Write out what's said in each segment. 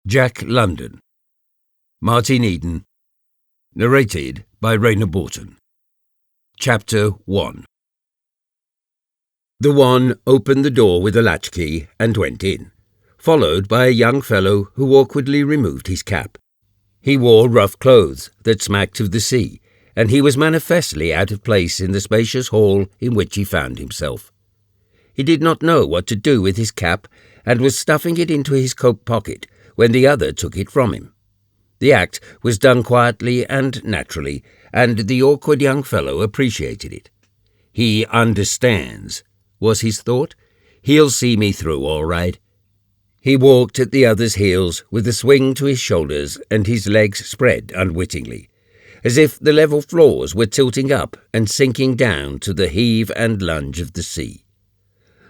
Jack London. Martin Eden. Narrated by Rainer Borton. Chapter 1. The one opened the door with a latchkey and went in, followed by a young fellow who awkwardly removed his cap. He wore rough clothes that smacked of the sea, and he was manifestly out of place in the spacious hall in which he found himself. He did not know what to do with his cap, and was stuffing it into his coat pocket when the other took it from him. The act was done quietly and naturally, and the awkward young fellow appreciated it. "He understands," was his thought. "He'll see me through all right." He walked at the other's heels with a swing to his shoulders and his legs spread unwittingly, as if the level floors were tilting up and sinking down to the heave and lunge of the sea.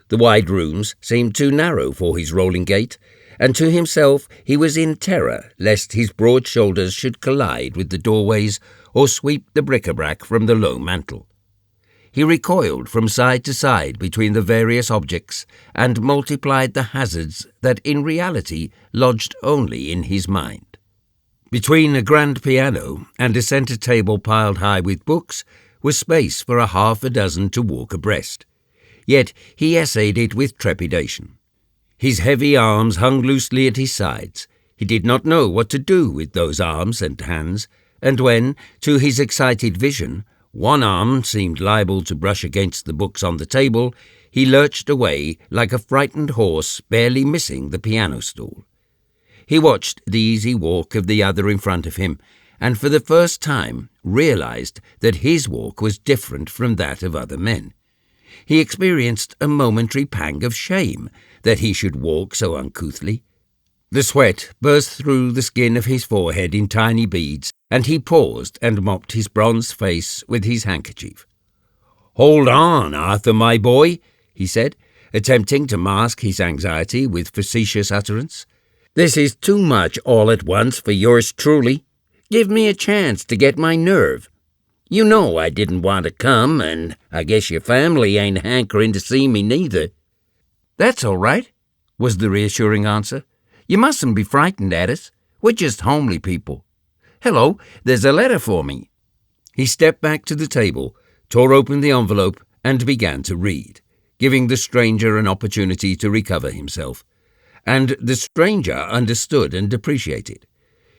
The wide rooms seemed too narrow for his rolling gait, and to himself he was in terror lest his broad shoulders should collide with the doorways or sweep the bric-a-brac from the low mantel. He recoiled from side to side between the various objects and multiplied the hazards that in reality lodged only in his mind. Between a grand piano and a centre table piled high with books was space for a half a dozen to walk abreast. Yet he essayed it with trepidation. His heavy arms hung loosely at his sides. He did not know what to do with those arms and hands, and when, to his excited vision, one arm seemed liable to brush against the books on the table, he lurched away like a frightened horse barely missing the piano stool. He watched the easy walk of the other in front of him, and for the first time realized that his walk was different from that of other men. He experienced a momentary pang of shame that he should walk so uncouthly. The sweat burst through the skin of his forehead in tiny beads, and he paused and mopped his bronzed face with his handkerchief. "Hold on, Arthur, my boy," he said, attempting to mask his anxiety with facetious utterance. "This is too much all at once for yours truly. Give me a chance to get my nerve. You know I didn't want to come, and I guess your family ain't hankering to see me neither." "That's all right," was the reassuring answer. "You mustn't be frightened at us. We're just homely people. Hello, there's a letter for me." He stepped back to the table, tore open the envelope, and began to read, giving the stranger an opportunity to recover himself. And the stranger understood and appreciated.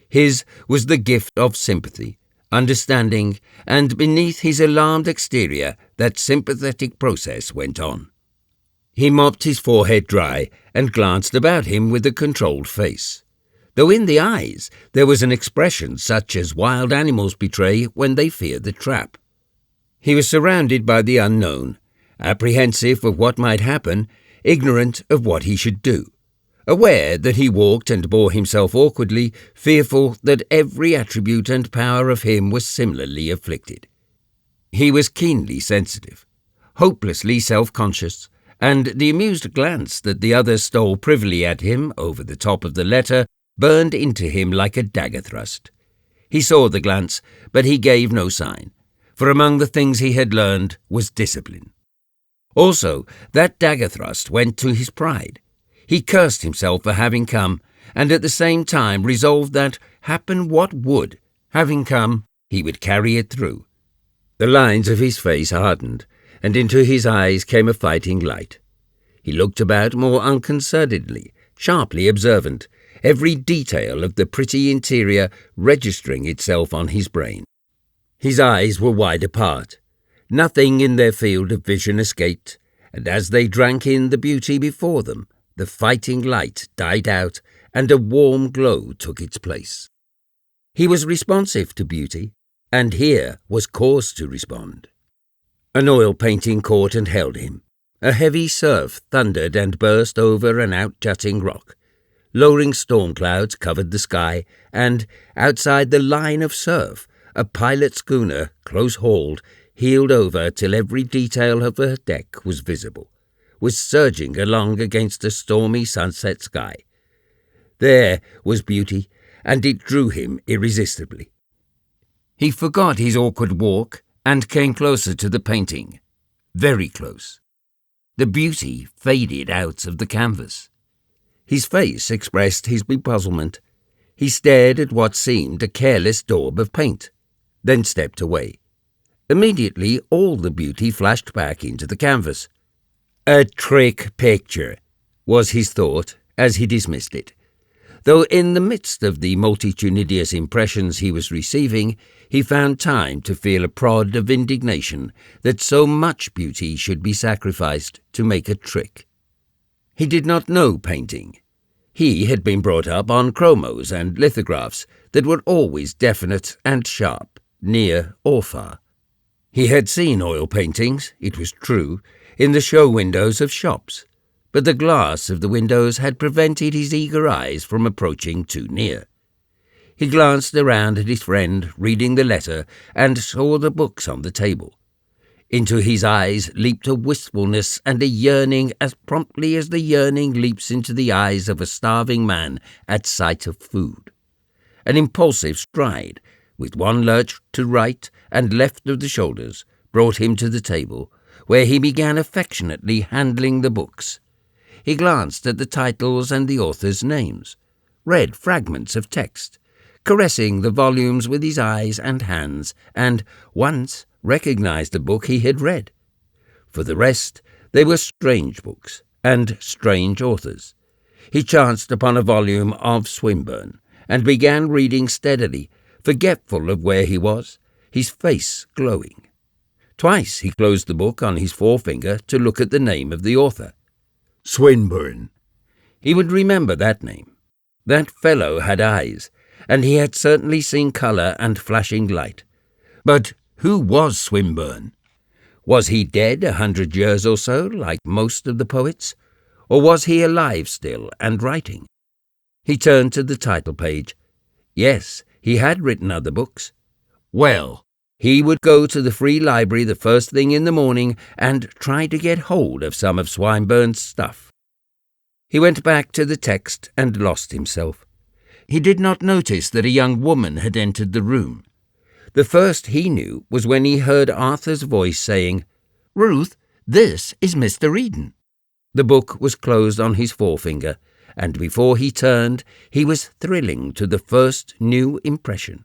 His was the gift of sympathy, understanding, and beneath his alarmed exterior that sympathetic process went on. He mopped his forehead dry and glanced about him with a controlled face, though in the eyes there was an expression such as wild animals betray when they fear the trap. He was surrounded by the unknown, apprehensive of what might happen, ignorant of what he should do, aware that he walked and bore himself awkwardly, fearful that every attribute and power of him was similarly afflicted. He was keenly sensitive, hopelessly self-conscious, and the amused glance that the other stole privily at him over the top of the letter burned into him like a dagger thrust. He saw the glance, but he gave no sign, for among the things he had learned was discipline. Also, that dagger thrust went to his pride. He cursed himself for having come, and at the same time resolved that, happen what would, having come, he would carry it through. The lines of his face hardened, and into his eyes came a fighting light. He looked about more unconcernedly, sharply observant, every detail of the pretty interior registering itself on his brain. His eyes were wide apart. Nothing in their field of vision escaped, and as they drank in the beauty before them, the fighting light died out, and a warm glow took its place. He was responsive to beauty, and here was cause to respond. An oil painting caught and held him. A heavy surf thundered and burst over an out-jutting rock. Lowering storm clouds covered the sky, and, outside the line of surf, a pilot schooner, close-hauled, heeled over till every detail of her deck was visible, was surging along against a stormy sunset sky. There was beauty, and it drew him irresistibly. He forgot his awkward walk and came closer to the painting, very close. The beauty faded out of the canvas. His face expressed his bepuzzlement, He stared at what seemed a careless daub of paint, then stepped away. Immediately all the beauty flashed back into the canvas. A trick picture, was his thought as he dismissed it, though in the midst of the multitudinous impressions he was receiving, he found time to feel a prod of indignation that so much beauty should be sacrificed to make a trick. He did not know painting. He had been brought up on chromos and lithographs that were always definite and sharp, near or far. He had seen oil paintings, it was true, in the show windows of shops, but the glass of the windows had prevented his eager eyes from approaching too near. He glanced around at his friend reading the letter and saw the books on the table. Into his eyes leaped a wistfulness and a yearning as promptly as the yearning leaps into the eyes of a starving man at sight of food. An impulsive stride, with one lurch to right and left of the shoulders, brought him to the table, where he began affectionately handling the books. He glanced at the titles and the authors' names, read fragments of text, caressing the volumes with his eyes and hands, and once recognized the book he had read. For the rest, they were strange books and strange authors. He chanced upon a volume of Swinburne, and began reading steadily, forgetful of where he was, his face glowing. Twice he closed the book on his forefinger to look at the name of the author. Swinburne. He would remember that name. That fellow had eyes, and he had certainly seen colour and flashing light. But who was Swinburne? Was he dead 100 years or so, like most of the poets? Or was he alive still and writing? He turned to the title page. Yes, he had written other books. Well, he would go to the free library the first thing in the morning and try to get hold of some of Swinburne's stuff. He went back to the text and lost himself. He did not notice that a young woman had entered the room. The first he knew was when he heard Arthur's voice saying, "Ruth, this is Mr. Eden." The book was closed on his forefinger, and before he turned, he was thrilling to the first new impression,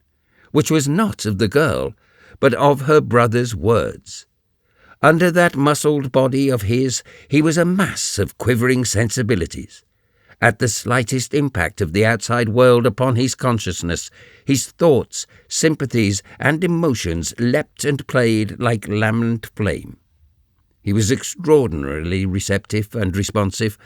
which was not of the girl, but of her brother's words. Under that muscled body of his, he was a mass of quivering sensibilities. At the slightest impact of the outside world upon his consciousness, his thoughts, sympathies, and emotions leapt and played like lambent flame. He was extraordinarily receptive and responsive,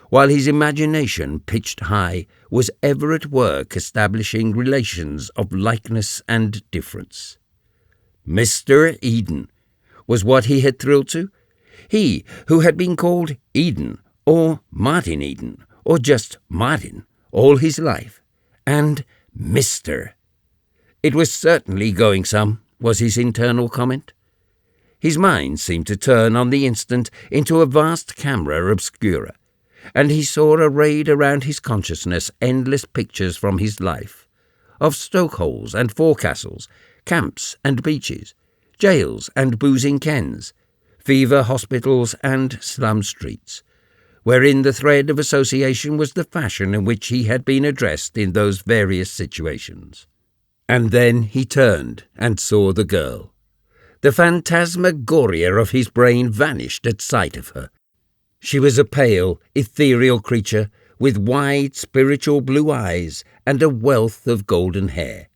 while his imagination, pitched high, was ever at work establishing relations of likeness and difference. Mr. Eden was what he had thrilled to. He who had been called Eden, or Martin Eden, or just Martin, all his life, and Mr. It was certainly going some, was his internal comment. His mind seemed to turn on the instant into a vast camera obscura, and he saw arrayed around his consciousness endless pictures from his life, of stokeholes and forecastles, camps and beaches, jails and boozing kens, fever hospitals and slum streets, wherein the thread of association was the fashion in which he had been addressed in those various situations. And then he turned and saw the girl. The phantasmagoria of his brain vanished at sight of her. She was a pale, ethereal creature with wide, spiritual blue eyes and a wealth of golden hair.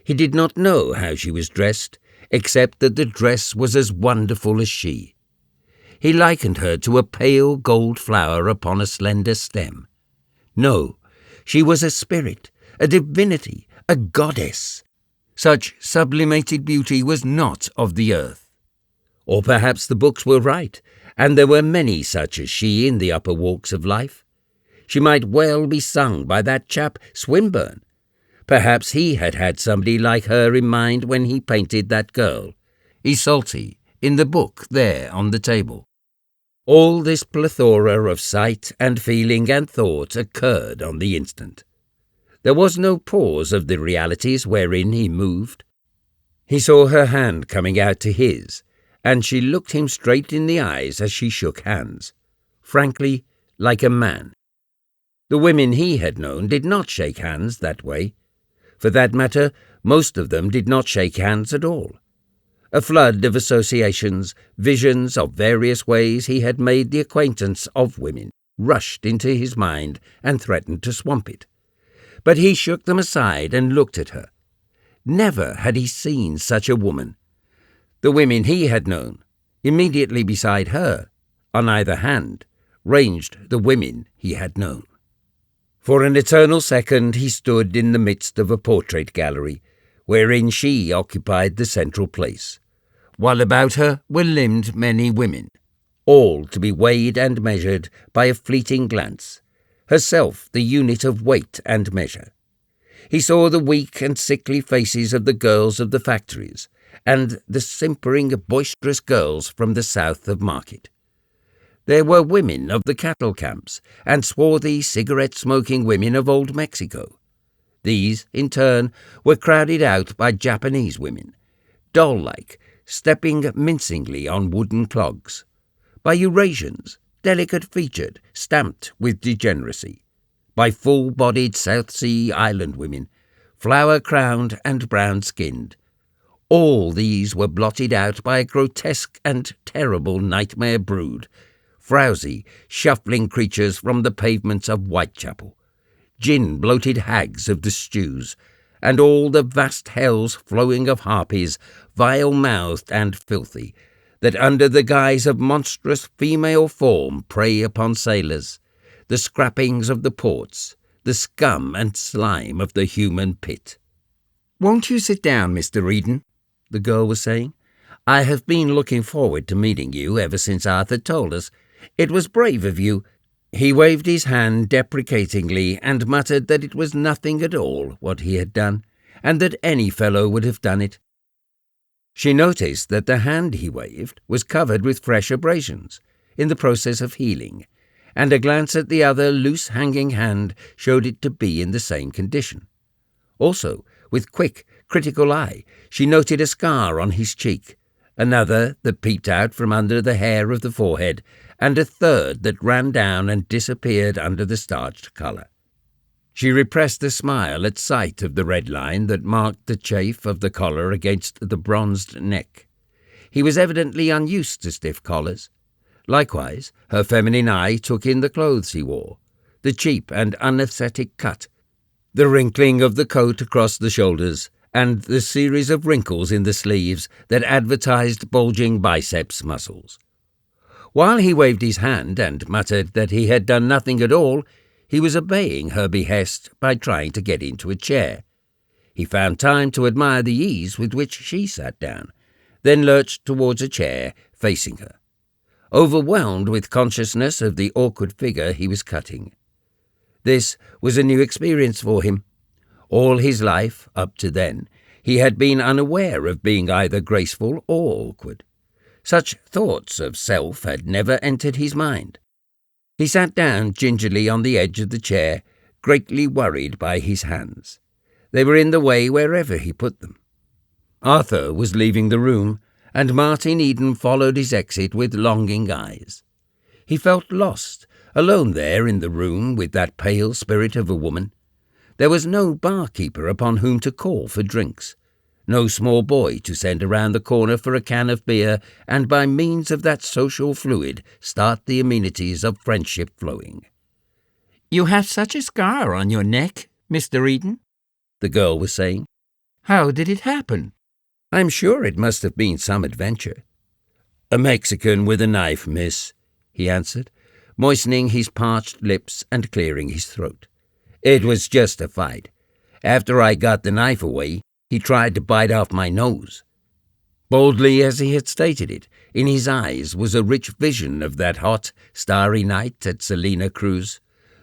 He did not know how she was dressed, except that the dress was as wonderful as she. He likened her to a pale gold flower upon a slender stem. No, she was a spirit, a divinity, a goddess. Such sublimated beauty was not of the earth. Or perhaps the books were right, and there were many such as she in the upper walks of life. She might well be sung by that chap Swinburne. Perhaps he had had somebody like her in mind when he painted that girl, Isolde, in the book there on the table. All this plethora of sight and feeling and thought occurred on the instant. There was no pause of the realities wherein he moved. He saw her hand coming out to his, and she looked him straight in the eyes as she shook hands, frankly, like a man. The women he had known did not shake hands that way. For that matter, most of them did not shake hands at all. A flood of associations, visions of various ways he had made the acquaintance of women, rushed into his mind and threatened to swamp it. But he shook them aside and looked at her. Never had he seen such a woman. The women he had known, immediately beside her, on either hand, ranged the women he had known. For an eternal second he stood in the midst of a portrait gallery, wherein she occupied the central place, while about her were limned many women, all to be weighed and measured by a fleeting glance, herself the unit of weight and measure. He saw the weak and sickly faces of the girls of the factories, and the simpering, boisterous girls from the south of Market. There were women of the cattle camps, and swarthy, cigarette-smoking women of old Mexico. These, in turn, were crowded out by Japanese women, doll-like, stepping mincingly on wooden clogs, by Eurasians, delicate-featured, stamped with degeneracy, by full-bodied South Sea Island women, flower-crowned and brown-skinned. All these were blotted out by a grotesque and terrible nightmare brood, frowsy, shuffling creatures from the pavements of Whitechapel, gin-bloated hags of the stews, and all the vast hells flowing of harpies, vile-mouthed and filthy, that under the guise of monstrous female form prey upon sailors, the scrappings of the ports, the scum and slime of the human pit. "Won't you sit down, Mr. Eden?" the girl was saying. "I have been looking forward to meeting you ever since Arthur told us. It was brave of you." He waved his hand deprecatingly and muttered that it was nothing at all what he had done, and that any fellow would have done it. She noticed that the hand he waved was covered with fresh abrasions, in the process of healing, and a glance at the other loose-hanging hand showed it to be in the same condition. Also, with quick, critical eye, she noted a scar on his cheek, another that peeped out from under the hair of the forehead, and a third that ran down and disappeared under the starched collar. She repressed a smile at sight of the red line that marked the chafe of the collar against the bronzed neck. He was evidently unused to stiff collars. Likewise, her feminine eye took in the clothes he wore, the cheap and unaesthetic cut, the wrinkling of the coat across the shoulders, and the series of wrinkles in the sleeves that advertised bulging biceps muscles. While he waved his hand and muttered that he had done nothing at all, he was obeying her behest by trying to get into a chair. He found time to admire the ease with which she sat down, then lurched towards a chair facing her, overwhelmed with consciousness of the awkward figure he was cutting. This was a new experience for him. All his life, up to then, he had been unaware of being either graceful or awkward. Such thoughts of self had never entered his mind. He sat down gingerly on the edge of the chair, greatly worried by his hands. They were in the way wherever he put them. Arthur was leaving the room, and Martin Eden followed his exit with longing eyes. He felt lost, alone there in the room with that pale spirit of a woman. There was no barkeeper upon whom to call for drinks, no small boy to send around the corner for a can of beer and by means of that social fluid start the amenities of friendship flowing. "You have such a scar on your neck, Mr. Eden," the girl was saying. "How did it happen?" "I'm sure it must have been some adventure." "A Mexican with a knife, miss," he answered, moistening his parched lips and clearing his throat. "It was just a fight. After I got the knife away, he tried to bite off my nose." Boldly as he had stated it, in his eyes was a rich vision of that hot, starry night at Salina Cruz,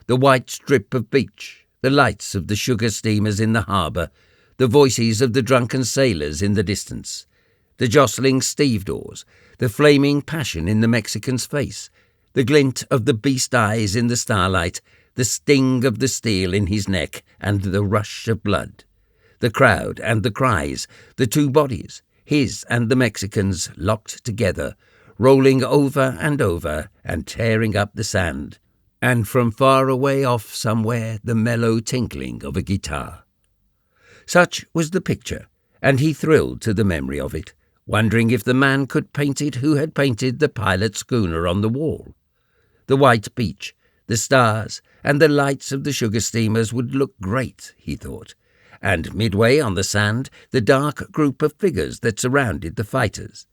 the white strip of beach, the lights of the sugar steamers in the harbour, the voices of the drunken sailors in the distance, the jostling stevedores, the flaming passion in the Mexican's face, the glint of the beast eyes in the starlight, the sting of the steel in his neck, and the rush of blood. The crowd and the cries, the two bodies, his and the Mexican's, locked together, rolling over and tearing up the sand. and from far away off somewhere the mellow tinkling of a guitar. Such was the picture, and he thrilled to the memory of it, wondering if the man could paint it who had painted the pilot schooner on the wall. The white beach, the stars, and the lights of the sugar steamers would look great, he thought, and midway on the sand the dark group of figures that surrounded the fighters.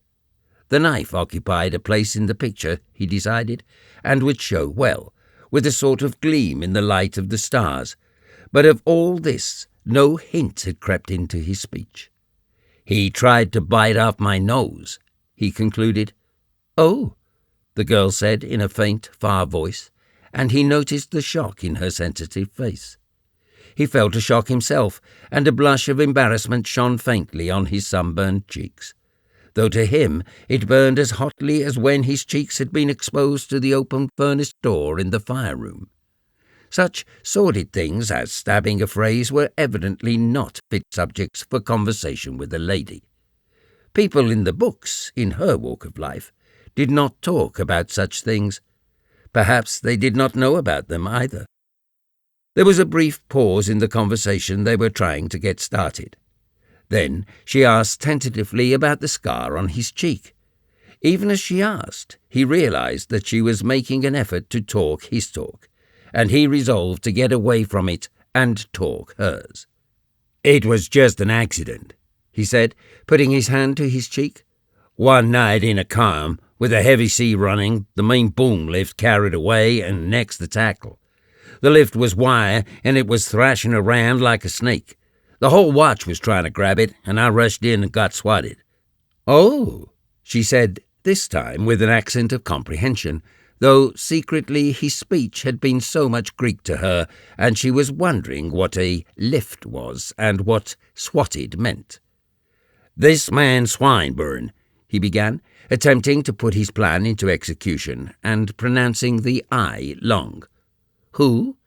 The knife occupied a place in the picture, he decided, and would show well, with a sort of gleam in the light of the stars, but of all this no hint had crept into his speech. "He tried to bite off my nose," he concluded. "Oh," the girl said in a faint, far voice, and he noticed the shock in her sensitive face. He felt a shock himself, and a blush of embarrassment shone faintly on his sunburned cheeks, though to him it burned as hotly as when his cheeks had been exposed to the open furnace door in the fire-room. Such sordid things as stabbing a phrase were evidently not fit subjects for conversation with a lady. People in the books, in her walk of life, did not talk about such things. Perhaps they did not know about them either. There was a brief pause in the conversation they were trying to get started. Then she asked tentatively about the scar on his cheek. Even as she asked, he realized that she was making an effort to talk his talk, and he resolved to get away from it and talk hers. "It was just an accident," he said, putting his hand to his cheek. "One night in a calm, with a heavy sea running, the main boom lift carried away and next the tackle. The lift was wire, and it was thrashing around like a snake. The whole watch was trying to grab it, and I rushed in and got swatted." "Oh," she said, this time with an accent of comprehension, though secretly his speech had been so much Greek to her, and she was wondering what a lift was and what swatted meant. "This man Swinburne," he began, attempting to put his plan into execution and pronouncing the I long. "Who?"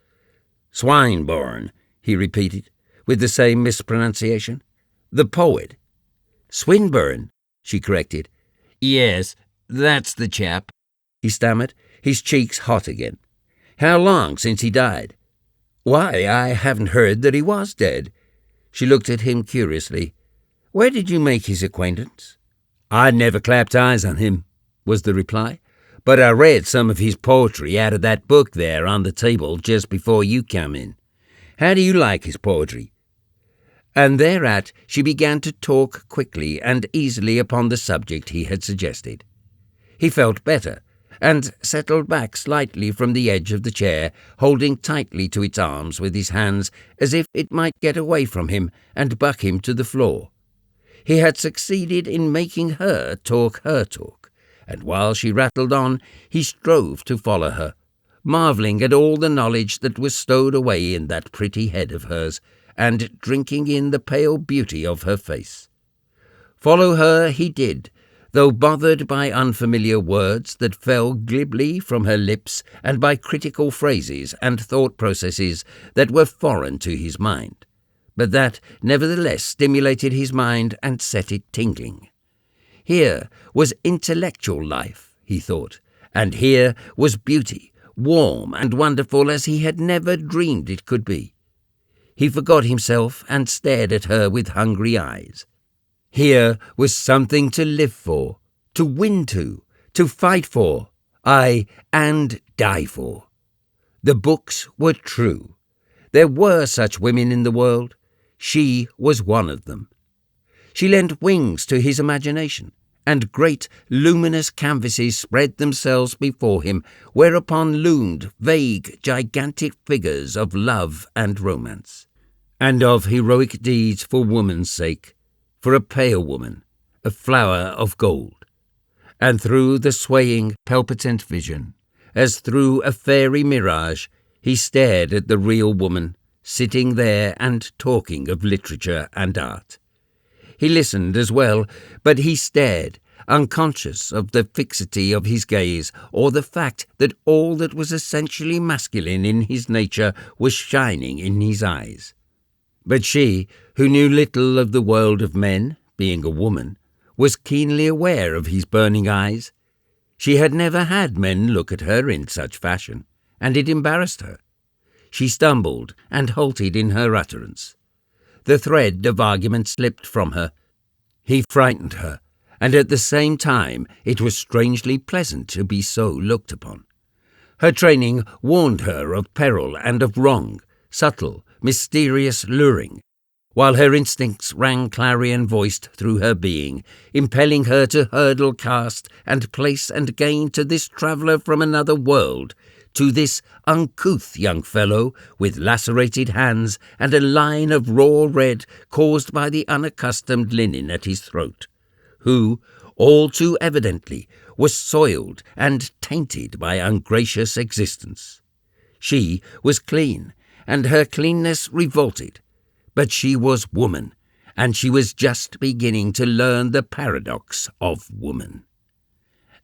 "Swinburne," he repeated, with the same mispronunciation. "The poet." "Swinburne," she corrected. "Yes, that's the chap," he stammered, his cheeks hot again. "How long since he died?" "Why, I haven't heard that he was dead." She looked at him curiously. "Where did you make his acquaintance?" "I never clapped eyes on him," was the reply, "but I read some of his poetry out of that book there on the table just before you came in. How do you like his poetry?" And thereat she began to talk quickly and easily upon the subject he had suggested. He felt better, and settled back slightly from the edge of the chair, holding tightly to its arms with his hands as if it might get away from him and buck him to the floor. He had succeeded in making her talk, and while she rattled on, he strove to follow her, marvelling at all the knowledge that was stowed away in that pretty head of hers, and drinking in the pale beauty of her face. Follow her he did, though bothered by unfamiliar words that fell glibly from her lips and by critical phrases and thought processes that were foreign to his mind, but that nevertheless stimulated his mind and set it tingling. Here was intellectual life, he thought, and here was beauty, warm and wonderful as he had never dreamed it could be. He forgot himself and stared at her with hungry eyes. Here was something to live for, to win to fight for, aye, and die for. The books were true. There were such women in the world. She was one of them. She lent wings to his imagination, and great luminous canvases spread themselves before him, whereupon loomed vague, gigantic figures of love and romance, and of heroic deeds for woman's sake, for a pale woman, a flower of gold. And through the swaying, palpitant vision, as through a fairy mirage, he stared at the real woman, sitting there and talking of literature and art. He listened as well, but he stared, unconscious of the fixity of his gaze or the fact that all that was essentially masculine in his nature was shining in his eyes. But she, who knew little of the world of men, being a woman, was keenly aware of his burning eyes. She had never had men look at her in such fashion, and it embarrassed her. She stumbled and halted in her utterance. The thread of argument slipped from her. He frightened her, and at the same time it was strangely pleasant to be so looked upon. Her training warned her of peril and of wrong, subtle, mysterious, luring, while her instincts rang clarion-voiced through her being, impelling her to hurdle, cast, and place and gain to this traveller from another world, to this uncouth young fellow with lacerated hands and a line of raw red caused by the unaccustomed linen at his throat, who, all too evidently, was soiled and tainted by ungracious existence. She was clean, and her cleanness revolted. But she was woman, and she was just beginning to learn the paradox of woman.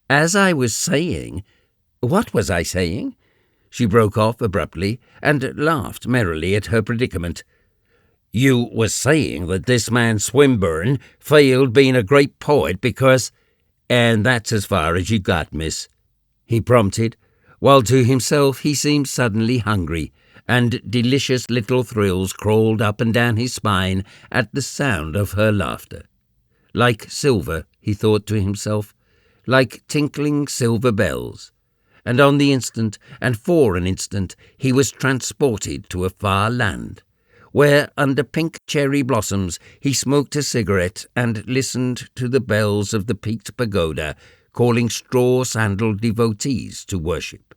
As I was saying— What was I saying? She broke off abruptly and laughed merrily at her predicament. You were saying that this man Swinburne failed being a great poet because— And that's as far as you got, miss, he prompted, while to himself he seemed suddenly hungry, and delicious little thrills crawled up and down his spine at the sound of her laughter. Like silver, he thought to himself, like tinkling silver bells. And on the instant, and for an instant, he was transported to a far land, where under pink cherry blossoms he smoked a cigarette and listened to the bells of the peaked pagoda calling straw-sandaled devotees to worship.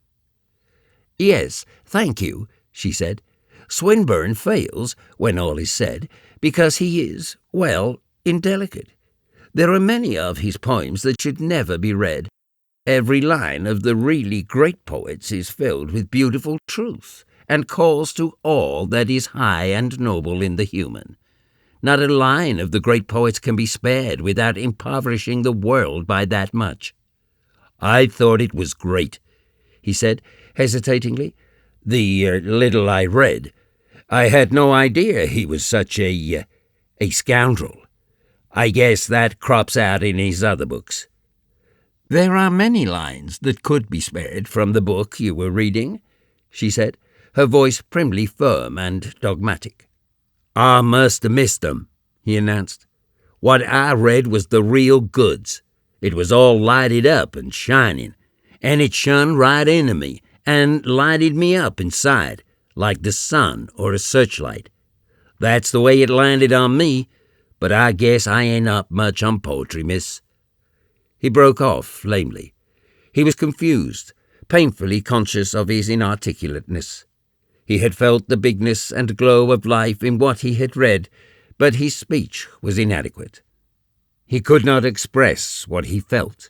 Yes, thank you, she said. Swinburne fails, when all is said, because he is, well, indelicate. There are many of his poems that should never be read. Every line of the really great poets is filled with beautiful truth, and calls to all that is high and noble in the human. Not a line of the great poets can be spared without impoverishing the world by that much. I thought it was great, he said, hesitatingly. The little I read. I had no idea he was such a scoundrel. I guess that crops out in his other books. There are many lines that could be spared from the book you were reading, she said, her voice primly firm and dogmatic. I must have missed them, he announced. What I read was the real goods. It was all lighted up and shining, and it shone right into me and lighted me up inside, like the sun or a searchlight. That's the way it landed on me, but I guess I ain't up much on poetry, miss. He broke off lamely. He was confused, painfully conscious of his inarticulateness. He had felt the bigness and glow of life in what he had read, but his speech was inadequate. He could not express what he felt,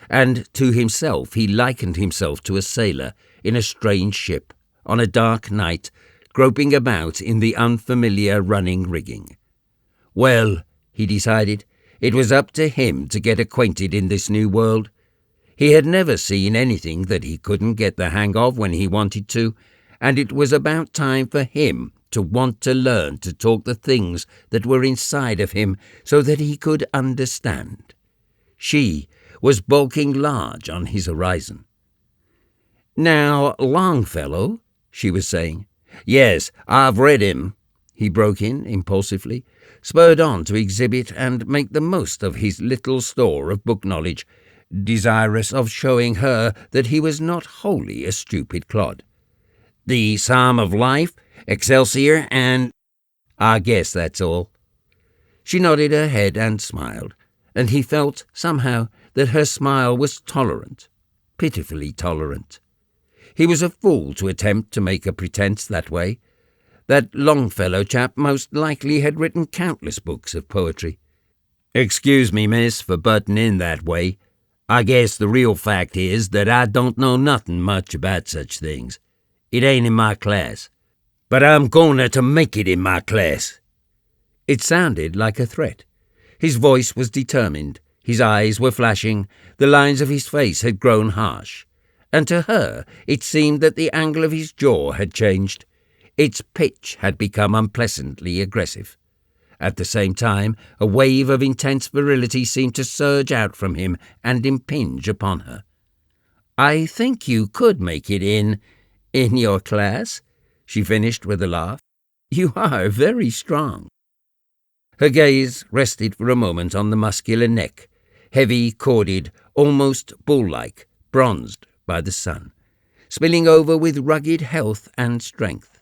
and to himself he likened himself to a sailor in a strange ship, on a dark night, groping about in the unfamiliar running rigging. Well, he decided, it was up to him to get acquainted in this new world. He had never seen anything that he couldn't get the hang of when he wanted to, and it was about time for him to want to learn to talk the things that were inside of him so that he could understand. She was bulking large on his horizon. Now, Longfellow, she was saying. Yes, I've read him, he broke in impulsively, spurred on to exhibit and make the most of his little store of book knowledge, desirous of showing her that he was not wholly a stupid clod. The Psalm of Life, Excelsior, and— I guess that's all. She nodded her head and smiled, and he felt, somehow, that her smile was tolerant, pitifully tolerant. He was a fool to attempt to make a pretense that way. That Longfellow chap most likely had written countless books of poetry. Excuse me, miss, for butting in that way. I guess the real fact is that I don't know nothing much about such things. It ain't in my class. But I'm going to make it in my class. It sounded like a threat. His voice was determined. His eyes were flashing. The lines of his face had grown harsh. And to her it seemed that the angle of his jaw had changed. Its pitch had become unpleasantly aggressive. At the same time, a wave of intense virility seemed to surge out from him and impinge upon her. I think you could make it in "In your class?" she finished with a laugh. "You are very strong." Her gaze rested for a moment on the muscular neck, heavy, corded, almost bull-like, bronzed by the sun, spilling over with rugged health and strength.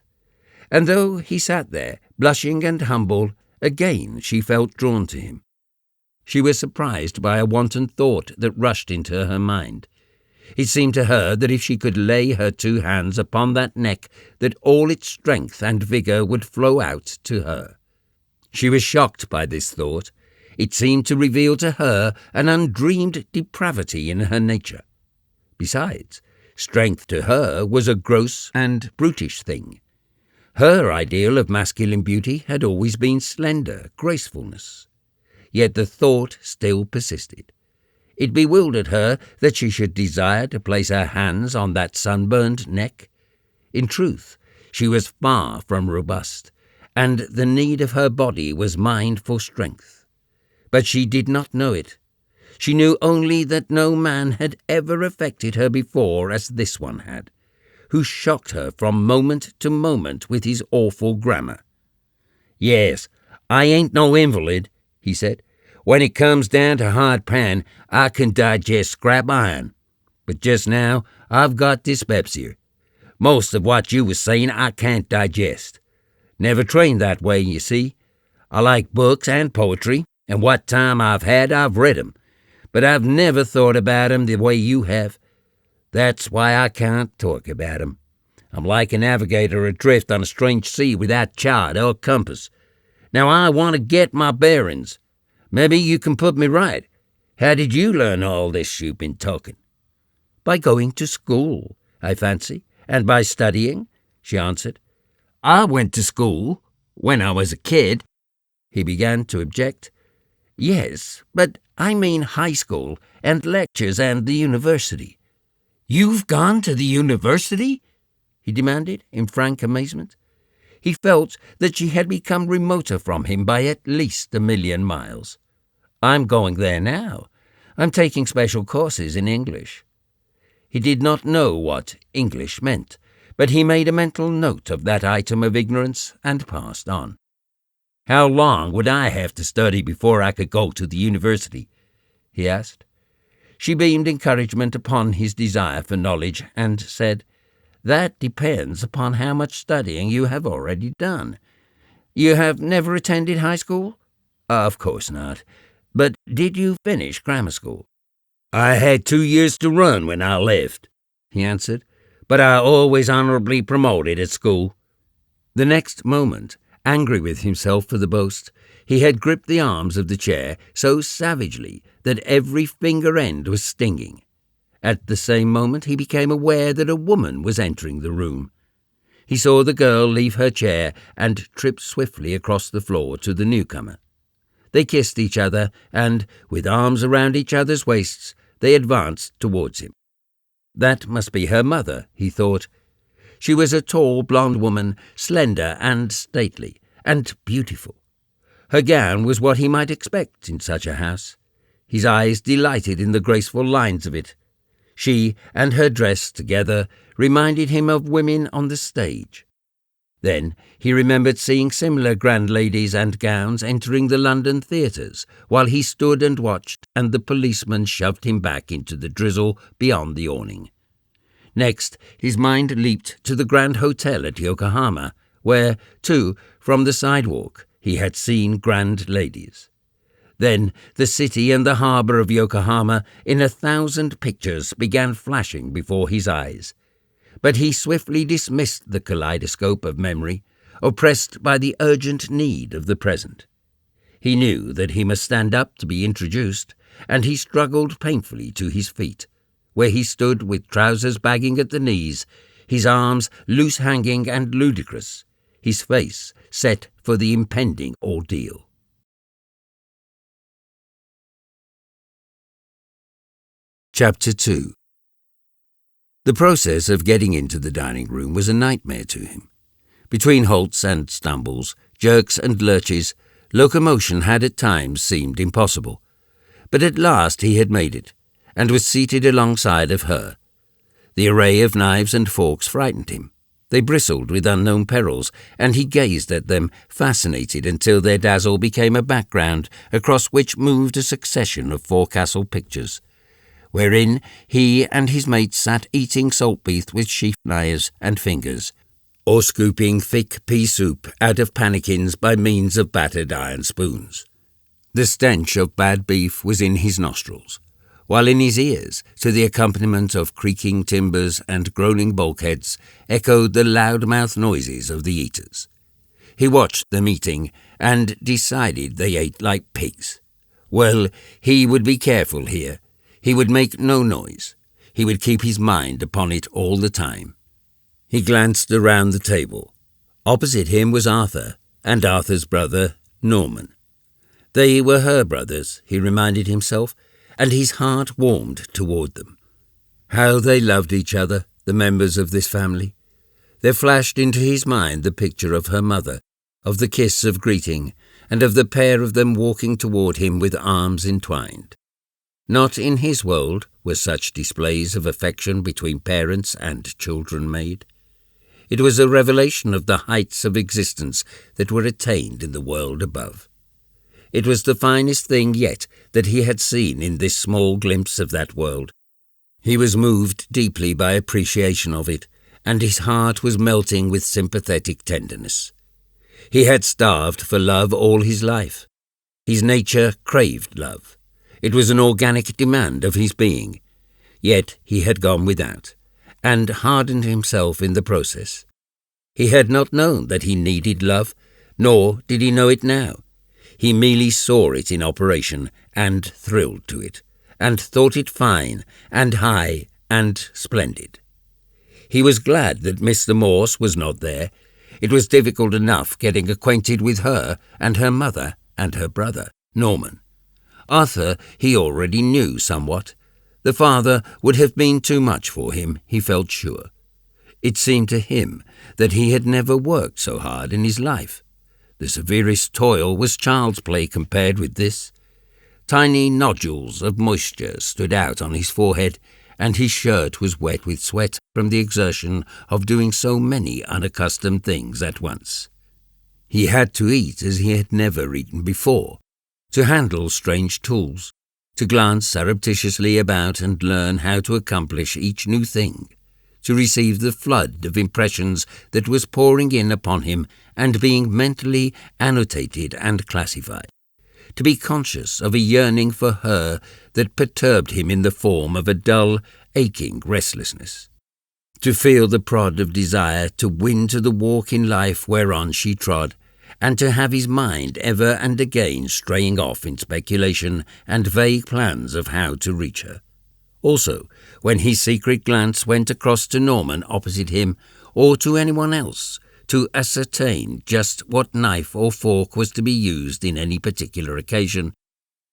And though he sat there, blushing and humble, again she felt drawn to him. She was surprised by a wanton thought that rushed into her mind. It seemed to her that if she could lay her two hands upon that neck, that all its strength and vigour would flow out to her. She was shocked by this thought. It seemed to reveal to her an undreamed depravity in her nature. Besides, strength to her was a gross and brutish thing. Her ideal of masculine beauty had always been slender gracefulness. Yet the thought still persisted. It bewildered her that she should desire to place her hands on that sunburned neck. In truth, she was far from robust, and the need of her body was mined for strength. But she did not know it. She knew only that no man had ever affected her before as this one had, who shocked her from moment to moment with his awful grammar. "Yes, I ain't no invalid," he said. "When it comes down to hard pan, I can digest scrap iron. But just now, I've got dyspepsia. Most of what you was saying I can't digest. Never trained that way, you see. I like books and poetry, and what time I've had, I've read 'em. But I've never thought about 'em the way you have. That's why I can't talk about 'em. I'm like a navigator adrift on a strange sea without chart or compass. Now I want to get my bearings. Maybe you can put me right. How did you learn all this you've been talking?" "By going to school, I fancy, and by studying," she answered. "I went to school when I was a kid," he began to object. "Yes, but I mean high school and lectures and the university." "You've gone to the university?" he demanded in frank amazement. He felt that she had become remoter from him by at least 1,000,000 miles. "I'm going there now. I'm taking special courses in English." He did not know what English meant, but he made a mental note of that item of ignorance and passed on. "How long would I have to study before I could go to the university?" he asked. She beamed encouragement upon his desire for knowledge and said, "That depends upon how much studying you have already done. You have never attended high school?" "Of course not. But did you finish grammar school?" "I had 2 years to run when I left," he answered, "but I always honorably promoted at school." The next moment, angry with himself for the boast, he had gripped the arms of the chair so savagely that every finger end was stinging. At the same moment he became aware that a woman was entering the room. He saw the girl leave her chair and trip swiftly across the floor to the newcomer. They kissed each other, and, with arms around each other's waists, they advanced towards him. That must be her mother, he thought. She was a tall blonde woman, slender and stately, and beautiful. Her gown was what he might expect in such a house. His eyes delighted in the graceful lines of it. She and her dress together reminded him of women on the stage. Then he remembered seeing similar grand ladies and gowns entering the London theatres, while he stood and watched, and the policeman shoved him back into the drizzle beyond the awning. Next, his mind leaped to the Grand Hotel at Yokohama, where, too, from the sidewalk, he had seen grand ladies. Then the city and the harbour of Yokohama in 1,000 pictures began flashing before his eyes. But he swiftly dismissed the kaleidoscope of memory, oppressed by the urgent need of the present. He knew that he must stand up to be introduced, and he struggled painfully to his feet, where he stood with trousers bagging at the knees, his arms loose-hanging and ludicrous, his face set for the impending ordeal. Chapter 2. The process of getting into the dining room was a nightmare to him. Between halts and stumbles, jerks and lurches, locomotion had at times seemed impossible. But at last he had made it, and was seated alongside of her. The array of knives and forks frightened him. They bristled with unknown perils, and he gazed at them, fascinated, until their dazzle became a background across which moved a succession of forecastle pictures, wherein he and his mates sat eating salt beef with sheath knives and fingers, or scooping thick pea soup out of pannikins by means of battered iron spoons. The stench of bad beef was in his nostrils, while in his ears, to the accompaniment of creaking timbers and groaning bulkheads, echoed the loud-mouthed noises of the eaters. He watched them eating, and decided they ate like pigs. Well, he would be careful here. He would make no noise. He would keep his mind upon it all the time. He glanced around the table. Opposite him was Arthur, and Arthur's brother, Norman. They were her brothers, he reminded himself, and his heart warmed toward them. How they loved each other, the members of this family. There flashed into his mind the picture of her mother, of the kiss of greeting, and of the pair of them walking toward him with arms entwined. Not in his world were such displays of affection between parents and children made. It was a revelation of the heights of existence that were attained in the world above. It was the finest thing yet that he had seen in this small glimpse of that world. He was moved deeply by appreciation of it, and his heart was melting with sympathetic tenderness. He had starved for love all his life. His nature craved love. It was an organic demand of his being. Yet he had gone without, and hardened himself in the process. He had not known that he needed love, nor did he know it now. He merely saw it in operation, and thrilled to it, and thought it fine, and high, and splendid. He was glad that Mr. Morse was not there. It was difficult enough getting acquainted with her, and her mother, and her brother, Norman. Arthur he already knew somewhat. The father would have been too much for him, he felt sure. It seemed to him that he had never worked so hard in his life. The severest toil was child's play compared with this. Tiny nodules of moisture stood out on his forehead, and his shirt was wet with sweat from the exertion of doing so many unaccustomed things at once. He had to eat as he had never eaten before, to handle strange tools, to glance surreptitiously about and learn how to accomplish each new thing, to receive the flood of impressions that was pouring in upon him and being mentally annotated and classified, to be conscious of a yearning for her that perturbed him in the form of a dull, aching restlessness, to feel the prod of desire to win to the walk in life whereon she trod, and to have his mind ever and again straying off in speculation and vague plans of how to reach her. Also, when his secret glance went across to Norman opposite him, or to anyone else, to ascertain just what knife or fork was to be used in any particular occasion,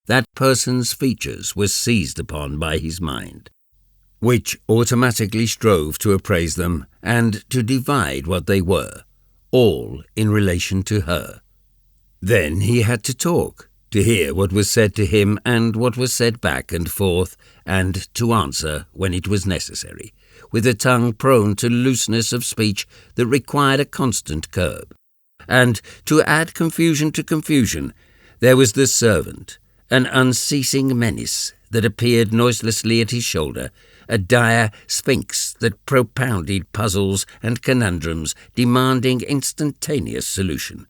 that person's features were seized upon by his mind, which automatically strove to appraise them and to divide what they were, all in relation to her. Then he had to talk, to hear what was said to him and what was said back and forth, and to answer when it was necessary, with a tongue prone to looseness of speech that required a constant curb. And to add confusion to confusion, there was the servant, an unceasing menace that appeared noiselessly at his shoulder, a dire sphinx that propounded puzzles and conundrums demanding instantaneous solution.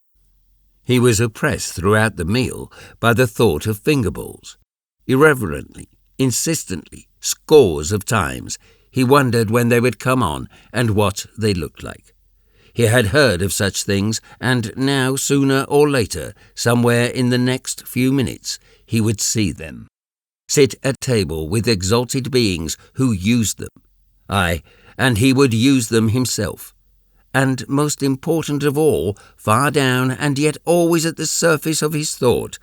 He was oppressed throughout the meal by the thought of finger bowls. Irreverently, insistently, scores of times, he wondered when they would come on and what they looked like. He had heard of such things, and now, sooner or later, somewhere in the next few minutes, he would see them. Sit at table with exalted beings who used them. Aye, and he would use them himself. And most important of all, far down and yet always at the surface of his thought,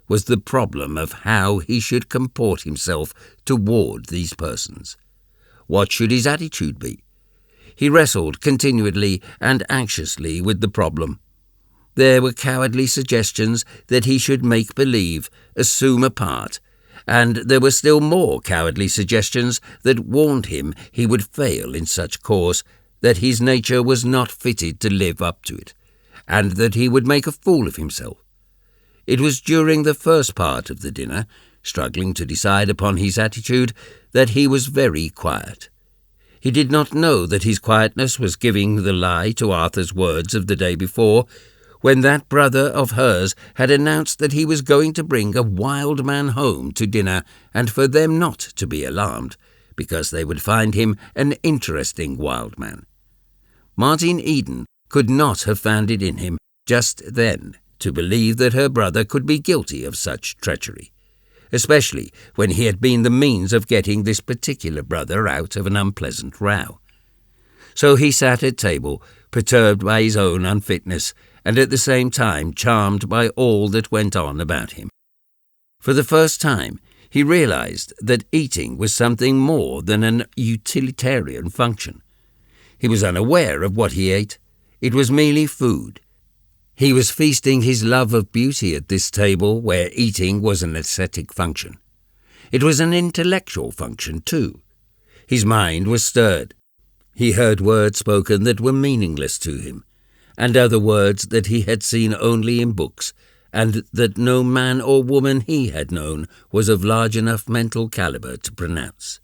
was the problem of how he should comport himself toward these persons. What should his attitude be? He wrestled continually and anxiously with the problem. There were cowardly suggestions that he should make believe, assume a part, and there were still more cowardly suggestions that warned him he would fail in such course, that his nature was not fitted to live up to it, and that he would make a fool of himself. It was during the first part of the dinner, struggling to decide upon his attitude, that he was very quiet. He did not know that his quietness was giving the lie to Arthur's words of the day before, when that brother of hers had announced that he was going to bring a wild man home to dinner, and for them not to be alarmed, because they would find him an interesting wild man. Martin Eden could not have found it in him just then to believe that her brother could be guilty of such treachery, especially when he had been the means of getting this particular brother out of an unpleasant row. So he sat at table, perturbed by his own unfitness, and at the same time charmed by all that went on about him. For the first time, he realized that eating was something more than an utilitarian function. He was unaware of what he ate. It was merely food. He was feasting his love of beauty at this table where eating was an aesthetic function. It was an intellectual function, too. His mind was stirred. He heard words spoken that were meaningless to him, and other words that he had seen only in books, and that no man or woman he had known was of large enough mental caliber to pronounce.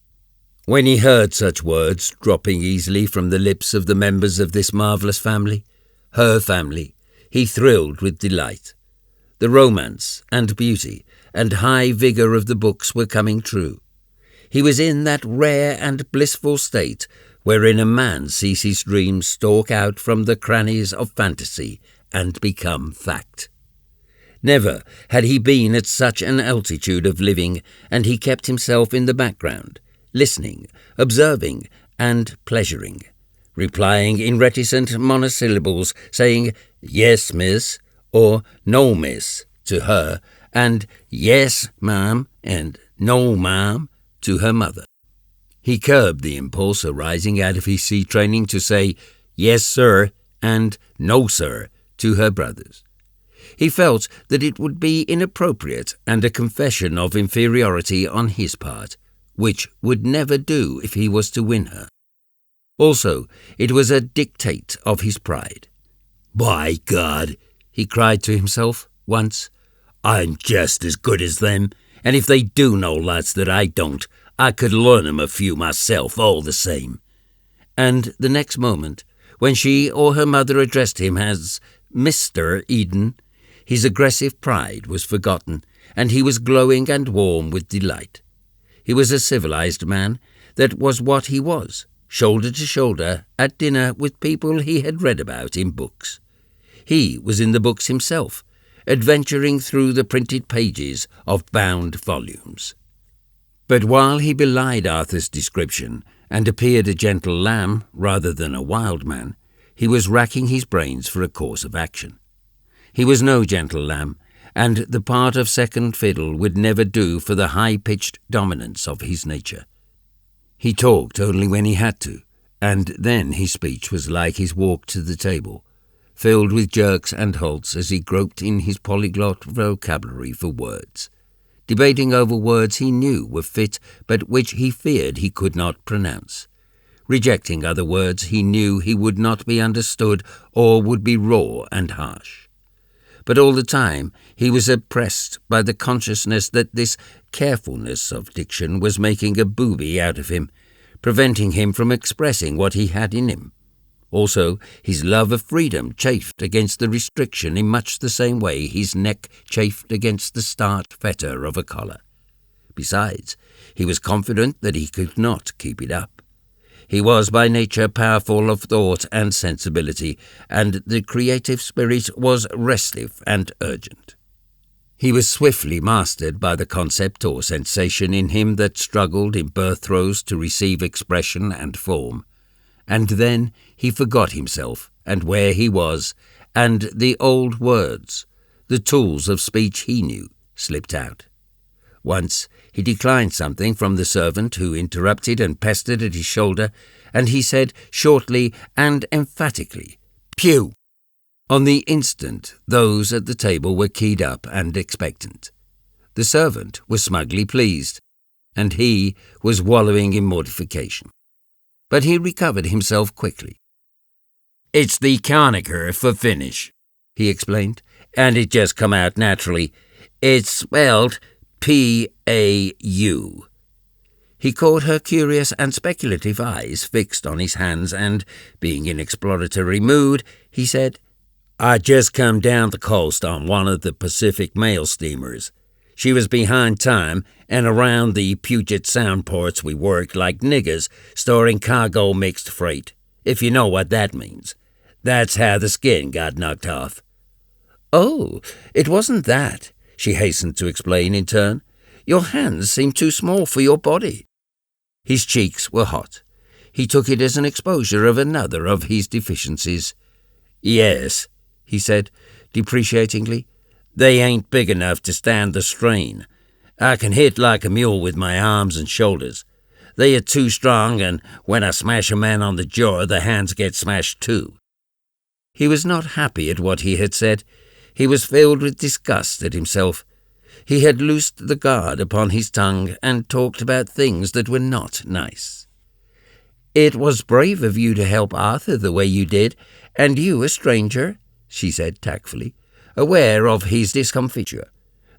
When he heard such words dropping easily from the lips of the members of this marvellous family, her family, he thrilled with delight. The romance and beauty and high vigour of the books were coming true. He was in that rare and blissful state wherein a man sees his dreams stalk out from the crannies of fantasy and become fact. Never had he been at such an altitude of living, and he kept himself in the background, listening, observing, and pleasuring, replying in reticent monosyllables, saying, "Yes, miss," or "No, miss," to her, and "Yes, ma'am," and "No, ma'am," to her mother. He curbed the impulse arising out of his sea training to say "Yes, sir," and "No, sir," to her brothers. He felt that it would be inappropriate and a confession of inferiority on his part, which would never do if he was to win her. Also, it was a dictate of his pride. "By God," he cried to himself once, "I'm just as good as them, and if they do know lots that I don't, I could learn 'em a few myself all the same." And the next moment, when she or her mother addressed him as Mr. Eden, his aggressive pride was forgotten, and he was glowing and warm with delight. He was a civilized man, that was what he was, shoulder to shoulder, at dinner with people he had read about in books. He was in the books himself, adventuring through the printed pages of bound volumes. But while he belied Arthur's description, and appeared a gentle lamb rather than a wild man, he was racking his brains for a course of action. He was no gentle lamb, and the part of second fiddle would never do for the high-pitched dominance of his nature. He talked only when he had to, and then his speech was like his walk to the table, filled with jerks and halts as he groped in his polyglot vocabulary for words, debating over words he knew were fit but which he feared he could not pronounce, rejecting other words he knew he would not be understood or would be raw and harsh. But all the time he was oppressed by the consciousness that this carefulness of diction was making a booby out of him, preventing him from expressing what he had in him. Also, his love of freedom chafed against the restriction in much the same way his neck chafed against the starched fetter of a collar. Besides, he was confident that he could not keep it up. He was by nature powerful of thought and sensibility, and the creative spirit was restive and urgent. He was swiftly mastered by the concept or sensation in him that struggled in birth throes to receive expression and form, and then he forgot himself and where he was, and the old words, the tools of speech he knew, slipped out. Once he declined something from the servant who interrupted and pestered at his shoulder, and he said shortly and emphatically, "Pew!" On the instant those at the table were keyed up and expectant. The servant was smugly pleased, and he was wallowing in mortification. But he recovered himself quickly. "It's the Conacher for finish," he explained, "and it just come out naturally. It's spelled P-A-U. He caught her curious and speculative eyes fixed on his hands, and, being in exploratory mood, he said, "I just come down the coast on one of the Pacific mail steamers. She was behind time, and around the Puget Sound ports we worked like niggers, storing cargo mixed freight, if you know what that means. That's how the skin got knocked off." "Oh, it wasn't that," she hastened to explain in turn. "Your hands seem too small for your body." His cheeks were hot. He took it as an exposure of another of his deficiencies. "Yes," he said, depreciatingly, "they ain't big enough to stand the strain. I can hit like a mule with my arms and shoulders. They are too strong, and when I smash a man on the jaw, the hands get smashed too." He was not happy at what he had said. He was filled with disgust at himself. He had loosed the guard upon his tongue and talked about things that were not nice. "It was brave of you to help Arthur the way you did, and you a stranger," she said tactfully, aware of his discomfiture,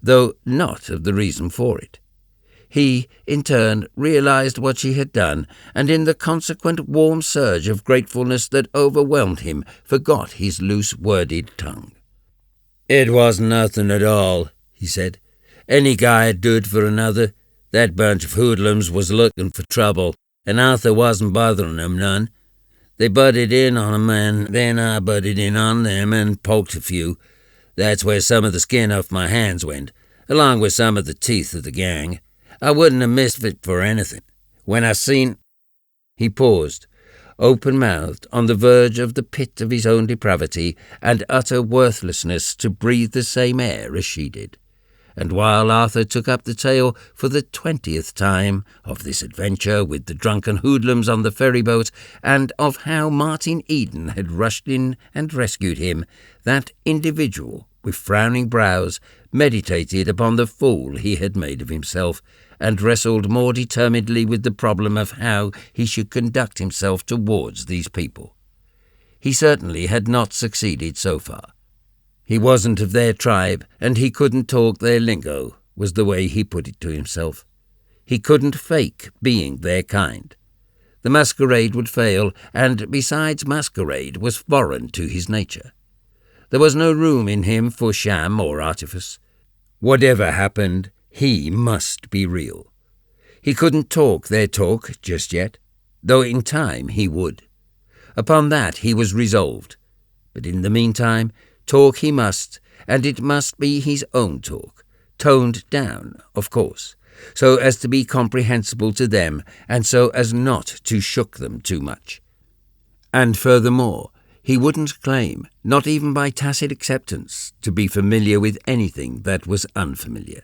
though not of the reason for it. He, in turn, realized what she had done, and in the consequent warm surge of gratefulness that overwhelmed him, forgot his loose-worded tongue. "It was nothing at all," he said. "Any guy'd do it for another. That bunch of hoodlums was looking for trouble, and Arthur wasn't bothering them none. They butted in on him, and then I butted in on them and poked a few. That's where some of the skin off my hands went, along with some of the teeth of the gang. I wouldn't have missed it for anything. When I seen—" He paused, open-mouthed, on the verge of the pit of his own depravity and utter worthlessness to breathe the same air as she did. And while Arthur took up the tale for the 20th time of this adventure with the drunken hoodlums on the ferryboat, and of how Martin Eden had rushed in and rescued him, that individual, with frowning brows, meditated upon the fool he had made of himself, and wrestled more determinedly with the problem of how he should conduct himself towards these people. He certainly had not succeeded so far. He wasn't of their tribe, and he couldn't talk their lingo, was the way he put it to himself. He couldn't fake being their kind. The masquerade would fail, and besides, masquerade was foreign to his nature. There was no room in him for sham or artifice. Whatever happened, he must be real. He couldn't talk their talk just yet, though in time he would. Upon that he was resolved. But in the meantime, talk he must, and it must be his own talk, toned down, of course, so as to be comprehensible to them, and so as not to shock them too much. And furthermore, he wouldn't claim, not even by tacit acceptance, to be familiar with anything that was unfamiliar.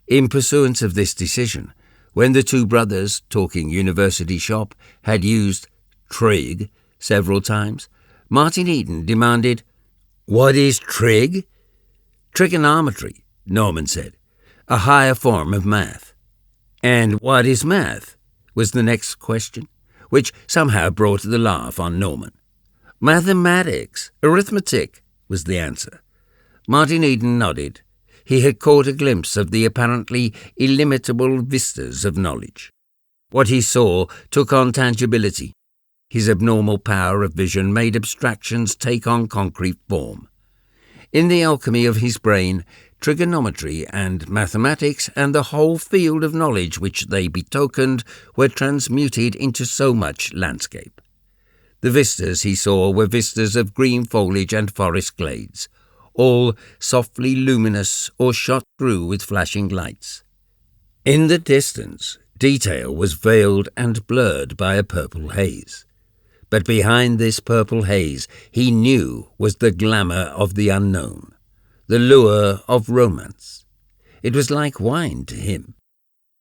In pursuance of this decision, when the two brothers, talking university shop, had used trig several times, Martin Eden demanded, "What is trig?" "Trigonometry," Norman said, "a higher form of math." "And what is math?" was the next question, which somehow brought the laugh on Norman. "Mathematics, arithmetic," was the answer. Martin Eden nodded. He had caught a glimpse of the apparently illimitable vistas of knowledge. What he saw took on tangibility. His abnormal power of vision made abstractions take on concrete form. In the alchemy of his brain, trigonometry and mathematics and the whole field of knowledge which they betokened were transmuted into so much landscape. The vistas he saw were vistas of green foliage and forest glades, all softly luminous or shot through with flashing lights. In the distance, detail was veiled and blurred by a purple haze. But behind this purple haze, he knew, was the glamour of the unknown, the lure of romance. It was like wine to him.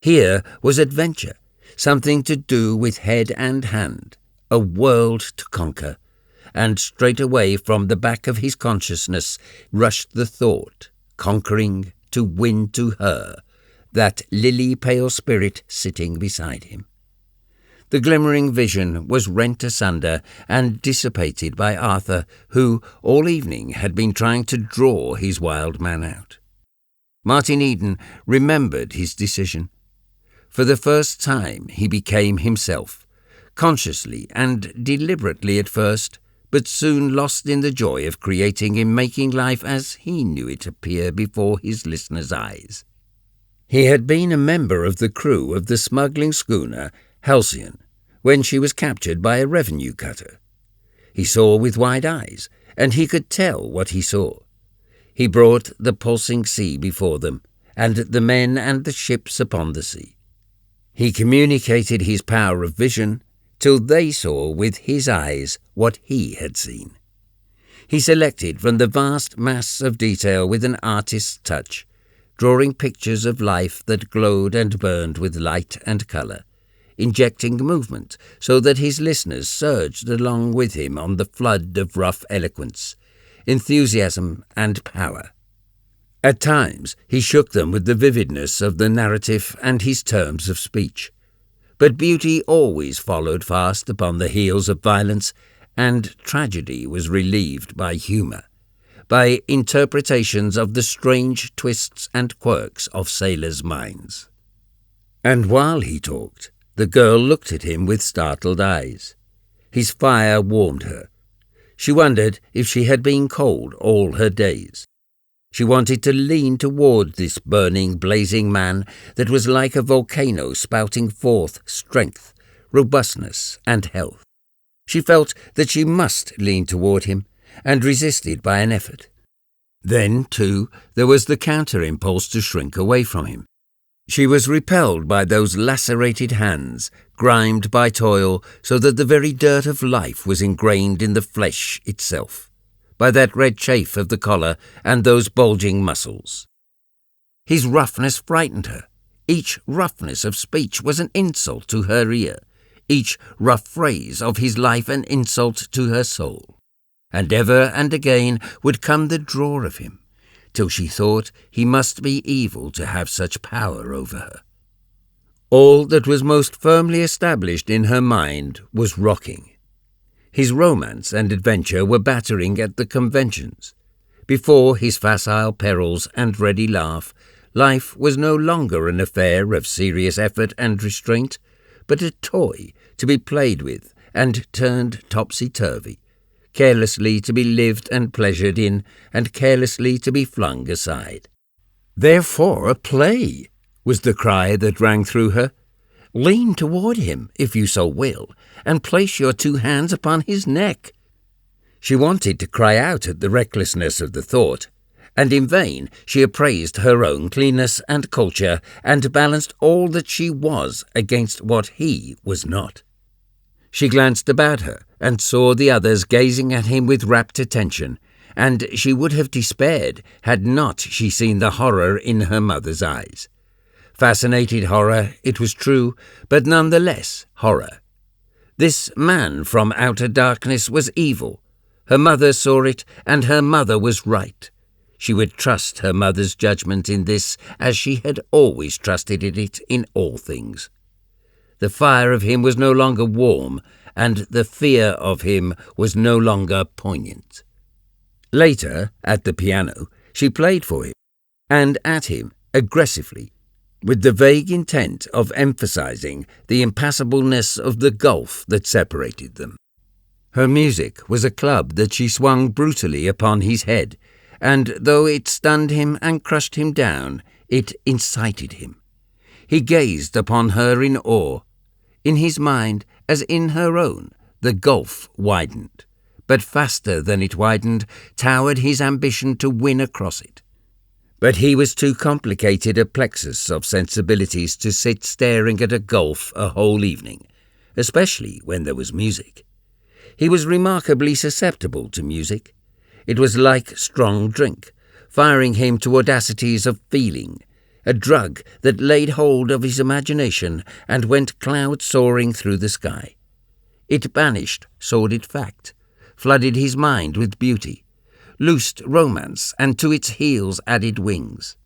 Here was adventure, something to do with head and hand, a world to conquer, and straight away from the back of his consciousness rushed the thought, conquering to win to her that lily-pale spirit sitting beside him. The glimmering vision was rent asunder and dissipated by Arthur, who all evening had been trying to draw his wild man out. Martin Eden remembered his decision. For the first time he became himself, consciously and deliberately at first, but soon lost in the joy of creating and making life as he knew it appear before his listeners' eyes. He had been a member of the crew of the smuggling schooner Halcyon when she was captured by a revenue cutter. He saw with wide eyes, and he could tell what he saw. He brought the pulsing sea before them, and the men and the ships upon the sea. He communicated his power of vision till they saw with his eyes what he had seen. He selected from the vast mass of detail with an artist's touch, drawing pictures of life that glowed and burned with light and colour, injecting movement so that his listeners surged along with him on the flood of rough eloquence, enthusiasm and power. At times he shook them with the vividness of the narrative and his terms of speech, but beauty always followed fast upon the heels of violence, and tragedy was relieved by humour, by interpretations of the strange twists and quirks of sailors' minds. And while he talked, the girl looked at him with startled eyes. His fire warmed her. She wondered if she had been cold all her days. She wanted to lean toward this burning, blazing man that was like a volcano spouting forth strength, robustness, and health. She felt that she must lean toward him, and resisted by an effort. Then, too, there was the counter-impulse to shrink away from him. She was repelled by those lacerated hands, grimed by toil so that the very dirt of life was ingrained in the flesh itself, by that red chafe of the collar and those bulging muscles. His roughness frightened her. Each roughness of speech was an insult to her ear, each rough phrase of his life an insult to her soul. And ever and again would come the draw of him, till she thought he must be evil to have such power over her. All that was most firmly established in her mind was rocking. His romance and adventure were battering at the conventions. Before his facile perils and ready laugh, life was no longer an affair of serious effort and restraint, but a toy to be played with and turned topsy-turvy, carelessly to be lived and pleasured in, and carelessly to be flung aside. "Therefore a play," was the cry that rang through her. "Lean toward him, if you so will, and place your 2 hands upon his neck." She wanted to cry out at the recklessness of the thought, and in vain she appraised her own cleanness and culture, and balanced all that she was against what he was not. She glanced about her, and saw the others gazing at him with rapt attention, and she would have despaired had not she seen the horror in her mother's eyes. Fascinated horror, it was true, but none the less horror. This man from outer darkness was evil. Her mother saw it, and her mother was right. She would trust her mother's judgment in this, as she had always trusted it in all things. The fire of him was no longer warm, and the fear of him was no longer poignant. Later, at the piano, she played for him, and at him, aggressively, with the vague intent of emphasizing the impassableness of the gulf that separated them. Her music was a club that she swung brutally upon his head, and though it stunned him and crushed him down, it incited him. He gazed upon her in awe. In his mind, as in her own, the gulf widened, but faster than it widened towered his ambition to win across it. But he was too complicated a plexus of sensibilities to sit staring at a gulf a whole evening, especially when there was music. He was remarkably susceptible to music. It was like strong drink, firing him to audacities of feeling, a drug that laid hold of his imagination and went cloud-soaring through the sky. It banished sordid fact, flooded his mind with beauty, loosed romance, and to its heels added wings.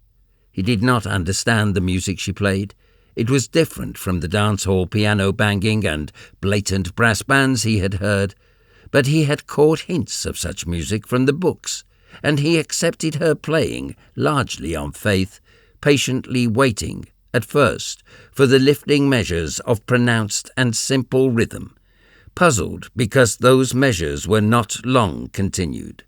He did not understand the music she played. It was different from the dance-hall piano banging and blatant brass bands he had heard, but he had caught hints of such music from the books, and he accepted her playing largely on faith, patiently waiting, at first, for the lifting measures of pronounced and simple rhythm, puzzled because those measures were not long continued.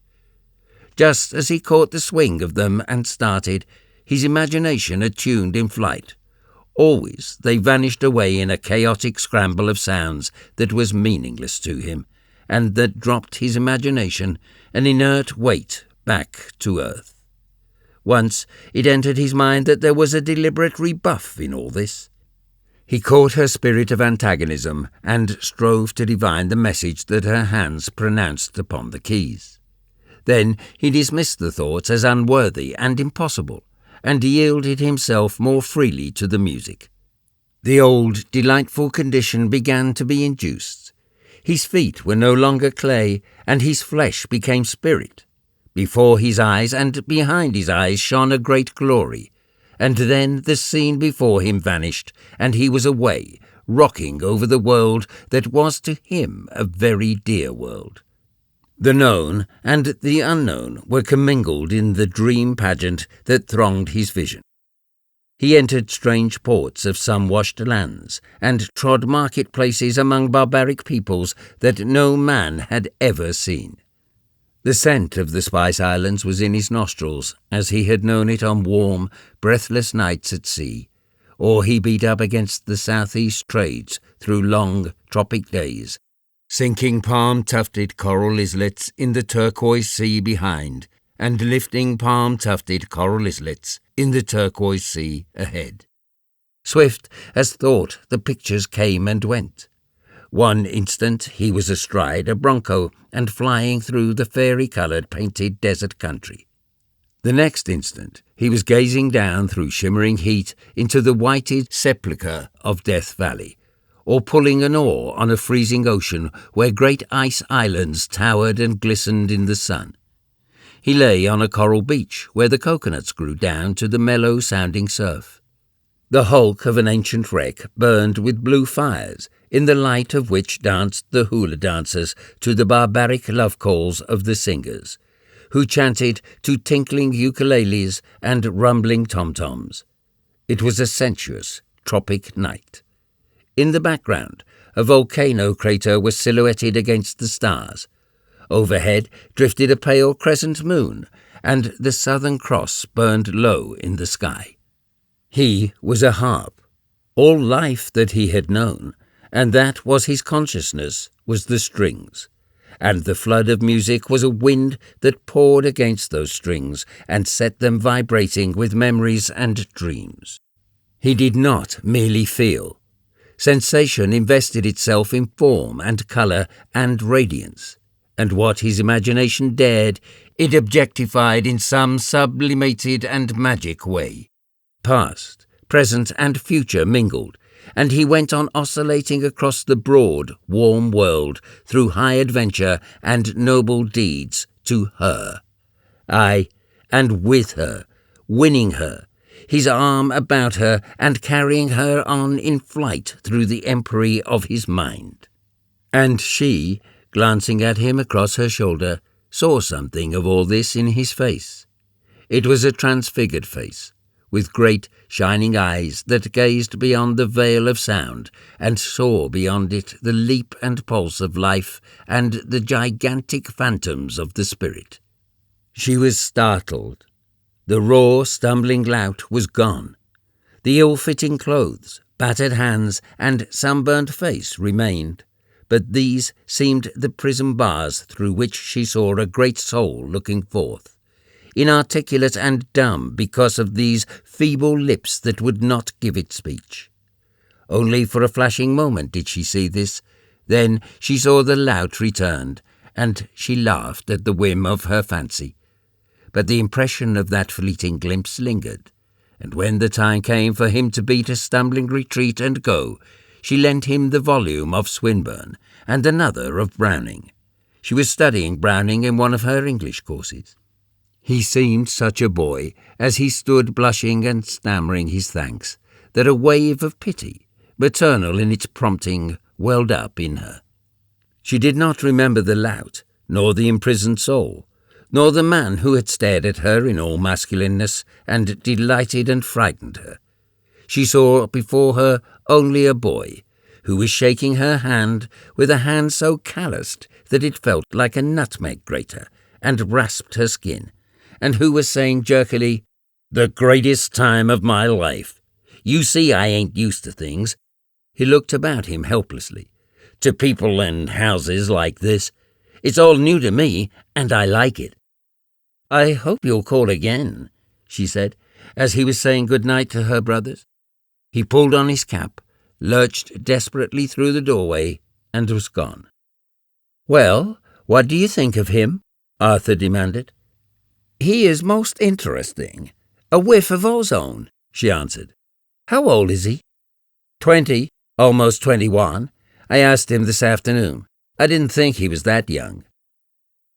Just as he caught the swing of them and started, his imagination attuned in flight. Always they vanished away in a chaotic scramble of sounds that was meaningless to him, and that dropped his imagination, an inert weight, back to earth. Once it entered his mind that there was a deliberate rebuff in all this. He caught her spirit of antagonism and strove to divine the message that her hands pronounced upon the keys. Then he dismissed the thoughts as unworthy and impossible, and yielded himself more freely to the music. The old, delightful condition began to be induced. His feet were no longer clay, and his flesh became spirit. Before his eyes and behind his eyes shone a great glory, and then the scene before him vanished, and he was away, rocking over the world that was to him a very dear world. The known and the unknown were commingled in the dream pageant that thronged his vision. He entered strange ports of sun-washed lands, and trod marketplaces among barbaric peoples that no man had ever seen. The scent of the Spice Islands was in his nostrils, as he had known it on warm, breathless nights at sea, or he beat up against the southeast trades through long, tropic days, sinking palm-tufted coral islets in the turquoise sea behind, and lifting palm-tufted coral islets in the turquoise sea ahead. Swift as thought, the pictures came and went. One instant he was astride a bronco and flying through the fairy-coloured painted desert country. The next instant he was gazing down through shimmering heat into the whited sepulchre of Death Valley, or pulling an oar on a freezing ocean where great ice islands towered and glistened in the sun. He lay on a coral beach where the coconuts grew down to the mellow-sounding surf. The hulk of an ancient wreck burned with blue fires, in the light of which danced the hula dancers to the barbaric love calls of the singers, who chanted to tinkling ukuleles and rumbling tom-toms. It was a sensuous, tropic night. In the background, a volcano crater was silhouetted against the stars. Overhead drifted a pale crescent moon, and the Southern Cross burned low in the sky. He was a harp. All life that he had known, and that was his consciousness, was the strings, and the flood of music was a wind that poured against those strings and set them vibrating with memories and dreams. He did not merely feel. Sensation invested itself in form and colour and radiance, and what his imagination dared, it objectified in some sublimated and magic way. Past, present, and future mingled, and he went on oscillating across the broad, warm world through high adventure and noble deeds to her. Aye, and with her, winning her, his arm about her and carrying her on in flight through the empery of his mind. And she, glancing at him across her shoulder, saw something of all this in his face. It was a transfigured face, with great shining eyes that gazed beyond the veil of sound and saw beyond it the leap and pulse of life and the gigantic phantoms of the spirit. She was startled. The raw, stumbling lout was gone. The ill-fitting clothes, battered hands, and sunburnt face remained, but these seemed the prism bars through which she saw a great soul looking forth, inarticulate and dumb because of these feeble lips that would not give it speech. Only for a flashing moment did she see this. Then she saw the lout returned, and she laughed at the whim of her fancy. But the impression of that fleeting glimpse lingered, and when the time came for him to beat a stumbling retreat and go, she lent him the volume of Swinburne and another of Browning. She was studying Browning in one of her English courses. He seemed such a boy as he stood blushing and stammering his thanks, that a wave of pity, maternal in its prompting, welled up in her. She did not remember the lout, nor the imprisoned soul, nor the man who had stared at her in all masculineness and delighted and frightened her. She saw before her only a boy, who was shaking her hand with a hand so calloused that it felt like a nutmeg grater and rasped her skin, and who was saying jerkily, "The greatest time of my life. You see I ain't used to things." He looked about him helplessly. "To people and houses like this. It's all new to me, and I like it." "I hope you'll call again," she said, as he was saying good night to her brothers. He pulled on his cap, lurched desperately through the doorway, and was gone. "Well, what do you think of him?" Arthur demanded. "He is most interesting. A whiff of ozone," she answered. "How old is he?" 20, almost 21. I asked him this afternoon. I didn't think he was that young."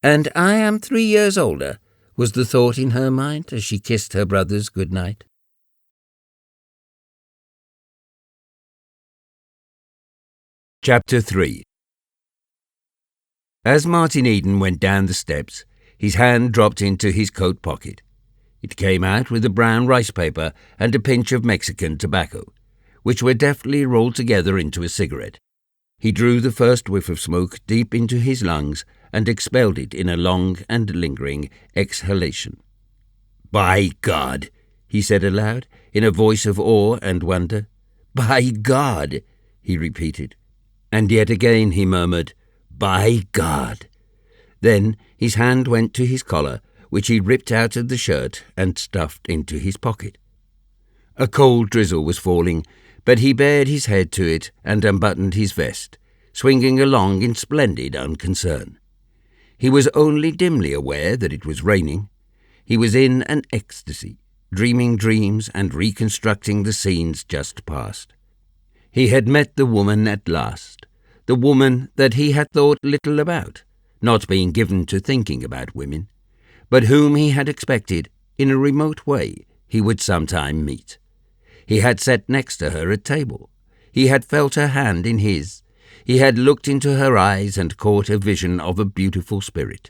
"And I am 3 years older," was the thought in her mind as she kissed her brothers good night. Chapter 3. As Martin Eden went down the steps, his hand dropped into his coat pocket. It came out with a brown rice paper and a pinch of Mexican tobacco, which were deftly rolled together into a cigarette. He drew the first whiff of smoke deep into his lungs and expelled it in a long and lingering exhalation. "By God," he said aloud, in a voice of awe and wonder. "By God," he repeated. And yet again he murmured, "By God." Then his hand went to his collar, which he ripped out of the shirt and stuffed into his pocket. A cold drizzle was falling, but he bared his head to it and unbuttoned his vest, swinging along in splendid unconcern. He was only dimly aware that it was raining. He was in an ecstasy, dreaming dreams and reconstructing the scenes just past. He had met the woman at last, the woman that he had thought little about, not being given to thinking about women, but whom he had expected, in a remote way, he would sometime meet. He had sat next to her at table. He had felt her hand in his. He had looked into her eyes and caught a vision of a beautiful spirit,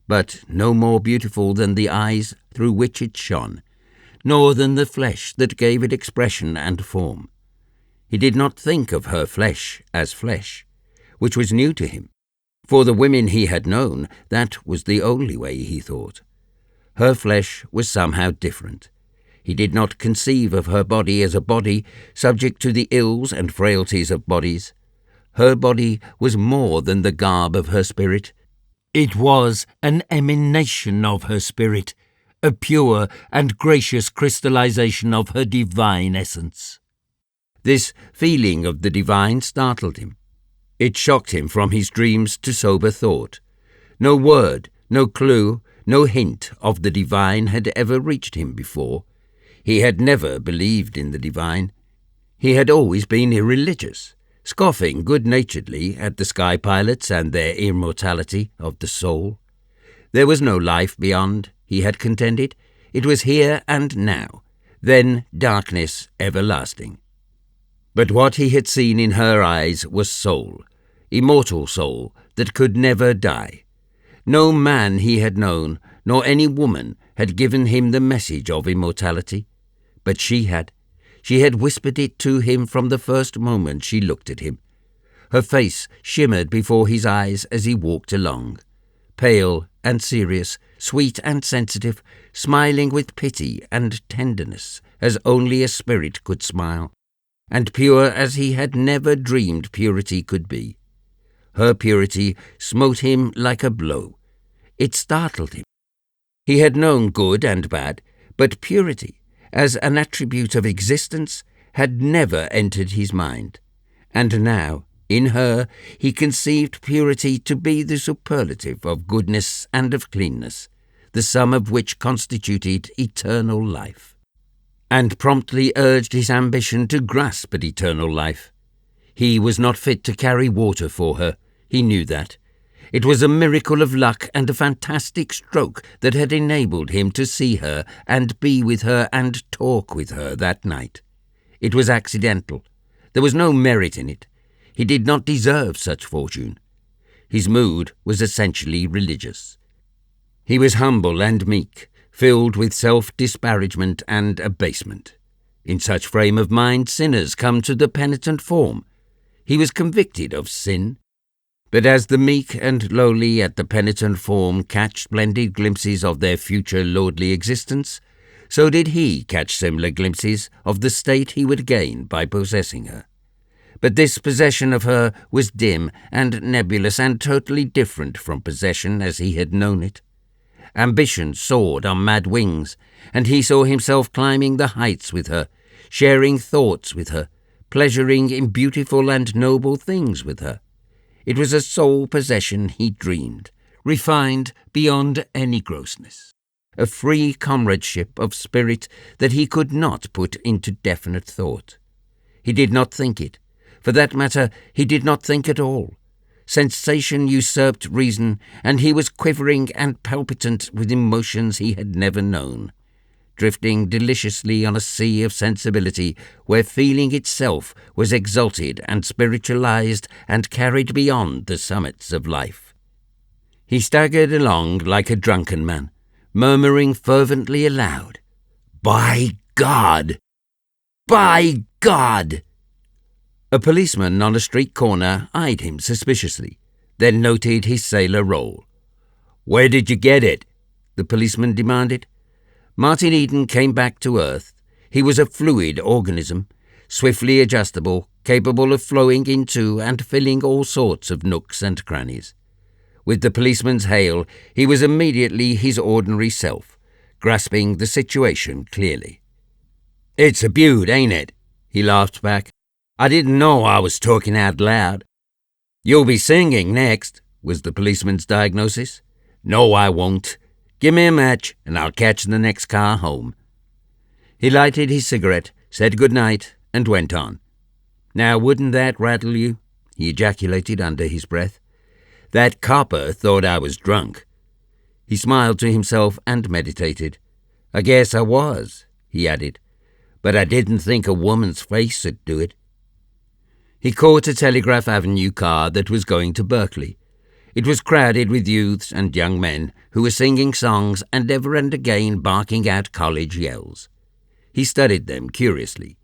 but no more beautiful than the eyes through which it shone, nor than the flesh that gave it expression and form. He did not think of her flesh as flesh, which was new to him. For the women he had known, that was the only way he thought. Her flesh was somehow different. He did not conceive of her body as a body subject to the ills and frailties of bodies. Her body was more than the garb of her spirit. It was an emanation of her spirit, a pure and gracious crystallization of her divine essence. This feeling of the divine startled him. It shocked him from his dreams to sober thought. No word, no clue, no hint of the divine had ever reached him before. He had never believed in the divine. He had always been irreligious, scoffing good-naturedly at the sky pilots and their immortality of the soul. There was no life beyond, he had contended. It was here and now, then darkness everlasting. But what he had seen in her eyes was soul, immortal soul that could never die. No man he had known, nor any woman, had given him the message of immortality. But she had. She had whispered it to him from the first moment she looked at him. Her face shimmered before his eyes as he walked along, pale and serious, sweet and sensitive, smiling with pity and tenderness as only a spirit could smile, and pure as he had never dreamed purity could be. Her purity smote him like a blow. It startled him. He had known good and bad, but purity, as an attribute of existence, had never entered his mind. And now, in her, he conceived purity to be the superlative of goodness and of cleanness, the sum of which constituted eternal life, and promptly urged his ambition to grasp at eternal life. He was not fit to carry water for her, he knew that, It was a miracle of luck and a fantastic stroke that had enabled him to see her and be with her and talk with her that night. It was accidental. There was no merit in it. He did not deserve such fortune. His mood was essentially religious. He was humble and meek, filled with self-disparagement and abasement. In such frame of mind, sinners come to the penitent form. He was convicted of sin. But as the meek and lowly at the penitent form catch splendid glimpses of their future lordly existence, so did he catch similar glimpses of the state he would gain by possessing her. But this possession of her was dim and nebulous and totally different from possession as he had known it. Ambition soared on mad wings, and he saw himself climbing the heights with her, sharing thoughts with her, pleasuring in beautiful and noble things with her. It was a sole possession he dreamed, refined beyond any grossness, a free comradeship of spirit that he could not put into definite thought. He did not think it. For that matter, he did not think at all. Sensation usurped reason, and he was quivering and palpitant with emotions he had never known, drifting deliciously on a sea of sensibility where feeling itself was exalted and spiritualized and carried beyond the summits of life. He staggered along like a drunken man, murmuring fervently aloud, "By God! By God!" A policeman on a street corner eyed him suspiciously, then noted his sailor roll. "Where did you get it?" the policeman demanded. Martin Eden came back to earth. He was a fluid organism, swiftly adjustable, capable of flowing into and filling all sorts of nooks and crannies. With the policeman's hail, he was immediately his ordinary self, grasping the situation clearly. "It's a beaut, ain't it?" he laughed back. "I didn't know I was talking out loud." "You'll be singing next," was the policeman's diagnosis. "No, I won't. Give me a match, and I'll catch the next car home." He lighted his cigarette, said good night, and went on. "Now, wouldn't that rattle you?" he ejaculated under his breath. "That copper thought I was drunk." He smiled to himself and meditated. "I guess I was," he added, "but I didn't think a woman's face would do it." He caught a Telegraph Avenue car that was going to Berkeley. It was crowded with youths and young men who were singing songs and ever and again barking out college yells. He studied them curiously.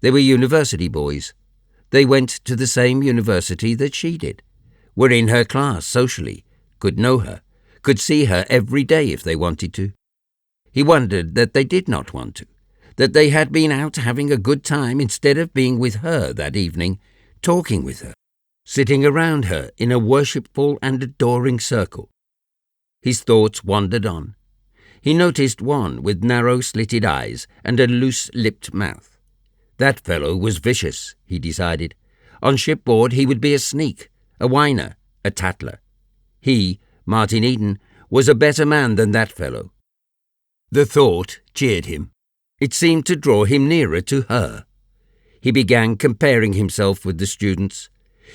They were university boys. They went to the same university that she did, were in her class socially, could know her, could see her every day if they wanted to. He wondered that they did not want to, that they had been out having a good time instead of being with her that evening, talking with her, sitting around her in a worshipful and adoring circle. His thoughts wandered on. He noticed one with narrow slitted eyes and a loose-lipped mouth. That fellow was vicious, he decided. On shipboard he would be a sneak, a whiner, a tattler. He, Martin Eden, was a better man than that fellow. The thought cheered him. It seemed to draw him nearer to her. He began comparing himself with the students.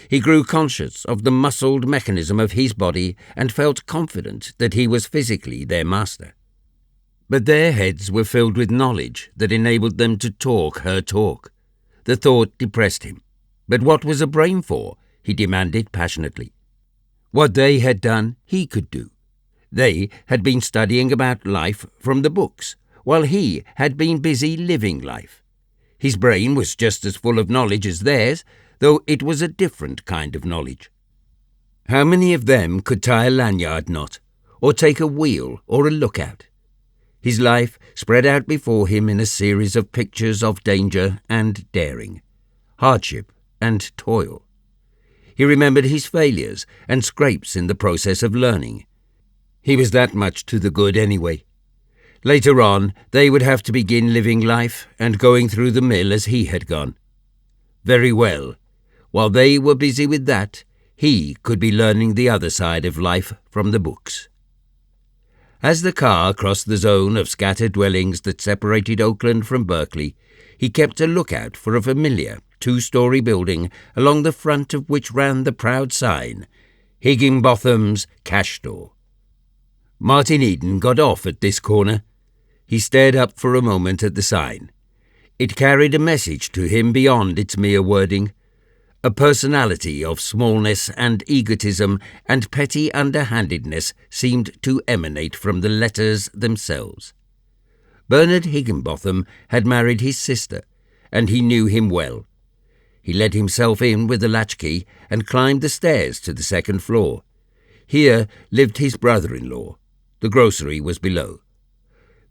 He grew conscious of the muscled mechanism of his body and felt confident that he was physically their master. But their heads were filled with knowledge that enabled them to talk her talk. The thought depressed him. But what was a brain for? He demanded passionately. What they had done, he could do. They had been studying about life from the books, while he had been busy living life. His brain was just as full of knowledge as theirs, though it was a different kind of knowledge. How many of them could tie a lanyard knot, or take a wheel or a lookout? His life spread out before him in a series of pictures of danger and daring, hardship and toil. He remembered his failures and scrapes in the process of learning. He was that much to the good anyway. Later on, they would have to begin living life and going through the mill as he had gone. Very well. While they were busy with that, he could be learning the other side of life from the books. As the car crossed the zone of scattered dwellings that separated Oakland from Berkeley, he kept a lookout for a familiar two-story building along the front of which ran the proud sign, Higginbotham's Cash Store. Martin Eden got off at this corner. He stared up for a moment at the sign. It carried a message to him beyond its mere wording. A personality of smallness and egotism and petty underhandedness seemed to emanate from the letters themselves. Bernard Higginbotham had married his sister, and he knew him well. He let himself in with a latchkey and climbed the stairs to the second floor. Here lived his brother-in-law. The grocery was below.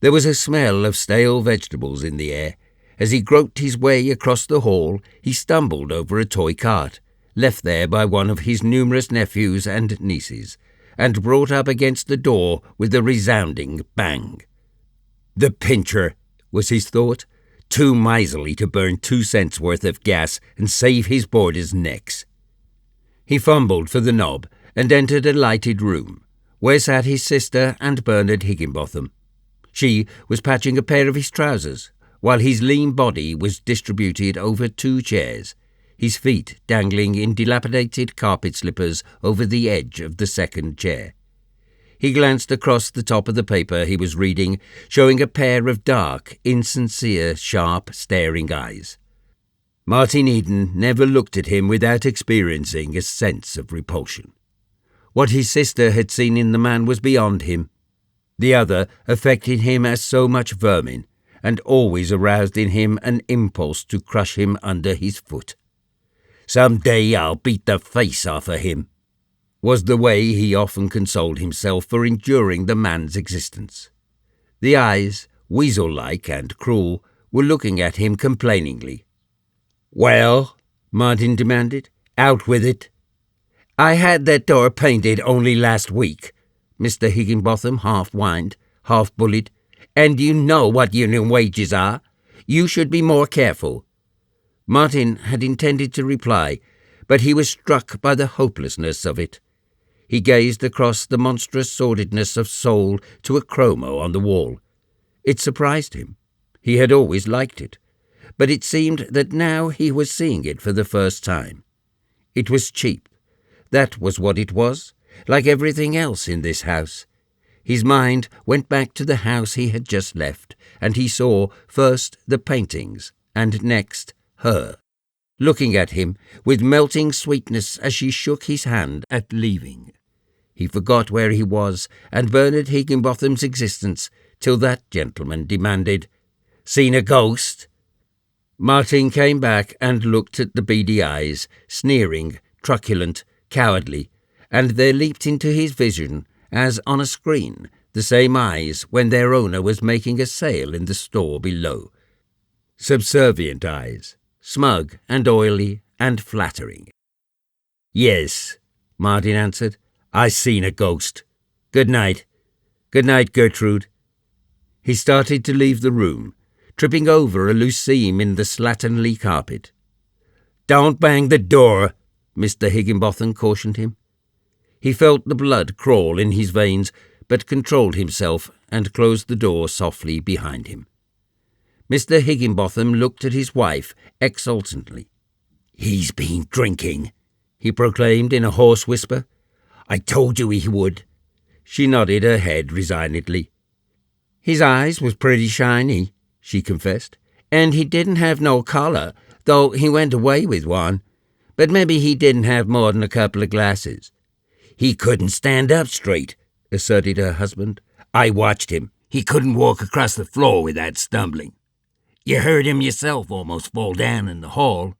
There was a smell of stale vegetables in the air. As he groped his way across the hall, he stumbled over a toy cart, left there by one of his numerous nephews and nieces, and brought up against the door with a resounding bang. The pincher, was his thought, too miserly to burn 2 cents worth of gas and save his boarders' necks. He fumbled for the knob and entered a lighted room, where sat his sister and Bernard Higginbotham. She was patching a pair of his trousers, while his lean body was distributed over 2 chairs, his feet dangling in dilapidated carpet slippers over the edge of the second chair. He glanced across the top of the paper he was reading, showing a pair of dark, insincere, sharp, staring eyes. Martin Eden never looked at him without experiencing a sense of repulsion. What his sister had seen in the man was beyond him. The other affected him as so much vermin, and always aroused in him an impulse to crush him under his foot. "Some day I'll beat the face off of him," was the way he often consoled himself for enduring the man's existence. The eyes, weasel-like and cruel, were looking at him complainingly. "Well," Martin demanded, "out with it." "I had that door painted only last week," Mr. Higginbotham half whined, half bullied. "And you know what union wages are. You should be more careful." Martin had intended to reply, but he was struck by the hopelessness of it. He gazed across the monstrous sordidness of soul to a chromo on the wall. It surprised him. He had always liked it, but it seemed that now he was seeing it for the first time. It was cheap. That was what it was, like everything else in this house. His mind went back to the house he had just left, and he saw first the paintings, and next her, looking at him with melting sweetness as she shook his hand at leaving. He forgot where he was and Bernard Higginbotham's existence till that gentleman demanded, "Seen a ghost?" Martin came back and looked at the beady eyes, sneering, truculent, cowardly, and there leaped into his vision, as on a screen, the same eyes when their owner was making a sale in the store below. Subservient eyes, smug and oily and flattering. "Yes," Martin answered, "I seen a ghost. Good night. Good night, Gertrude." He started to leave the room, tripping over a loose seam in the slatternly carpet. "Don't bang the door," Mr. Higginbotham cautioned him. He felt the blood crawl in his veins, but controlled himself and closed the door softly behind him. Mr. Higginbotham looked at his wife exultantly. "He's been drinking," he proclaimed in a hoarse whisper. "I told you he would." She nodded her head resignedly. "His eyes was pretty shiny," she confessed, "and he didn't have no collar, though he went away with one. But maybe he didn't have more than a couple of glasses." "He couldn't stand up straight," asserted her husband. "I watched him. He couldn't walk across the floor without stumbling. You heard him yourself almost fall down in the hall."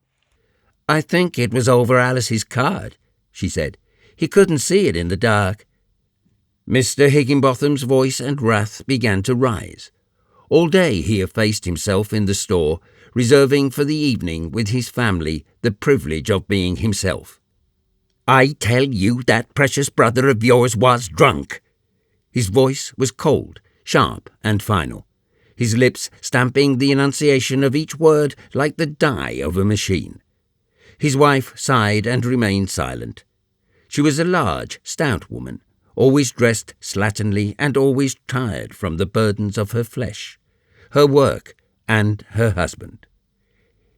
"I think it was over Alice's card," she said. "He couldn't see it in the dark." Mr. Higginbotham's voice and wrath began to rise. All day he effaced himself in the store, reserving for the evening with his family the privilege of being himself. "I tell you that precious brother of yours was drunk." His voice was cold, sharp, and final, his lips stamping the enunciation of each word like the die of a machine. His wife sighed and remained silent. She was a large, stout woman, always dressed slatternly and always tired from the burdens of her flesh, her work, and her husband.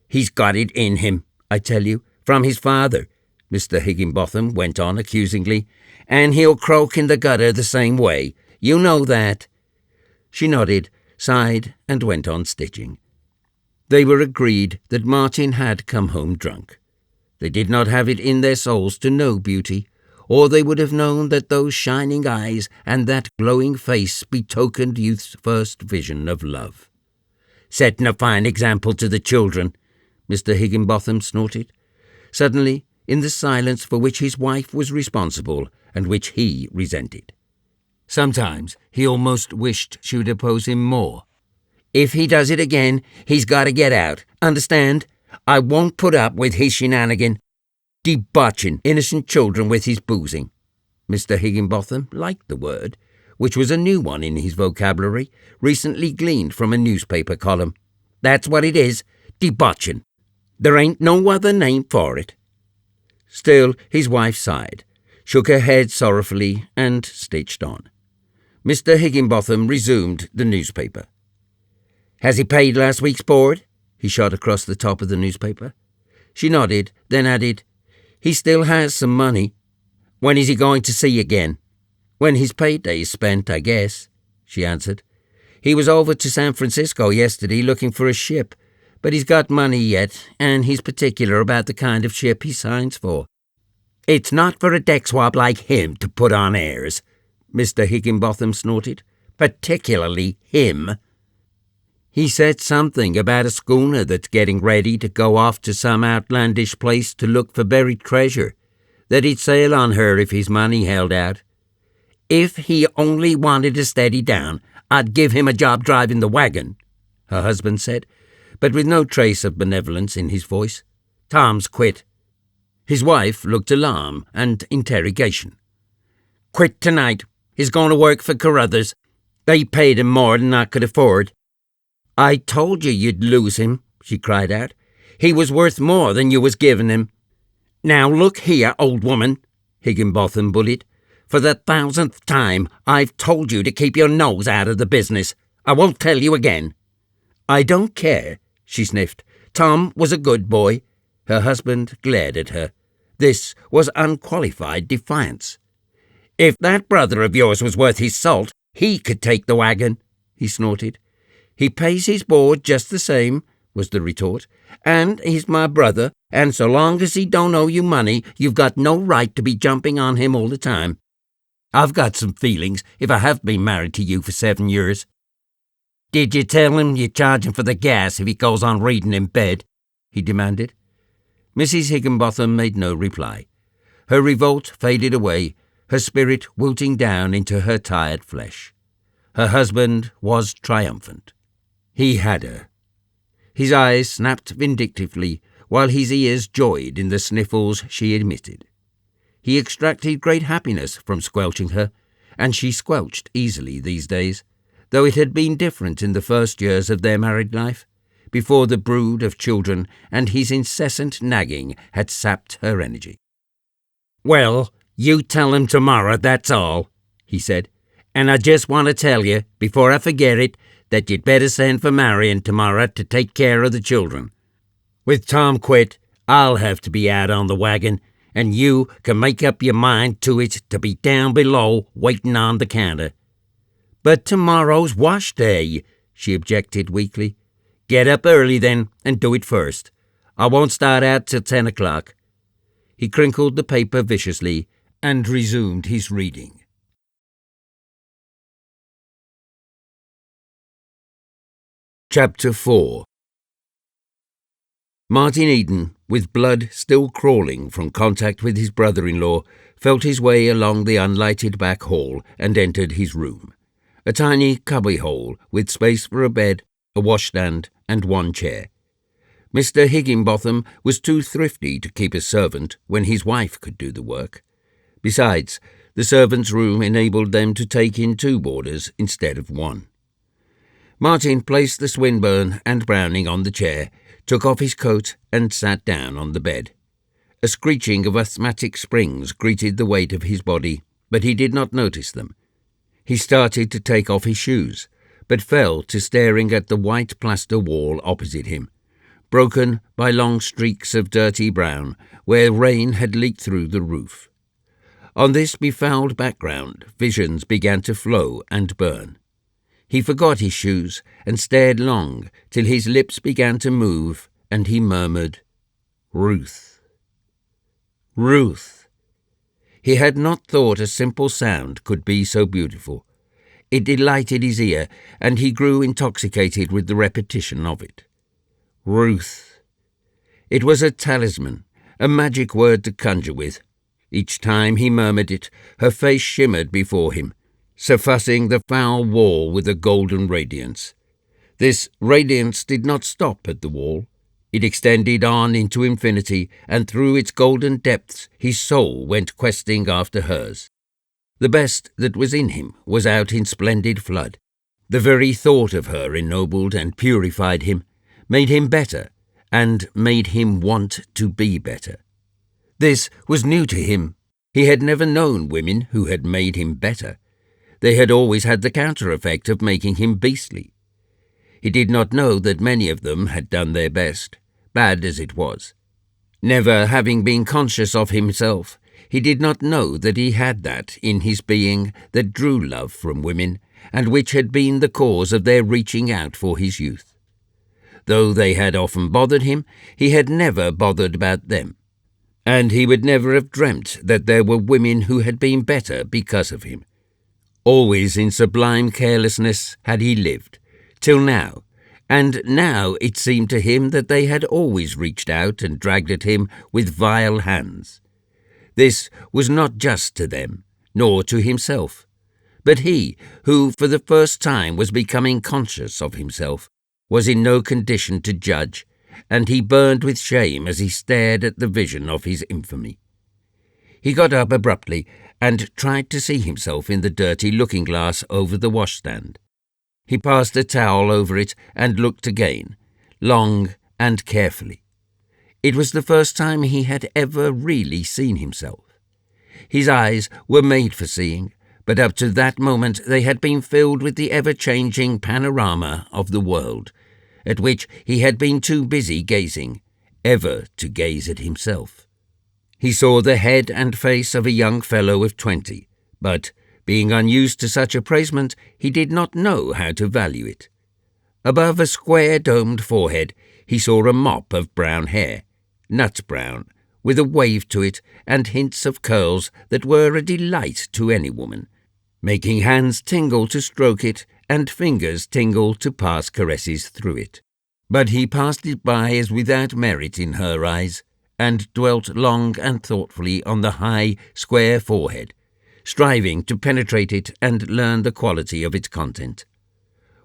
"He's got it in him, I tell you, from his father," Mr. Higginbotham went on accusingly, "and he'll croak in the gutter the same way. You know that." She nodded, sighed, and went on stitching. They were agreed that Martin had come home drunk. They did not have it in their souls to know beauty, or they would have known that those shining eyes and that glowing face betokened youth's first vision of love. "Setting a fine example to the children," Mr. Higginbotham snorted. Suddenly, in the silence for which his wife was responsible and which he resented. Sometimes he almost wished she would oppose him more. "If he does it again, he's got to get out. Understand? I won't put up with his shenanigan, debauching innocent children with his boozing." Mr. Higginbotham liked the word, which was a new one in his vocabulary, recently gleaned from a newspaper column. "That's what it is, debauching. There ain't no other name for it." Still, his wife sighed, shook her head sorrowfully, and stitched on. Mr. Higginbotham resumed the newspaper. "Has he paid last week's board?" he shot across the top of the newspaper. She nodded, then added, "He still has some money. When is he going to sea again?" "When his payday's spent, I guess," she answered. "He was over to San Francisco yesterday looking for a ship, but he's got money yet, and he's particular about the kind of ship he signs for." "It's not for a deck swab like him to put on airs," Mr. Higginbotham snorted. "Particularly him." "He said something about a schooner that's getting ready to go off to some outlandish place to look for buried treasure, that he'd sail on her if his money held out. If he only wanted to steady down, I'd give him a job driving the wagon," her husband said, but with no trace of benevolence in his voice. "Tom's quit." His wife looked alarm and interrogation. "Quit tonight. He's going to work for Carruthers. They paid him more than I could afford." "I told you you'd lose him," she cried out. "He was worth more than you was giving him." "Now look here, old woman," Higginbotham bullied. "For the 1,000th time, I've told you to keep your nose out of the business. I won't tell you again." "I don't care," she sniffed. "Tom was a good boy." Her husband glared at her. This was unqualified defiance. "If that brother of yours was worth his salt, he could take the wagon," he snorted. "He pays his board just the same," was the retort, "and he's my brother, and so long as he don't owe you money, you've got no right to be jumping on him all the time. I've got some feelings if I have been married to you for 7 years. "Did you tell him you charge him for the gas if he goes on reading in bed?" he demanded. Mrs. Higginbotham made no reply. Her revolt faded away, her spirit wilting down into her tired flesh. Her husband was triumphant. He had her. His eyes snapped vindictively, while his ears joyed in the sniffles she emitted. He extracted great happiness from squelching her, and she squelched easily these days, though it had been different in the first years of their married life, before the brood of children and his incessant nagging had sapped her energy. "Well, you tell him tomorrow, that's all," he said. "And I just want to tell you, before I forget it, that you'd better send for Marion tomorrow to take care of the children. With Tom quit, I'll have to be out on the wagon, and you can make up your mind to it to be down below waiting on the counter." "But tomorrow's wash day," she objected weakly. "Get up early then, and do it first. I won't start out till 10 o'clock. He crinkled the paper viciously and resumed his reading. Chapter 4. Martin Eden, with blood still crawling from contact with his brother-in-law, felt his way along the unlighted back hall and entered his room. A tiny cubbyhole with space for a bed, a washstand, and one chair. Mr. Higginbotham was too thrifty to keep a servant when his wife could do the work. Besides, the servants' room enabled them to take in 2 boarders instead of 1. Martin placed the Swinburne and Browning on the chair, took off his coat, and sat down on the bed. A screeching of asthmatic springs greeted the weight of his body, but he did not notice them. He started to take off his shoes, but fell to staring at the white plaster wall opposite him. broken by long streaks of dirty brown where rain had leaked through the roof. On this befouled background, visions began to flow and burn. He forgot his shoes and stared long till his lips began to move, and he murmured, "Ruth. Ruth." He had not thought a simple sound could be so beautiful. It delighted his ear, and he grew intoxicated with the repetition of it. Ruth. It was a talisman, a magic word to conjure with. Each time he murmured it, her face shimmered before him, surfacing the foul wall with a golden radiance. This radiance did not stop at the wall. It extended on into infinity, and through its golden depths his soul went questing after hers. The best that was in him was out in splendid flood. The very thought of her ennobled and purified him, made him better, and made him want to be better. This was new to him. He had never known women who had made him better. They had always had the counter-effect of making him beastly. He did not know that many of them had done their best, bad as it was. Never having been conscious of himself, he did not know that he had that in his being that drew love from women, and which had been the cause of their reaching out for his youth. Though they had often bothered him, he had never bothered about them, and he would never have dreamt that there were women who had been better because of him. Always in sublime carelessness had he lived, till now, and now it seemed to him that they had always reached out and dragged at him with vile hands. This was not just to them, nor to himself, but he, who for the first time was becoming conscious of himself, was in no condition to judge, and he burned with shame as he stared at the vision of his infamy. He got up abruptly and tried to see himself in the dirty looking-glass over the washstand. He passed a towel over it and looked again, long and carefully. It was the first time he had ever really seen himself. His eyes were made for seeing, but up to that moment they had been filled with the ever-changing panorama of the world, at which he had been too busy gazing, ever to gaze at himself. He saw the head and face of a young fellow of 20, but, being unused to such appraisement, he did not know how to value it. Above a square-domed forehead he saw a mop of brown hair, nut-brown, with a wave to it and hints of curls that were a delight to any woman, making hands tingle to stroke it and fingers tingle to pass caresses through it. But he passed it by as without merit in her eyes, and dwelt long and thoughtfully on the high, square forehead, striving to penetrate it and learn the quality of its content.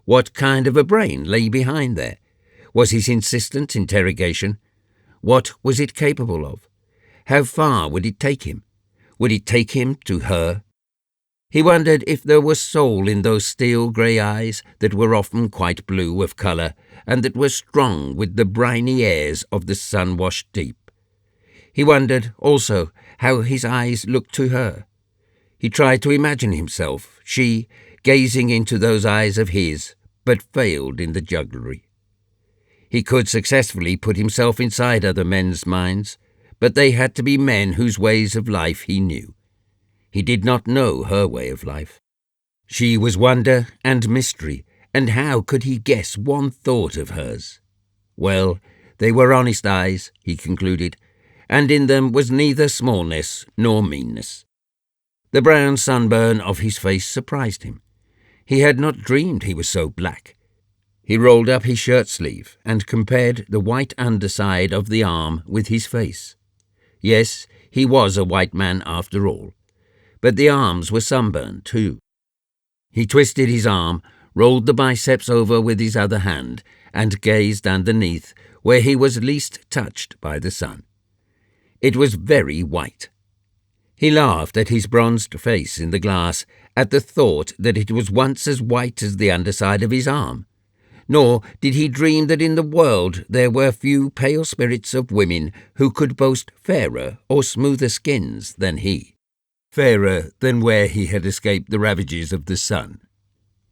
What kind of a brain lay behind there? Was his insistent interrogation? What was it capable of? How far would it take him? Would it take him to her? He wondered if there was soul in those steel grey eyes that were often quite blue of colour and that were strong with the briny airs of the sun-washed deep. He wondered, also, how his eyes looked to her. He tried to imagine himself, she, gazing into those eyes of his, but failed in the jugglery. He could successfully put himself inside other men's minds, but they had to be men whose ways of life he knew. He did not know her way of life. She was wonder and mystery, and how could he guess one thought of hers? Well, they were honest eyes, he concluded, and in them was neither smallness nor meanness. The brown sunburn of his face surprised him. He had not dreamed he was so black. He rolled up his shirt-sleeve and compared the white underside of the arm with his face. Yes, he was a white man after all, but the arms were sunburned too. He twisted his arm, rolled the biceps over with his other hand, and gazed underneath, where he was least touched by the sun. It was very white. He laughed at his bronzed face in the glass, at the thought that it was once as white as the underside of his arm. Nor did he dream that in the world there were few pale spirits of women who could boast fairer or smoother skins than he, fairer than where he had escaped the ravages of the sun.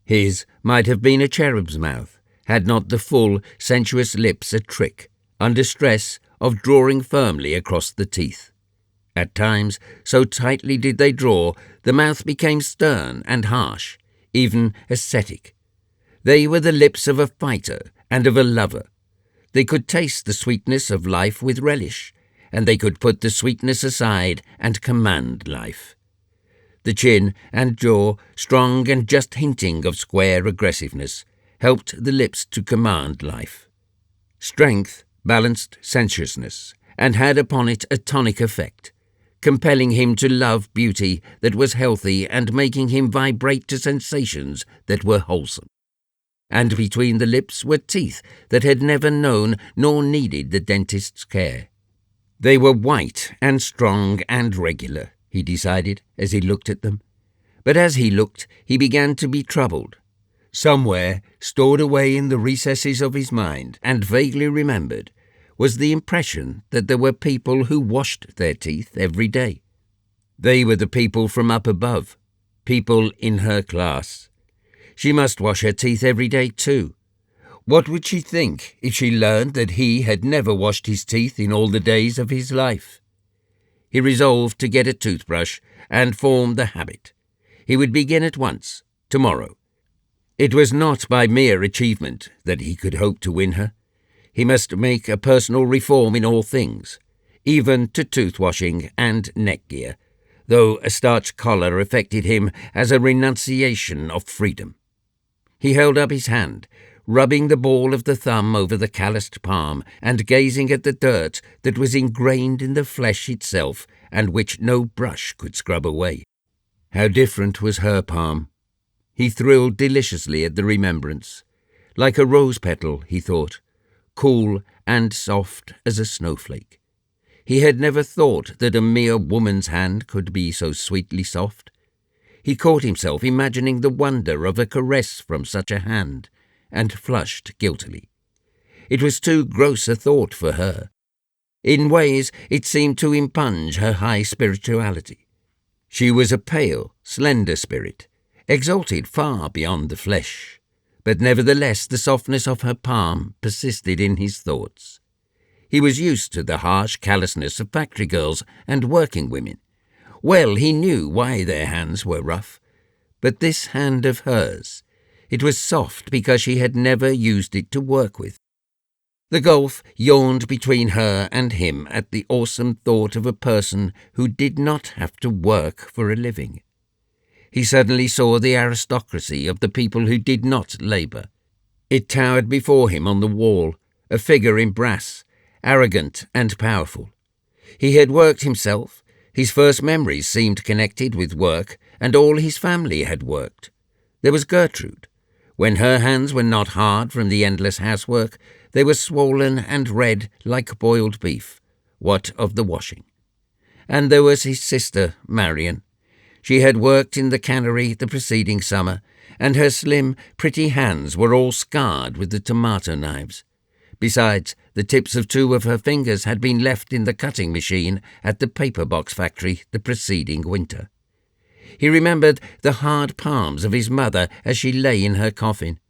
His might have been a cherub's mouth, had not the full, sensuous lips a trick, under stress of drawing firmly across the teeth. At times, so tightly did they draw, the mouth became stern and harsh, even ascetic. They were the lips of a fighter and of a lover. They could taste the sweetness of life with relish, and they could put the sweetness aside and command life. The chin and jaw, strong and just hinting of square aggressiveness, helped the lips to command life. Strength balanced sensuousness, and had upon it a tonic effect, compelling him to love beauty that was healthy and making him vibrate to sensations that were wholesome. And between the lips were teeth that had never known nor needed the dentist's care. They were white and strong and regular, he decided as he looked at them. But as he looked, he began to be troubled. Somewhere, stored away in the recesses of his mind and vaguely remembered, was the impression that there were people who washed their teeth every day. They were the people from up above, people in her class. She must wash her teeth every day too. What would she think if she learned that he had never washed his teeth in all the days of his life? He resolved to get a toothbrush and form the habit. He would begin at once, tomorrow. It was not by mere achievement that he could hope to win her. He must make a personal reform in all things, even to tooth-washing and neck-gear, though a starched collar affected him as a renunciation of freedom. He held up his hand, rubbing the ball of the thumb over the calloused palm and gazing at the dirt that was ingrained in the flesh itself and which no brush could scrub away. How different was her palm! He thrilled deliciously at the remembrance. Like a rose petal, he thought, cool and soft as a snowflake. He had never thought that a mere woman's hand could be so sweetly soft. He caught himself imagining the wonder of a caress from such a hand, and flushed guiltily. It was too gross a thought for her. In ways it seemed to impugn her high spirituality. She was a pale, slender spirit, exalted far beyond the flesh, but nevertheless the softness of her palm persisted in his thoughts. He was used to the harsh callousness of factory girls and working women. Well, he knew why their hands were rough. But this hand of hers, it was soft because she had never used it to work with. The gulf yawned between her and him at the awesome thought of a person who did not have to work for a living. He suddenly saw the aristocracy of the people who did not labour. It towered before him on the wall, a figure in brass, arrogant and powerful. He had worked himself. His first memories seemed connected with work, and all his family had worked. There was Gertrude. When her hands were not hard from the endless housework, they were swollen and red like boiled beef. What of the washing? And there was his sister, Marion. She had worked in the cannery the preceding summer, and her slim, pretty hands were all scarred with the tomato knives. Besides, the tips of 2 of her fingers had been left in the cutting machine at the paper box factory the preceding winter. He remembered the hard palms of his mother as she lay in her coffin,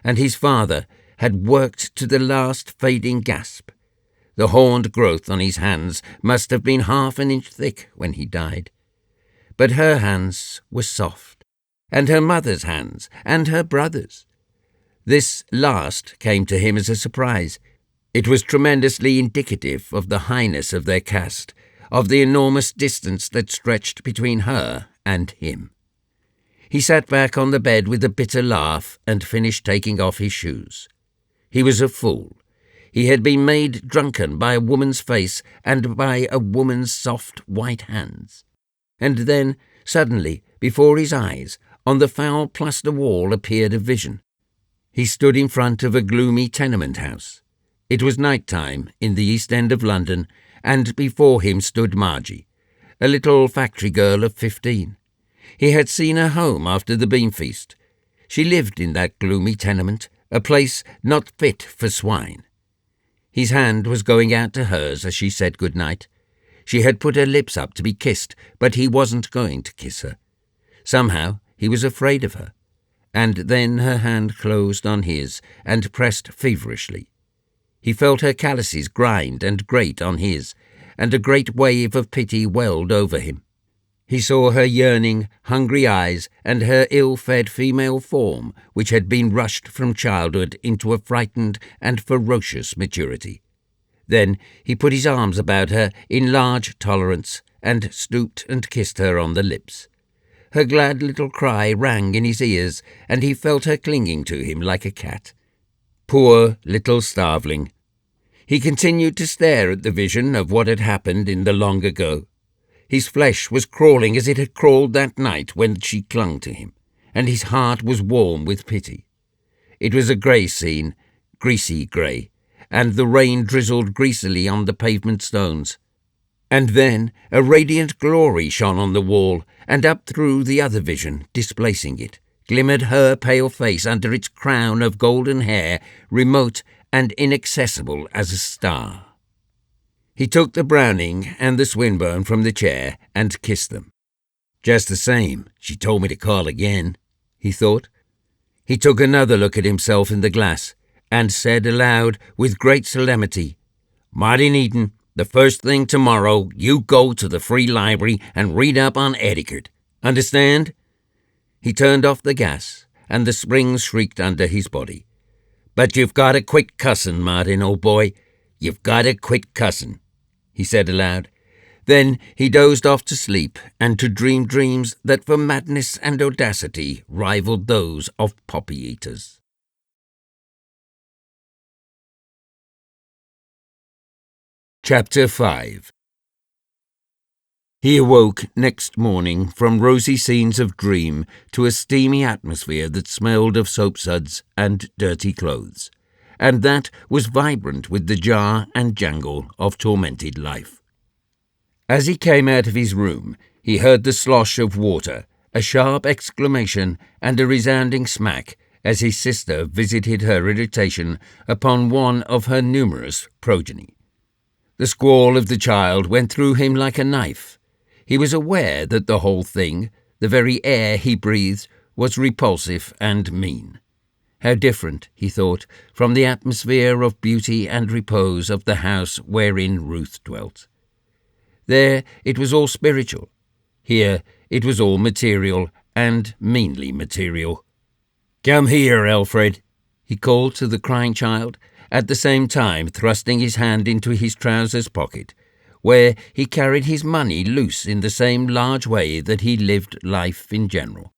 and his father had worked to the last fading gasp. The horned growth on his hands must have been half an inch thick when he died. But her hands were soft, and her mother's hands, and her brother's. This last came to him as a surprise. It was tremendously indicative of the highness of their caste, of the enormous distance that stretched between her and him. He sat back on the bed with a bitter laugh and finished taking off his shoes. He was a fool. He had been made drunken by a woman's face and by a woman's soft white hands. And then, suddenly, before his eyes, on the foul plaster wall appeared a vision. He stood in front of a gloomy tenement house. It was night time in the East End of London, and before him stood Margie, a little factory girl of 15. He had seen her home after the bean feast. She lived in that gloomy tenement, a place not fit for swine. His hand was going out to hers as she said good night. She had put her lips up to be kissed, but he wasn't going to kiss her. Somehow he was afraid of her. And then her hand closed on his and pressed feverishly. He felt her calluses grind and grate on his, and a great wave of pity welled over him. He saw her yearning, hungry eyes and her ill-fed female form, which had been rushed from childhood into a frightened and ferocious maturity. Then he put his arms about her in large tolerance and stooped and kissed her on the lips. Her glad little cry rang in his ears, and he felt her clinging to him like a cat. Poor little starveling! He continued to stare at the vision of what had happened in the long ago. His flesh was crawling as it had crawled that night when she clung to him, and his heart was warm with pity. It was a grey scene, greasy grey, and the rain drizzled greasily on the pavement stones. And then a radiant glory shone on the wall, and up through the other vision, displacing it, glimmered her pale face under its crown of golden hair, remote and inaccessible as a star. He took the Browning and the Swinburne from the chair and kissed them. Just the same, she told me to call again, he thought. He took another look at himself in the glass and said aloud with great solemnity, "Martin Eden, the first thing tomorrow you go to the Free Library and read up on etiquette. Understand?" He turned off the gas, and the springs shrieked under his body. "But you've got to quit cussin', Martin, old boy. You've got to quit cussin'," he said aloud. Then he dozed off to sleep and to dream dreams that for madness and audacity rivaled those of poppy-eaters. Chapter 5. He awoke next morning from rosy scenes of dream to a steamy atmosphere that smelled of soapsuds and dirty clothes, and that was vibrant with the jar and jangle of tormented life. As he came out of his room, he heard the slosh of water, a sharp exclamation, and a resounding smack as his sister visited her irritation upon one of her numerous progeny. The squall of the child went through him like a knife. He was aware that the whole thing, the very air he breathed, was repulsive and mean. How different, he thought, from the atmosphere of beauty and repose of the house wherein Ruth dwelt. There it was all spiritual. Here it was all material, and meanly material. "Come here, Alfred," he called to the crying child, at the same time thrusting his hand into his trousers pocket, where he carried his money loose in the same large way that he lived life in general.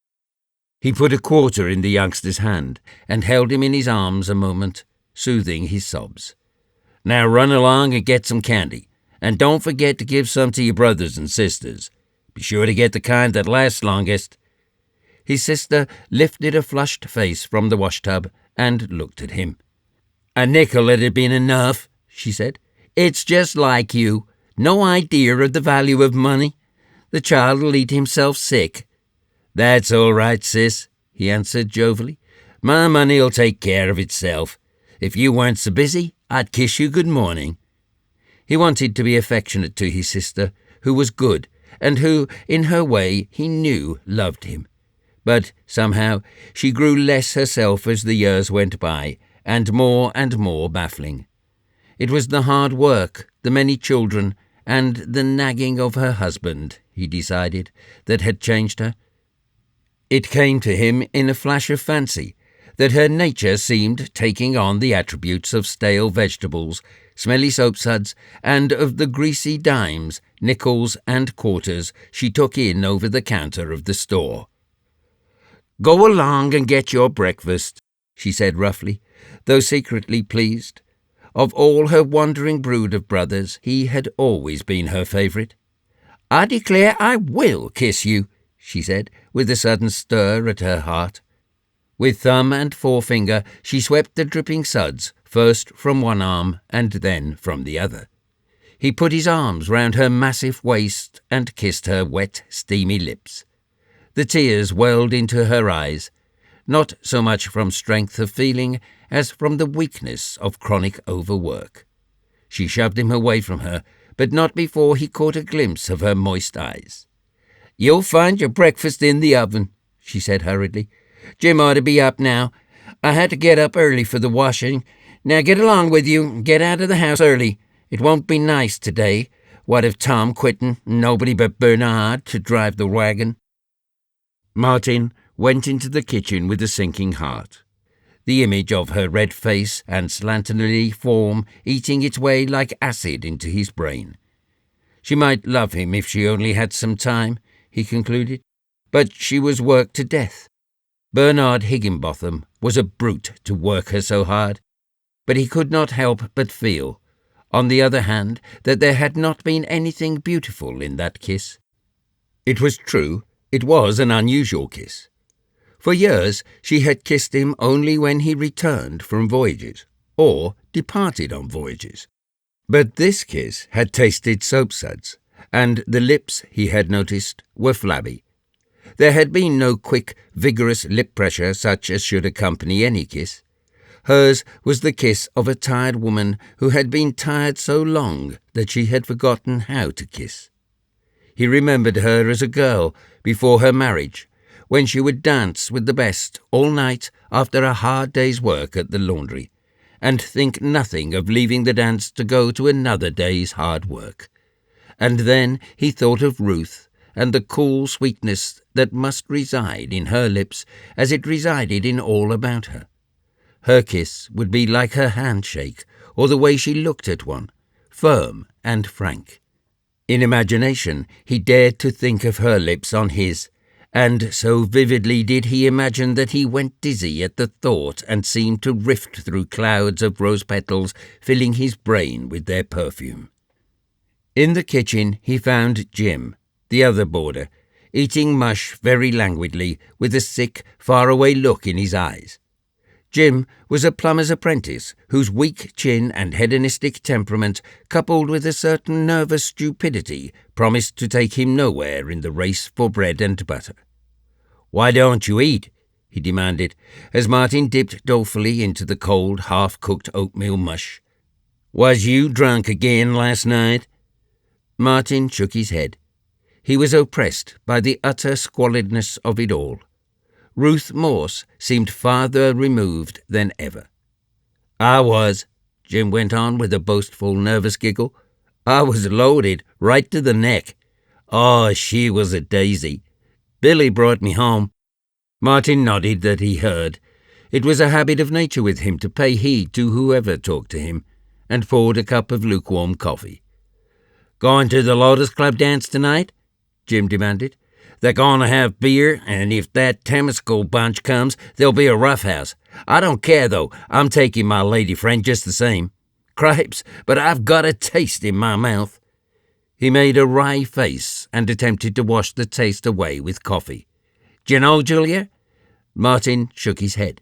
He put a quarter in the youngster's hand and held him in his arms a moment, soothing his sobs. "Now run along and get some candy, and don't forget to give some to your brothers and sisters. Be sure to get the kind that lasts longest." His sister lifted a flushed face from the washtub and looked at him. "A nickel'd have been enough," she said. "It's just like you. No idea of the value of money. The child'll eat himself sick." "That's all right, sis," he answered jovially. "My money'll take care of itself. If you weren't so busy, I'd kiss you good morning." He wanted to be affectionate to his sister, who was good, and who, in her way, he knew loved him. But, somehow, she grew less herself as the years went by, and more baffling. It was the hard work, the many children, and the nagging of her husband, he decided, that had changed her. It came to him in a flash of fancy that her nature seemed taking on the attributes of stale vegetables, smelly soapsuds, and of the greasy dimes, nickels, and quarters she took in over the counter of the store. "Go along and get your breakfast," she said roughly, though secretly pleased. Of all her wandering brood of brothers, he had always been her favourite. "I declare I will kiss you," she said, with a sudden stir at her heart. With thumb and forefinger she swept the dripping suds, first from one arm and then from the other. He put his arms round her massive waist and kissed her wet, steamy lips. The tears welled into her eyes, not so much from strength of feeling as from the weakness of chronic overwork. She shoved him away from her, but not before he caught a glimpse of her moist eyes. "You'll find your breakfast in the oven," she said hurriedly. "Jim ought to be up now. I had to get up early for the washing. Now get along with you and get out of the house early. It won't be nice today. What if Tom quittin' and nobody but Bernard to drive the wagon?" Martin went into the kitchen with a sinking heart, the image of her red face and slatternly form eating its way like acid into his brain. She might love him if she only had some time, he concluded, but she was worked to death. Bernard Higginbotham was a brute to work her so hard, but he could not help but feel, on the other hand, that there had not been anything beautiful in that kiss. It was true, it was an unusual kiss. For years she had kissed him only when he returned from voyages, or departed on voyages. But this kiss had tasted soapsuds, and the lips, he had noticed, were flabby. There had been no quick, vigorous lip pressure such as should accompany any kiss. Hers was the kiss of a tired woman who had been tired so long that she had forgotten how to kiss. He remembered her as a girl before her marriage, when she would dance with the best all night after a hard day's work at the laundry, and think nothing of leaving the dance to go to another day's hard work. And then he thought of Ruth and the cool sweetness that must reside in her lips as it resided in all about her. Her kiss would be like her handshake, or the way she looked at one, firm and frank. In imagination he dared to think of her lips on his, and so vividly did he imagine that he went dizzy at the thought and seemed to rift through clouds of rose petals, filling his brain with their perfume. In the kitchen he found Jim, the other boarder, eating mush very languidly with a sick, faraway look in his eyes. Jim was a plumber's apprentice whose weak chin and hedonistic temperament, coupled with a certain nervous stupidity, promised to take him nowhere in the race for bread and butter. "Why don't you eat?" he demanded, as Martin dipped dolefully into the cold, half-cooked oatmeal mush. "Was you drunk again last night?" Martin shook his head. He was oppressed by the utter squalidness of it all. Ruth Morse seemed farther removed than ever. "I was," Jim went on with a boastful, nervous giggle. "I was loaded right to the neck. Oh, she was a daisy. Billy brought me home." Martin nodded that he heard. It was a habit of nature with him to pay heed to whoever talked to him, and poured a cup of lukewarm coffee. "Going to the Lotus Club dance tonight?" Jim demanded. "They're going to have beer, and if that Temescal bunch comes, there'll be a roughhouse. I don't care, though. I'm taking my lady friend just the same. Cripes, but I've got a taste in my mouth." He made a wry face and attempted to wash the taste away with coffee. "D'you know Julia?" Martin shook his head.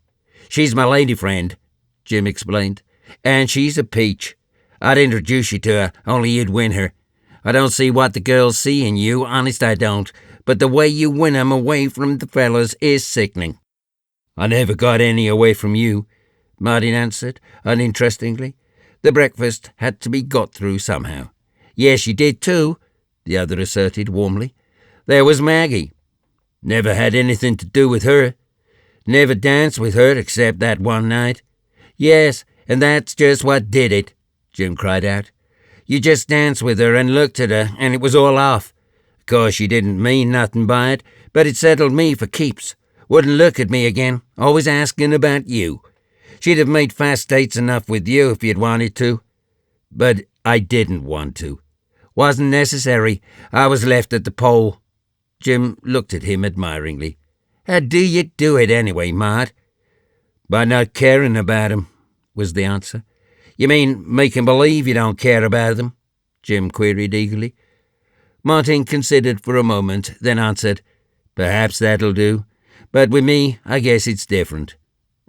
"She's my lady friend," Jim explained, "and she's a peach. I'd introduce you to her, only you'd win her. I don't see what the girls see in you, honest I don't, but the way you win 'em away from the fellas is sickening." "I never got any away from you," Martin answered, uninterestingly. The breakfast had to be got through somehow. "Yes, you did too," the other asserted warmly. "There was Maggie." "Never had anything to do with her. Never danced with her except that one night." "Yes, and that's just what did it," Jim cried out. "You just danced with her and looked at her, and it was all off. Of course, she didn't mean nothing by it, but it settled me for keeps. Wouldn't look at me again, always asking about you. She'd have made fast dates enough with you if you'd wanted to. But I didn't want to. Wasn't necessary. I was left at the pole." Jim looked at him admiringly. "How do you do it anyway, Mart?" "By not caring about him," was the answer. "You mean making believe you don't care about them?" Jim queried eagerly. Martin considered for a moment, then answered, "Perhaps that'll do. But with me, I guess it's different.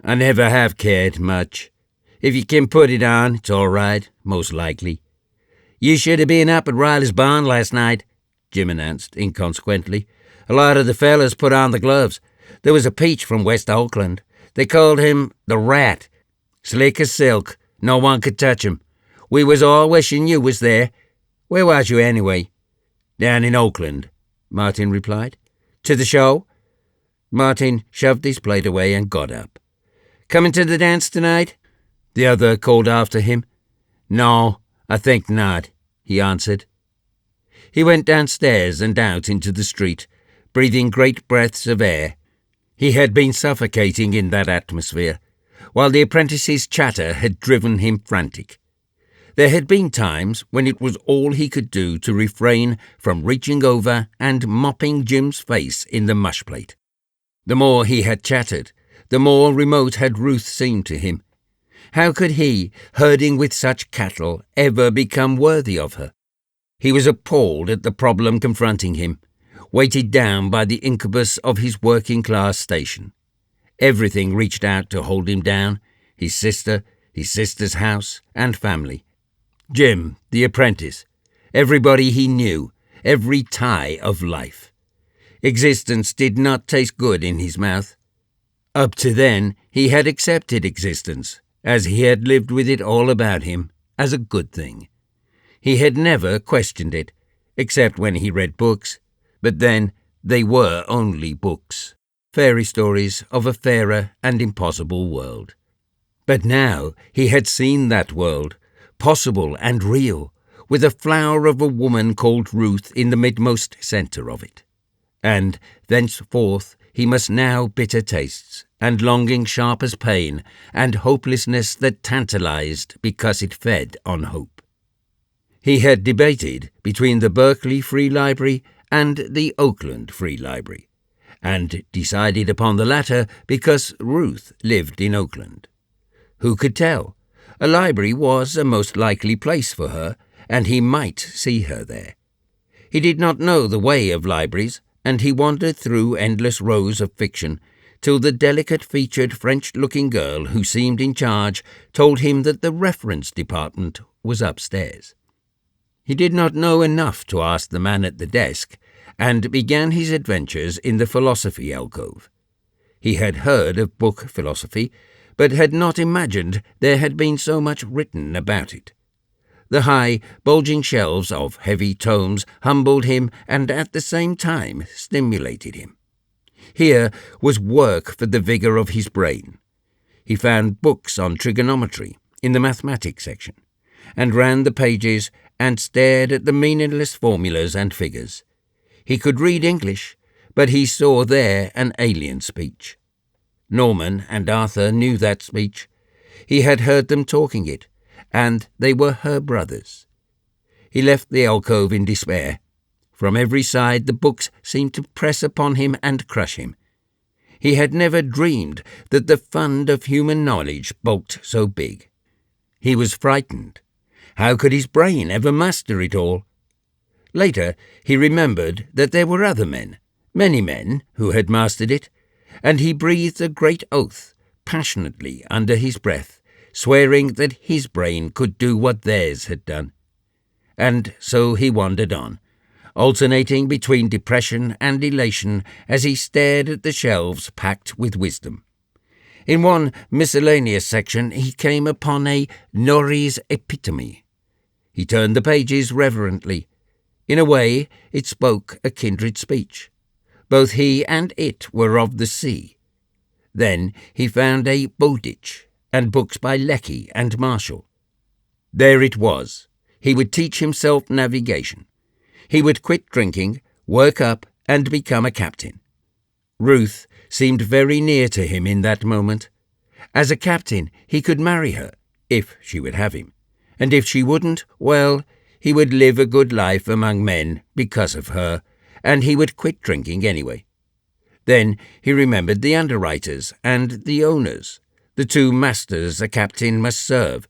I never have cared much. If you can put it on, it's all right, most likely." "You should have been up at Riley's barn last night," Jim announced inconsequently. "A lot of the fellas put on the gloves. There was a peach from West Oakland. They called him the Rat. Slick as silk. No one could touch him. We was all wishing you was there. Where was you anyway?" "Down in Oakland," Martin replied. "To the show?" Martin shoved his plate away and got up. "Coming to the dance tonight?" The other called after him. "No, I think not," he answered. He went downstairs and out into the street, breathing great breaths of air. He had been suffocating in that atmosphere, while the apprentice's chatter had driven him frantic. There had been times when it was all he could do to refrain from reaching over and mopping Jim's face in the mush plate. The more he had chattered, the more remote had Ruth seemed to him. How could he, herding with such cattle, ever become worthy of her? He was appalled at the problem confronting him, weighted down by the incubus of his working-class station. Everything reached out to hold him down: his sister's house and family. Jim, the apprentice, everybody he knew, every tie of life. Existence did not taste good in his mouth. Up to then, he had accepted existence, as he had lived with it all about him, as a good thing. He had never questioned it, except when he read books, but then they were only books, fairy stories of a fairer and impossible world. But now he had seen that world, possible and real, with a flower of a woman called Ruth in the midmost centre of it. And thenceforth he must now bitter tastes, and longing sharp as pain, and hopelessness that tantalized because it fed on hope. He had debated between the Berkeley Free Library and the Oakland Free Library, and decided upon the latter because Ruth lived in Oakland. Who could tell? A library was a most likely place for her, and he might see her there. He did not know the way of libraries, and he wandered through endless rows of fiction, till the delicate-featured French-looking girl who seemed in charge told him that the reference department was upstairs. He did not know enough to ask the man at the desk, and began his adventures in the philosophy alcove. He had heard of book philosophy, but had not imagined there had been so much written about it. The high, bulging shelves of heavy tomes humbled him and at the same time stimulated him. Here was work for the vigour of his brain. He found books on trigonometry in the mathematics section, and ran the pages and stared at the meaningless formulas and figures. He could read English, but he saw there an alien speech. Norman and Arthur knew that speech. He had heard them talking it, and they were her brothers. He left the alcove in despair. From every side the books seemed to press upon him and crush him. He had never dreamed that the fund of human knowledge bulked so big. He was frightened. How could his brain ever master it all? Later he remembered that there were other men, many men, who had mastered it, and he breathed a great oath, passionately under his breath, swearing that his brain could do what theirs had done. And so he wandered on, alternating between depression and elation as he stared at the shelves packed with wisdom. In one miscellaneous section he came upon a Norie's Epitome. He turned the pages reverently. In a way, it spoke a kindred speech. Both he and it were of the sea. Then he found a Bowditch and books by Lecky and Marshall. There it was. He would teach himself navigation. He would quit drinking, work up, and become a captain. Ruth seemed very near to him in that moment. As a captain, he could marry her, if she would have him. And if she wouldn't, well, he would live a good life among men because of her, and he would quit drinking anyway. Then he remembered the underwriters and the owners, the two masters a captain must serve,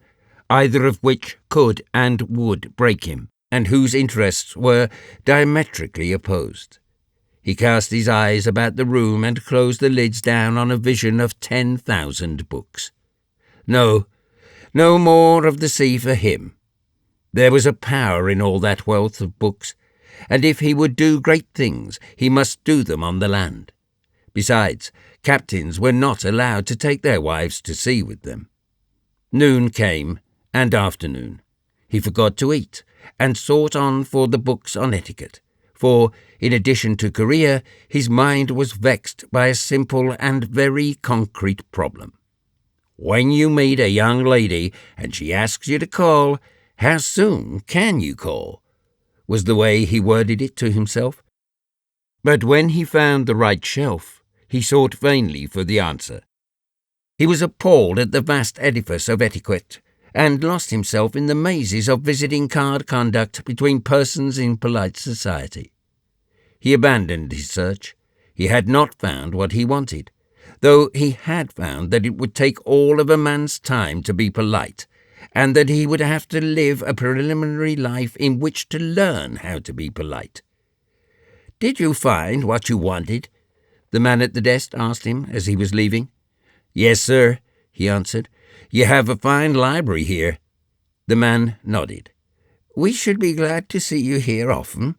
either of which could and would break him, and whose interests were diametrically opposed. He cast his eyes about the room and closed the lids down on a vision of 10,000 books. No more of the sea for him. There was a power in all that wealth of books, and if he would do great things, he must do them on the land. Besides, captains were not allowed to take their wives to sea with them. Noon came, and afternoon. He forgot to eat, and sought on for the books on etiquette, for, in addition to career, his mind was vexed by a simple and very concrete problem. When you meet a young lady and she asks you to call, how soon can you call? Was the way he worded it to himself. But when he found the right shelf, he sought vainly for the answer. He was appalled at the vast edifice of etiquette, and lost himself in the mazes of visiting card conduct between persons in polite society. He abandoned his search. He had not found what he wanted, though he had found that it would take all of a man's time to be polite, and that he would have to live a preliminary life in which to learn how to be polite. "Did you find what you wanted?" the man at the desk asked him as he was leaving. "Yes, sir," he answered. "You have a fine library here." The man nodded. "We should be glad to see you here often.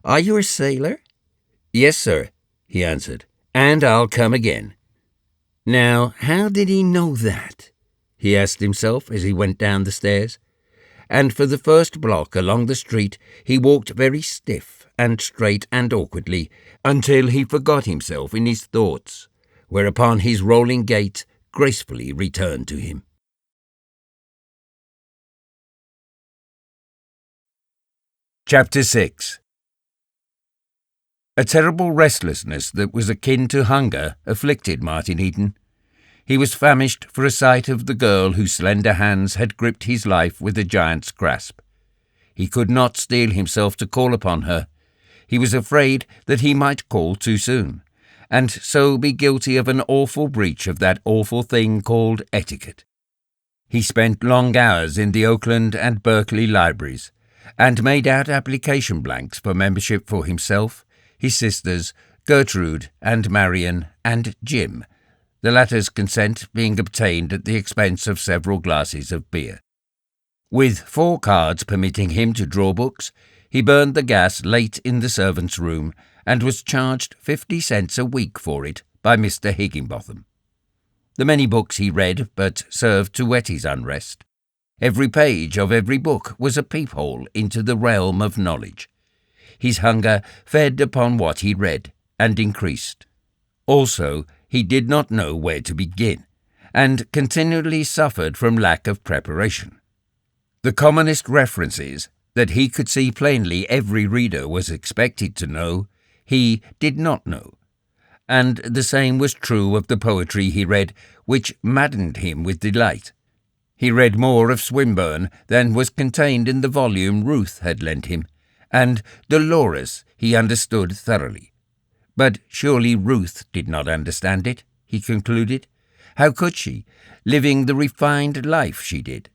Are you a sailor?" "Yes, sir," he answered, "and I'll come again." Now, how did he know that? He asked himself as he went down the stairs. And for the first block along the street he walked very stiff and straight and awkwardly until he forgot himself in his thoughts, whereupon his rolling gait gracefully returned to him. Chapter 6. A terrible restlessness that was akin to hunger afflicted Martin Eden. He was famished for a sight of the girl whose slender hands had gripped his life with a giant's grasp. He could not steel himself to call upon her. He was afraid that he might call too soon, and so be guilty of an awful breach of that awful thing called etiquette. He spent long hours in the Oakland and Berkeley libraries, and made out application blanks for membership for himself, his sisters, Gertrude and Marion, and Jim, the latter's consent being obtained at the expense of several glasses of beer. With 4 cards permitting him to draw books, he burned the gas late in the servants' room and was charged 50 cents a week for it by Mr. Higginbotham. The many books he read but served to whet his unrest. Every page of every book was a peephole into the realm of knowledge. His hunger fed upon what he read, and increased. Also, he did not know where to begin, and continually suffered from lack of preparation. The commonest references that he could see plainly every reader was expected to know, he did not know. And the same was true of the poetry he read, which maddened him with delight. He read more of Swinburne than was contained in the volume Ruth had lent him, and Dolores he understood thoroughly. But surely Ruth did not understand it, he concluded. How could she, living the refined life she did?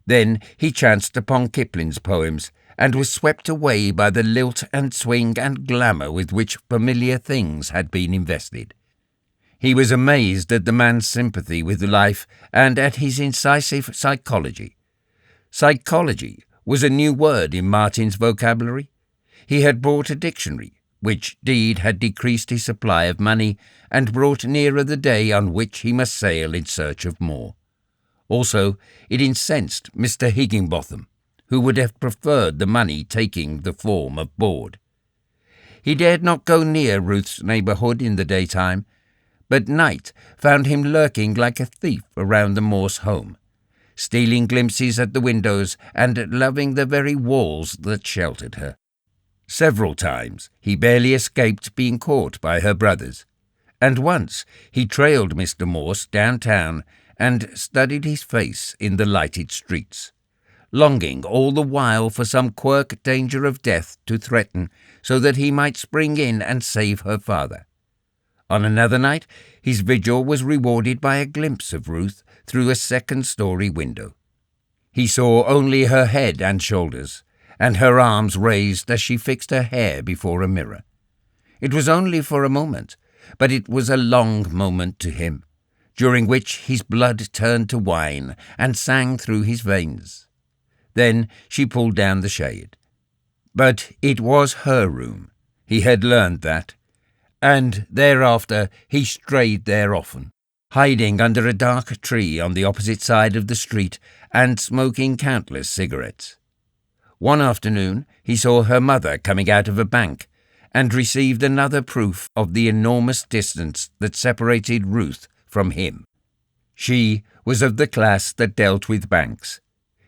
Then he chanced upon Kipling's poems, and was swept away by the lilt and swing and glamour with which familiar things had been invested. He was amazed at the man's sympathy with life and at his incisive psychology. Psychology was a new word in Martin's vocabulary. He had bought a dictionary, which deed had decreased his supply of money and brought nearer the day on which he must sail in search of more. Also, it incensed Mr. Higginbotham, who would have preferred the money taking the form of board. He dared not go near Ruth's neighbourhood in the daytime, but night found him lurking like a thief around the Morse home, stealing glimpses at the windows and loving the very walls that sheltered her. Several times he barely escaped being caught by her brothers, and once he trailed Mr. Morse downtown and studied his face in the lighted streets, longing all the while for some quirk danger of death to threaten so that he might spring in and save her father. On another night his vigil was rewarded by a glimpse of Ruth through a second-story window. He saw only her head and shoulders, and her arms raised as she fixed her hair before a mirror. It was only for a moment, but it was a long moment to him, during which his blood turned to wine and sang through his veins. Then she pulled down the shade. But it was her room. He had learned that, and thereafter he strayed there often, hiding under a dark tree on the opposite side of the street and smoking countless cigarettes. One afternoon he saw her mother coming out of a bank, and received another proof of the enormous distance that separated Ruth from him. She was of the class that dealt with banks.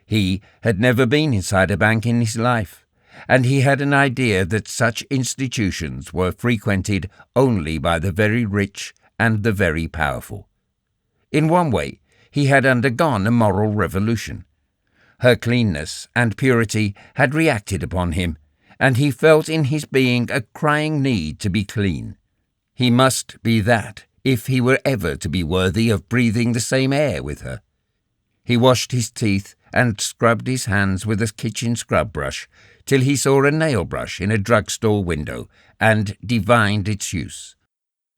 He had never been inside a bank in his life, and he had an idea that such institutions were frequented only by the very rich and the very powerful. In one way, he had undergone a moral revolution. Her cleanness and purity had reacted upon him, and he felt in his being a crying need to be clean. He must be that if he were ever to be worthy of breathing the same air with her. He washed his teeth and scrubbed his hands with a kitchen scrub brush till he saw a nail brush in a drugstore window and divined its use.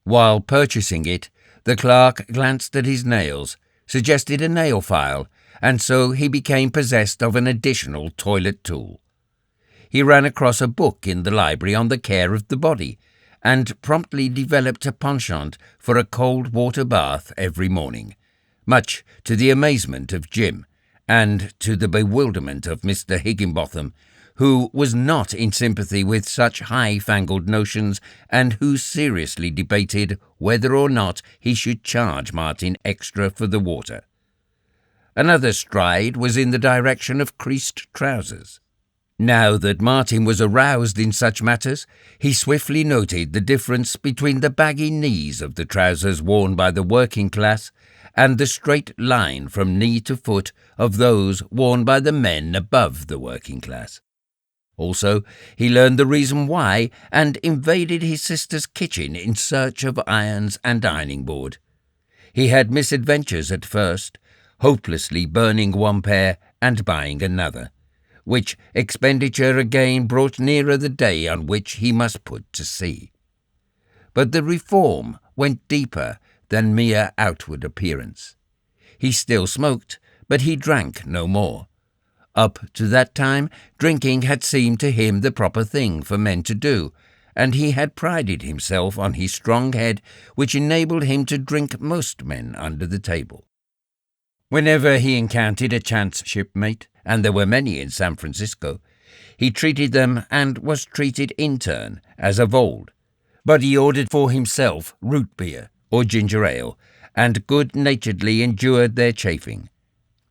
While purchasing it, the clerk glanced at his nails, suggested a nail file, and so he became possessed of an additional toilet tool. He ran across a book in the library on the care of the body, and promptly developed a penchant for a cold water bath every morning, much to the amazement of Jim, and to the bewilderment of Mr. Higginbotham, who was not in sympathy with such high-fangled notions, and who seriously debated whether or not he should charge Martin extra for the water. Another stride was in the direction of creased trousers. Now that Martin was aroused in such matters, he swiftly noted the difference between the baggy knees of the trousers worn by the working class and the straight line from knee to foot of those worn by the men above the working class. Also, he learned the reason why and invaded his sister's kitchen in search of irons and ironing board. He had misadventures at first, hopelessly burning one pair and buying another, which expenditure again brought nearer the day on which he must put to sea. But the reform went deeper than mere outward appearance. He still smoked, but he drank no more. Up to that time, drinking had seemed to him the proper thing for men to do, and he had prided himself on his strong head, which enabled him to drink most men under the table. Whenever he encountered a chance shipmate, and there were many in San Francisco, he treated them and was treated in turn, as of old, but he ordered for himself root beer or ginger ale, and good-naturedly endured their chaffing.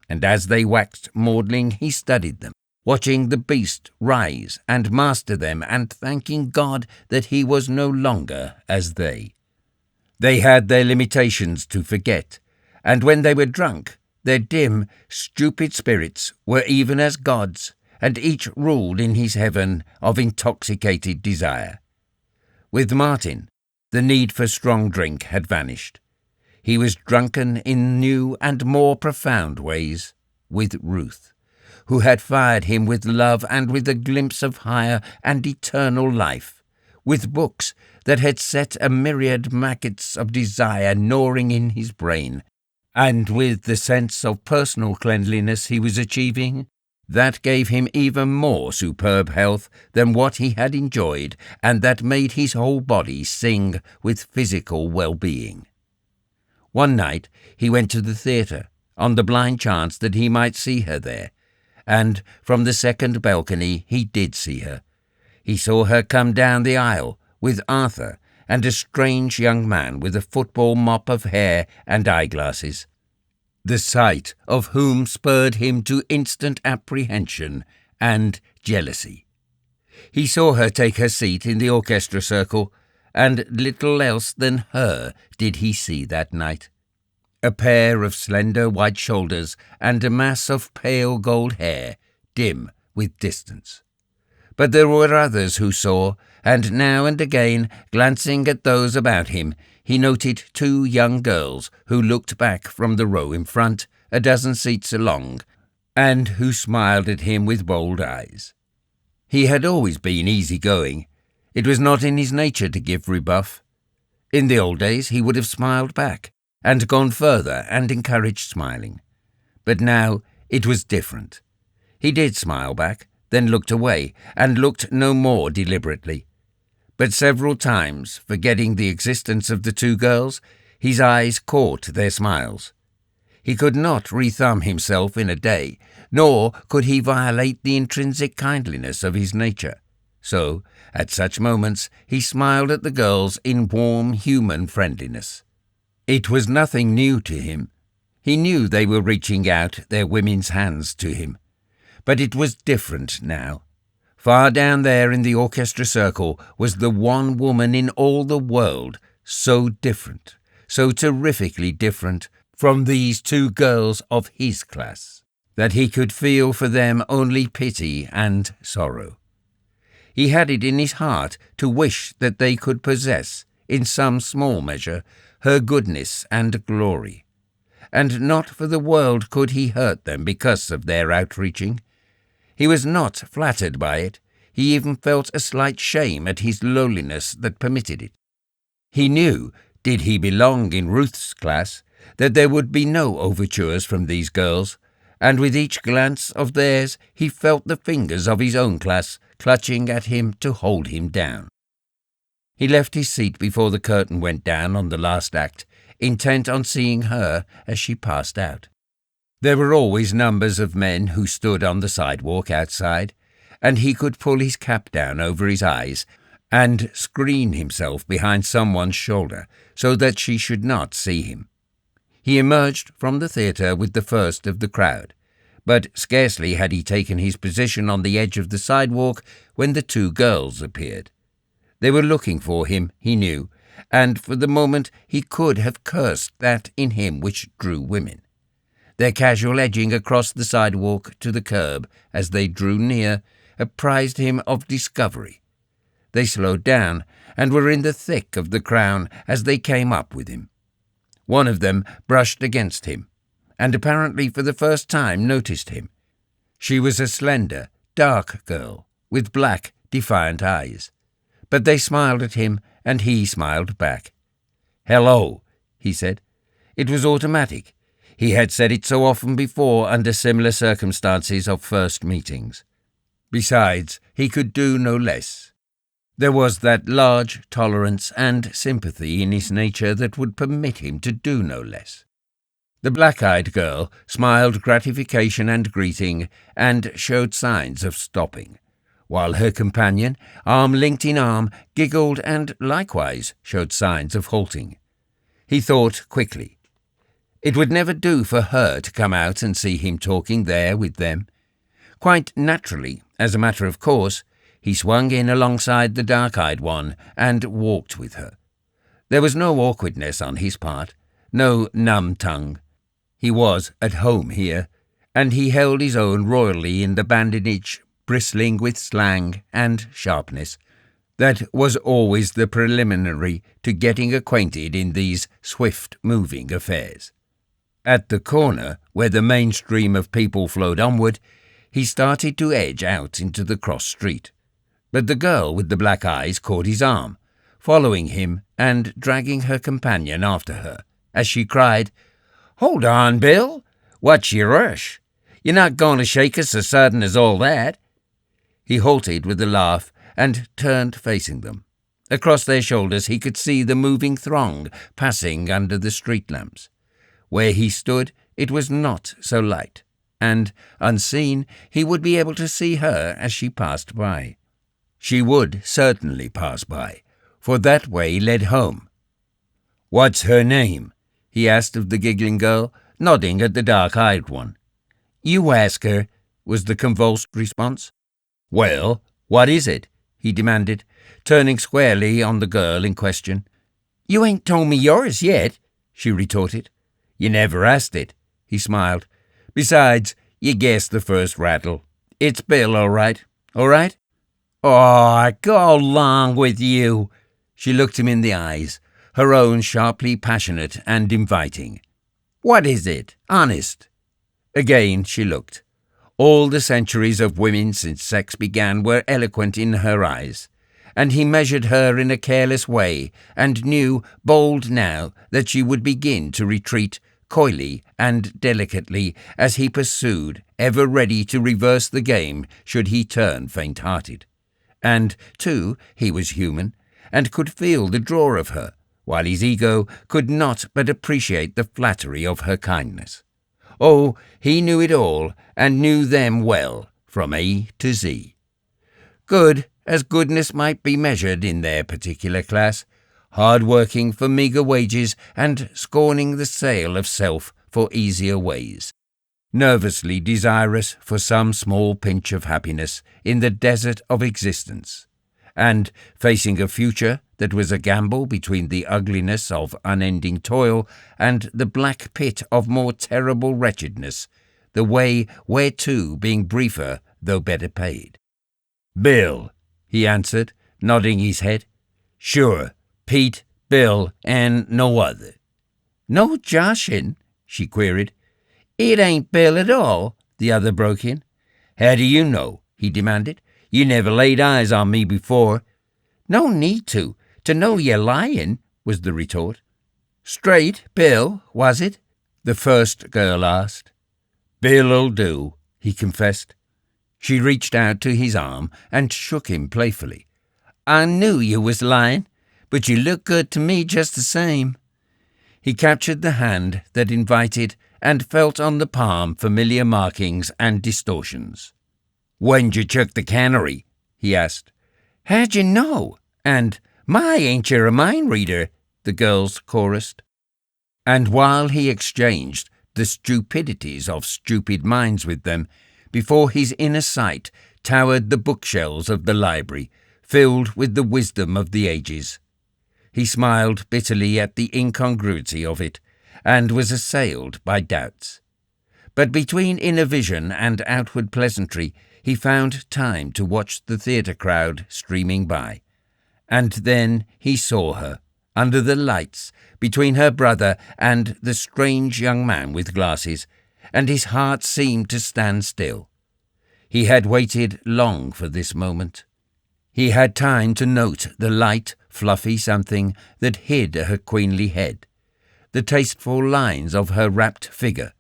And as they waxed maudling, he studied them, watching the beast rise and master them, and thanking God that he was no longer as they. They had their limitations to forget, and when they were drunk, their dim, stupid spirits were even as gods, and each ruled in his heaven of intoxicated desire. With Martin, the need for strong drink had vanished. He was drunken in new and more profound ways with Ruth, who had fired him with love and with a glimpse of higher and eternal life, with books that had set a myriad maggots of desire gnawing in his brain, and with the sense of personal cleanliness he was achieving, that gave him even more superb health than what he had enjoyed, and that made his whole body sing with physical well-being. One night he went to the theatre, on the blind chance that he might see her there, and from the second balcony he did see her. He saw her come down the aisle with Arthur and a strange young man with a football mop of hair and eyeglasses, the sight of whom spurred him to instant apprehension and jealousy. He saw her take her seat in the orchestra circle, and little else than her did he see that night. A pair of slender white shoulders and a mass of pale gold hair, dim with distance. But there were others who saw, and now and again, glancing at those about him, he noted two young girls who looked back from the row in front, a dozen seats along, and who smiled at him with bold eyes. He had always been easy-going. It was not in his nature to give rebuff. In the old days he would have smiled back, and gone further and encouraged smiling. But now it was different. He did smile back, then looked away, and looked no more deliberately. But several times, forgetting the existence of the two girls, his eyes caught their smiles. He could not rethumb himself in a day, nor could he violate the intrinsic kindliness of his nature. So, at such moments, he smiled at the girls in warm human friendliness. It was nothing new to him. He knew they were reaching out their women's hands to him. But it was different now. Far down there in the orchestra circle was the one woman in all the world, so different, so terrifically different from these two girls of his class, that he could feel for them only pity and sorrow. He had it in his heart to wish that they could possess, in some small measure, her goodness and glory. And not for the world could he hurt them because of their outreaching. He was not flattered by it. He even felt a slight shame at his lowliness that permitted it. He knew, did he belong in Ruth's class, that there would be no overtures from these girls, and with each glance of theirs he felt the fingers of his own class clutching at him to hold him down. He left his seat before the curtain went down on the last act, intent on seeing her as she passed out. There were always numbers of men who stood on the sidewalk outside, and he could pull his cap down over his eyes and screen himself behind someone's shoulder so that she should not see him. He emerged from the theatre with the first of the crowd, but scarcely had he taken his position on the edge of the sidewalk when the two girls appeared. They were looking for him, he knew, and for the moment he could have cursed that in him which drew women. Their casual edging across the sidewalk to the curb as they drew near apprised him of discovery. They slowed down and were in the thick of the crowd as they came up with him. One of them brushed against him, and apparently for the first time noticed him. She was a slender, dark girl, with black, defiant eyes. But they smiled at him, and he smiled back. "Hello," he said. It was automatic. He had said it so often before under similar circumstances of first meetings. Besides, he could do no less. There was that large tolerance and sympathy in his nature that would permit him to do no less. The black-eyed girl smiled gratification and greeting and showed signs of stopping, while her companion, arm linked in arm, giggled and likewise showed signs of halting. He thought quickly. It would never do for her to come out and see him talking there with them. Quite naturally, as a matter of course, he swung in alongside the dark-eyed one and walked with her. There was no awkwardness on his part, no numb tongue. He was at home here, and he held his own royally in the badinage bristling with slang and sharpness that was always the preliminary to getting acquainted in these swift-moving affairs. At the corner, where the main stream of people flowed onward, he started to edge out into the cross street. But the girl with the black eyes caught his arm, following him and dragging her companion after her, as she cried, "Hold on, Bill. What's your rush? You're not going to shake us so sudden as all that." He halted with a laugh and turned facing them. Across their shoulders he could see the moving throng passing under the street lamps. Where he stood it was not so light, and, unseen, he would be able to see her as she passed by. She would certainly pass by, for that way led home. "What's her name?" he asked of the giggling girl, nodding at the dark-eyed one. "You ask her," was the convulsed response. "Well, what is it?" he demanded, turning squarely on the girl in question. "You ain't told me yours yet," she retorted. "You never asked it," he smiled. "Besides, you guessed the first rattle. It's Bill, all right? All right?" "Oh, go along with you." She looked him in the eyes, her own sharply passionate and inviting. "What is it? Honest?" Again she looked. All the centuries of women since sex began were eloquent in her eyes, and he measured her in a careless way and knew, bold now, that she would begin to retreat coyly and delicately as he pursued, ever ready to reverse the game should he turn faint-hearted. And, too, he was human, and could feel the draw of her, while his ego could not but appreciate the flattery of her kindness. Oh, he knew it all, and knew them well, from A to Z. Good, as goodness might be measured in their particular class, hard-working for meagre wages and scorning the sale of self for easier ways, nervously desirous for some small pinch of happiness in the desert of existence, and facing a future that was a gamble between the ugliness of unending toil and the black pit of more terrible wretchedness, the way whereto being briefer though better paid. "Bill," he answered, nodding his head. "Sure, Pete, Bill, and no other." "No joshin'?" she queried. "It ain't Bill at all," the other broke in. "How do you know?" he demanded. "You never laid eyes on me before." "No need to know you're lying," was the retort. "Straight, Bill, was it?" the first girl asked. "Bill'll do," he confessed. She reached out to his arm and shook him playfully. "I knew you was lying, but you look good to me just the same." He captured the hand that invited and felt on the palm familiar markings and distortions. "When'd you chuck the cannery?" he asked. "How'd you know?" and "My, ain't you a mind reader?" the girls chorused. And while he exchanged the stupidities of stupid minds with them, before his inner sight towered the bookshelves of the library, filled with the wisdom of the ages. He smiled bitterly at the incongruity of it, and was assailed by doubts. But between inner vision and outward pleasantry, he found time to watch the theatre crowd streaming by. And then he saw her, under the lights, between her brother and the strange young man with glasses, and his heart seemed to stand still. He had waited long for this moment. He had time to note the light, fluffy something that hid her queenly head, the tasteful lines of her rapt figure,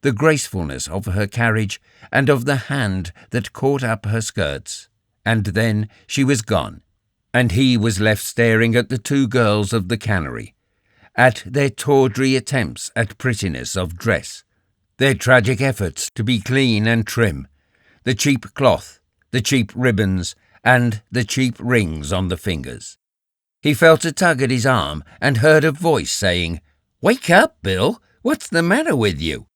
the gracefulness of her carriage and of the hand that caught up her skirts, and then she was gone, and he was left staring at the two girls of the cannery, at their tawdry attempts at prettiness of dress, their tragic efforts to be clean and trim, the cheap cloth, the cheap ribbons, and the cheap rings on the fingers. He felt a tug at his arm and heard a voice saying, "Wake up, Bill! What's the matter with you?"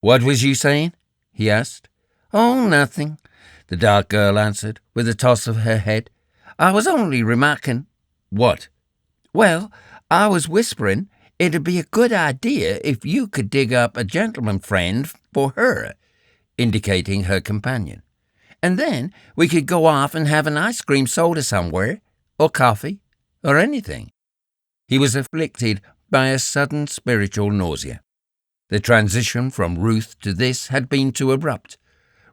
"What was you saying?" he asked. "Oh, nothing," the dark girl answered, with a toss of her head. "I was only remarking." "What?" "Well, I was whispering it'd be a good idea if you could dig up a gentleman friend for her," indicating her companion. "And then we could go off and have an ice cream soda somewhere, or coffee, or anything." He was afflicted by a sudden spiritual nausea. The transition from Ruth to this had been too abrupt.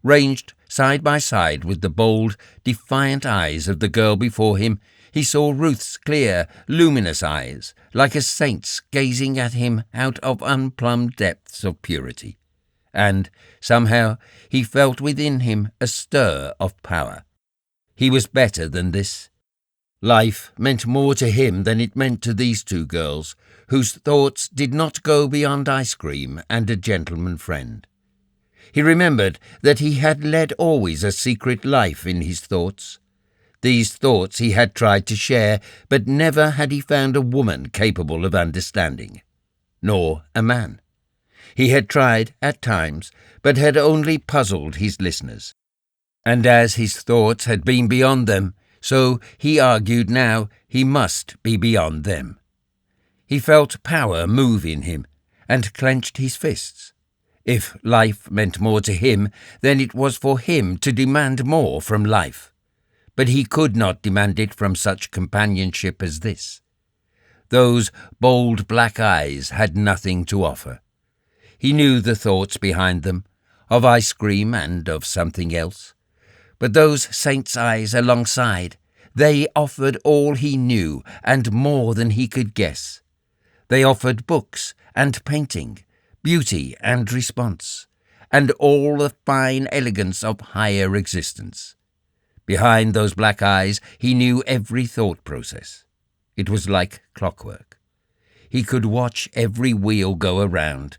Ranged side by side with the bold, defiant eyes of the girl before him, he saw Ruth's clear, luminous eyes, like a saint's gazing at him out of unplumbed depths of purity. And, somehow, he felt within him a stir of power. He was better than this. Life meant more to him than it meant to these two girls, whose thoughts did not go beyond ice cream and a gentleman friend. He remembered that he had led always a secret life in his thoughts. These thoughts he had tried to share, but never had he found a woman capable of understanding, nor a man. He had tried at times, but had only puzzled his listeners. And as his thoughts had been beyond them, so he argued now he must be beyond them. He felt power move in him, and clenched his fists. If life meant more to him, then it was for him to demand more from life. But he could not demand it from such companionship as this. Those bold black eyes had nothing to offer. He knew the thoughts behind them, of ice cream and of something else. But those saints' eyes alongside, they offered all he knew and more than he could guess. They offered books and painting, beauty and response, and all the fine elegance of higher existence. Behind those black eyes he knew every thought process. It was like clockwork. He could watch every wheel go around.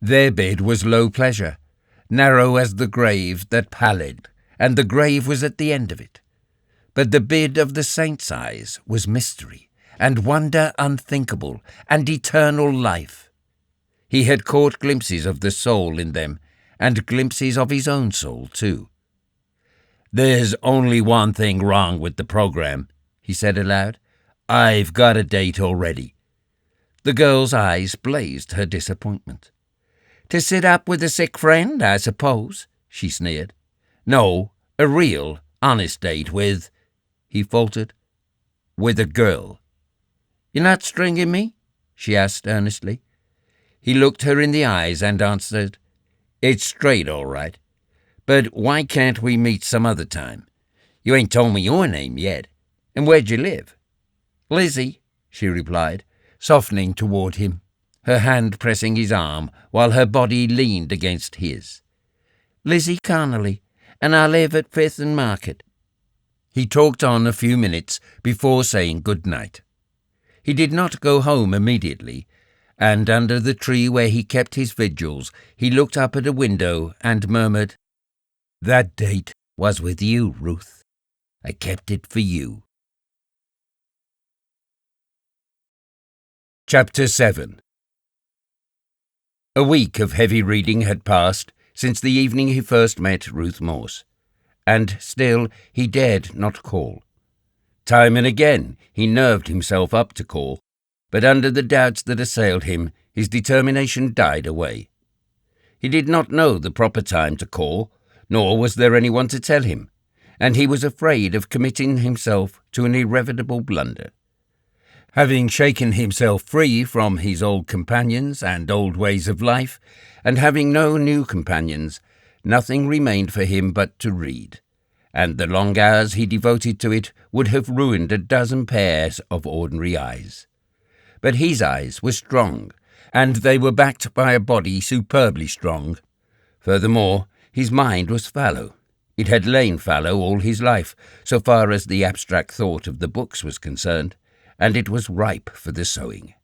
Their bid was low pleasure, narrow as the grave that pallid, and the grave was at the end of it. But the bid of the saint's eyes was mystery, and wonder unthinkable, and eternal life. He had caught glimpses of the soul in them, and glimpses of his own soul too. "There's only one thing wrong with the program," he said aloud. "I've got a date already." The girl's eyes blazed her disappointment. "To sit up with a sick friend, I suppose," she sneered. "No, a real, honest date with—" he faltered. "With a girl." "You're not stringing me?" she asked earnestly. He looked her in the eyes and answered, "It's straight, all right. But why can't we meet some other time? You ain't told me your name yet. And where'd you live?" "Lizzie," she replied, softening toward him, her hand pressing his arm while her body leaned against his. "Lizzie Connolly, and I live at 5th and Market." He talked on a few minutes before saying good night. He did not go home immediately, and under the tree where he kept his vigils, he looked up at a window and murmured, "That date was with you, Ruth. I kept it for you." Chapter 7. A week of heavy reading had passed since the evening he first met Ruth Morse, and still he dared not call. Time and again he nerved himself up to call, but under the doubts that assailed him, his determination died away. He did not know the proper time to call, nor was there anyone to tell him, and he was afraid of committing himself to an irrevocable blunder. Having shaken himself free from his old companions and old ways of life, and having no new companions, nothing remained for him but to read, and the long hours he devoted to it would have ruined a dozen pairs of ordinary eyes. But his eyes were strong, and they were backed by a body superbly strong. Furthermore, his mind was fallow. It had lain fallow all his life, so far as the abstract thought of the books was concerned, and it was ripe for the sowing.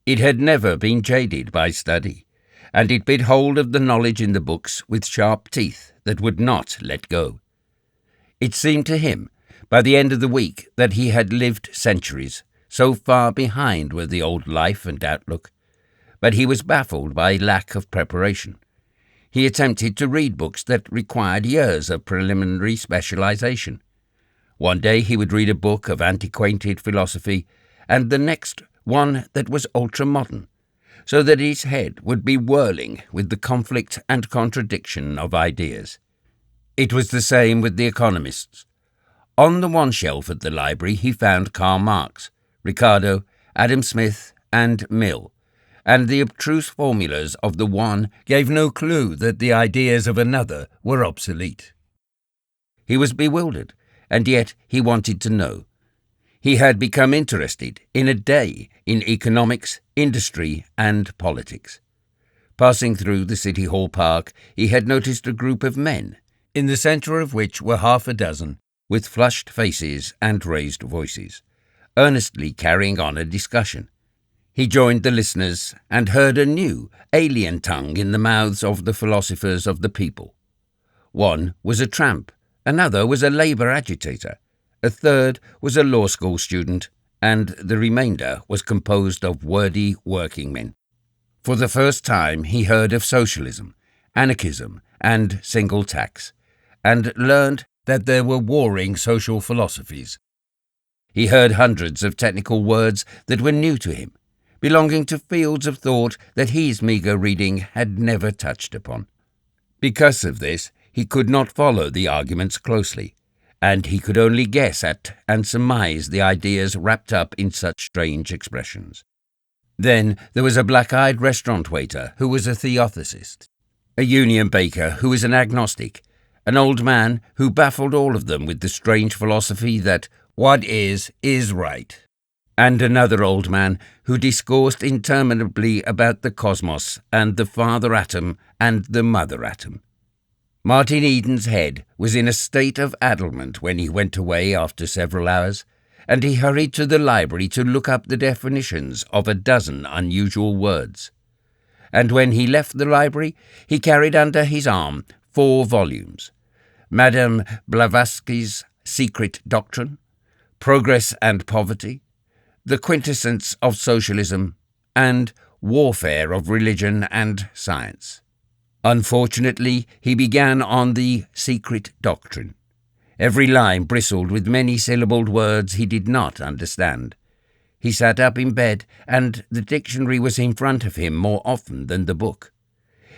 It had never been jaded by study, and it bit hold of the knowledge in the books with sharp teeth that would not let go. It seemed to him, by the end of the week, that he had lived centuries, so far behind were the old life and outlook. But he was baffled by lack of preparation. He attempted to read books that required years of preliminary specialization. One day he would read a book of antiquated philosophy, and the next one that was ultra-modern, so that his head would be whirling with the conflict and contradiction of ideas. It was the same with the economists. On the one shelf at the library he found Karl Marx, Ricardo, Adam Smith, and Mill, and the abstruse formulas of the one gave no clue that the ideas of another were obsolete. He was bewildered, and yet he wanted to know. He had become interested in a day in economics, industry, and politics. Passing through the City Hall Park, he had noticed a group of men, in the centre of which were half a dozen, with flushed faces and raised voices, earnestly carrying on a discussion. He joined the listeners and heard a new, alien tongue in the mouths of the philosophers of the people. One was a tramp, another was a labour agitator, a third was a law school student, and the remainder was composed of wordy working men. For the first time he heard of socialism, anarchism, and single tax, and learned that there were warring social philosophies. He heard hundreds of technical words that were new to him, belonging to fields of thought that his meagre reading had never touched upon. Because of this, he could not follow the arguments closely, and he could only guess at and surmise the ideas wrapped up in such strange expressions. Then there was a black-eyed restaurant waiter who was a theosophist, a union baker who was an agnostic, an old man who baffled all of them with the strange philosophy that what is right, and another old man who discoursed interminably about the cosmos and the father atom and the mother atom. Martin Eden's head was in a state of addlement when he went away after several hours, and he hurried to the library to look up the definitions of a dozen unusual words. And when he left the library, he carried under his arm 4 volumes: Madame Blavatsky's Secret Doctrine, Progress and Poverty, The Quintessence of Socialism, and warfare of religion and science. Unfortunately, he began on the secret doctrine. Every line bristled with many-syllabled words he did not understand. He sat up in bed, and the dictionary was in front of him more often than the book.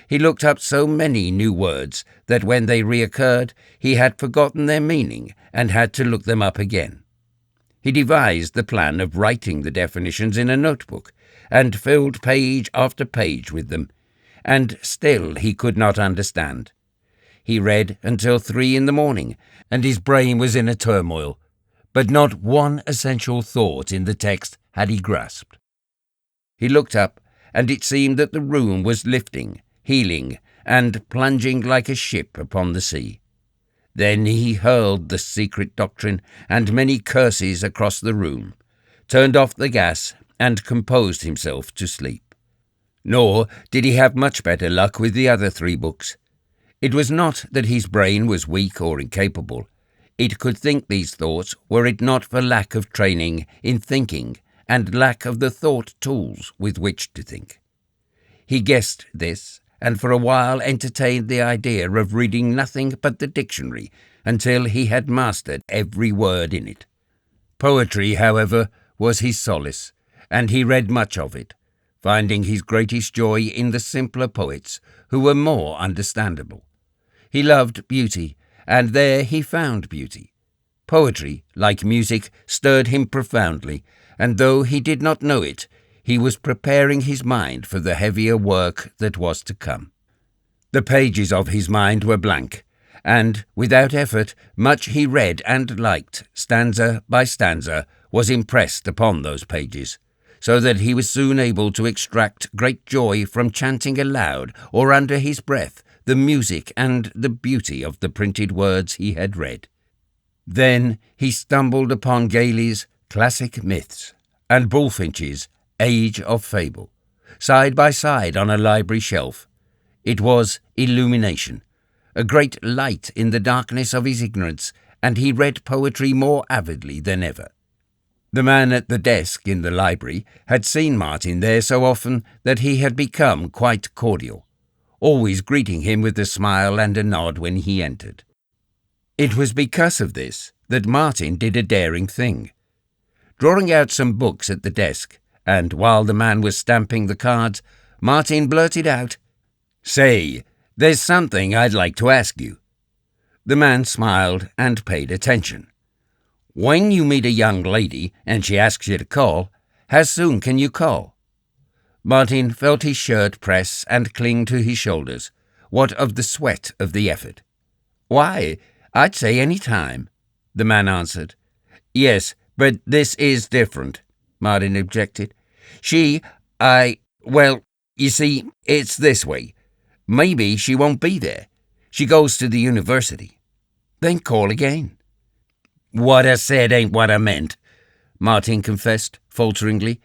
He looked up so many new words that when they reoccurred, he had forgotten their meaning and had to look them up again. He devised the plan of writing the definitions in a notebook and filled page after page with them, and still he could not understand. He read until 3 a.m, and his brain was in a turmoil, but not one essential thought in the text had he grasped. He looked up, and it seemed that the room was lifting, heeling, and plunging like a ship upon the sea. Then he hurled the secret doctrine and many curses across the room, turned off the gas, and composed himself to sleep. Nor did he have much better luck with the other 3 books. It was not that his brain was weak or incapable. It could think these thoughts were it not for lack of training in thinking and lack of the thought tools with which to think. He guessed this, and for a while entertained the idea of reading nothing but the dictionary until he had mastered every word in it. Poetry, however, was his solace, and he read much of it, finding his greatest joy in the simpler poets who were more understandable. He loved beauty, and there he found beauty. Poetry, like music, stirred him profoundly, and though he did not know it, he was preparing his mind for the heavier work that was to come. The pages of his mind were blank, and, without effort, much he read and liked, stanza by stanza, was impressed upon those pages, so that he was soon able to extract great joy from chanting aloud or under his breath the music and the beauty of the printed words he had read. Then he stumbled upon Gailey's Classic Myths and Bullfinch's Age of Fable, side by side on a library shelf. It was illumination, a great light in the darkness of his ignorance, and he read poetry more avidly than ever. The man at the desk in the library had seen Martin there so often that he had become quite cordial, always greeting him with a smile and a nod when he entered. It was because of this that Martin did a daring thing. Drawing out some books at the desk, and while the man was stamping the cards, Martin blurted out, "Say, there's something I'd like to ask you." The man smiled and paid attention. "When you meet a young lady and she asks you to call, how soon can you call?" Martin felt his shirt press and cling to his shoulders, what of the sweat of the effort. "Why, I'd say any time," the man answered. "Yes, but this is different," Martin objected. Well, you see, it's this way. Maybe she won't be there. She goes to the university." "Then call again." "What I said ain't what I meant," Martin confessed, falteringly,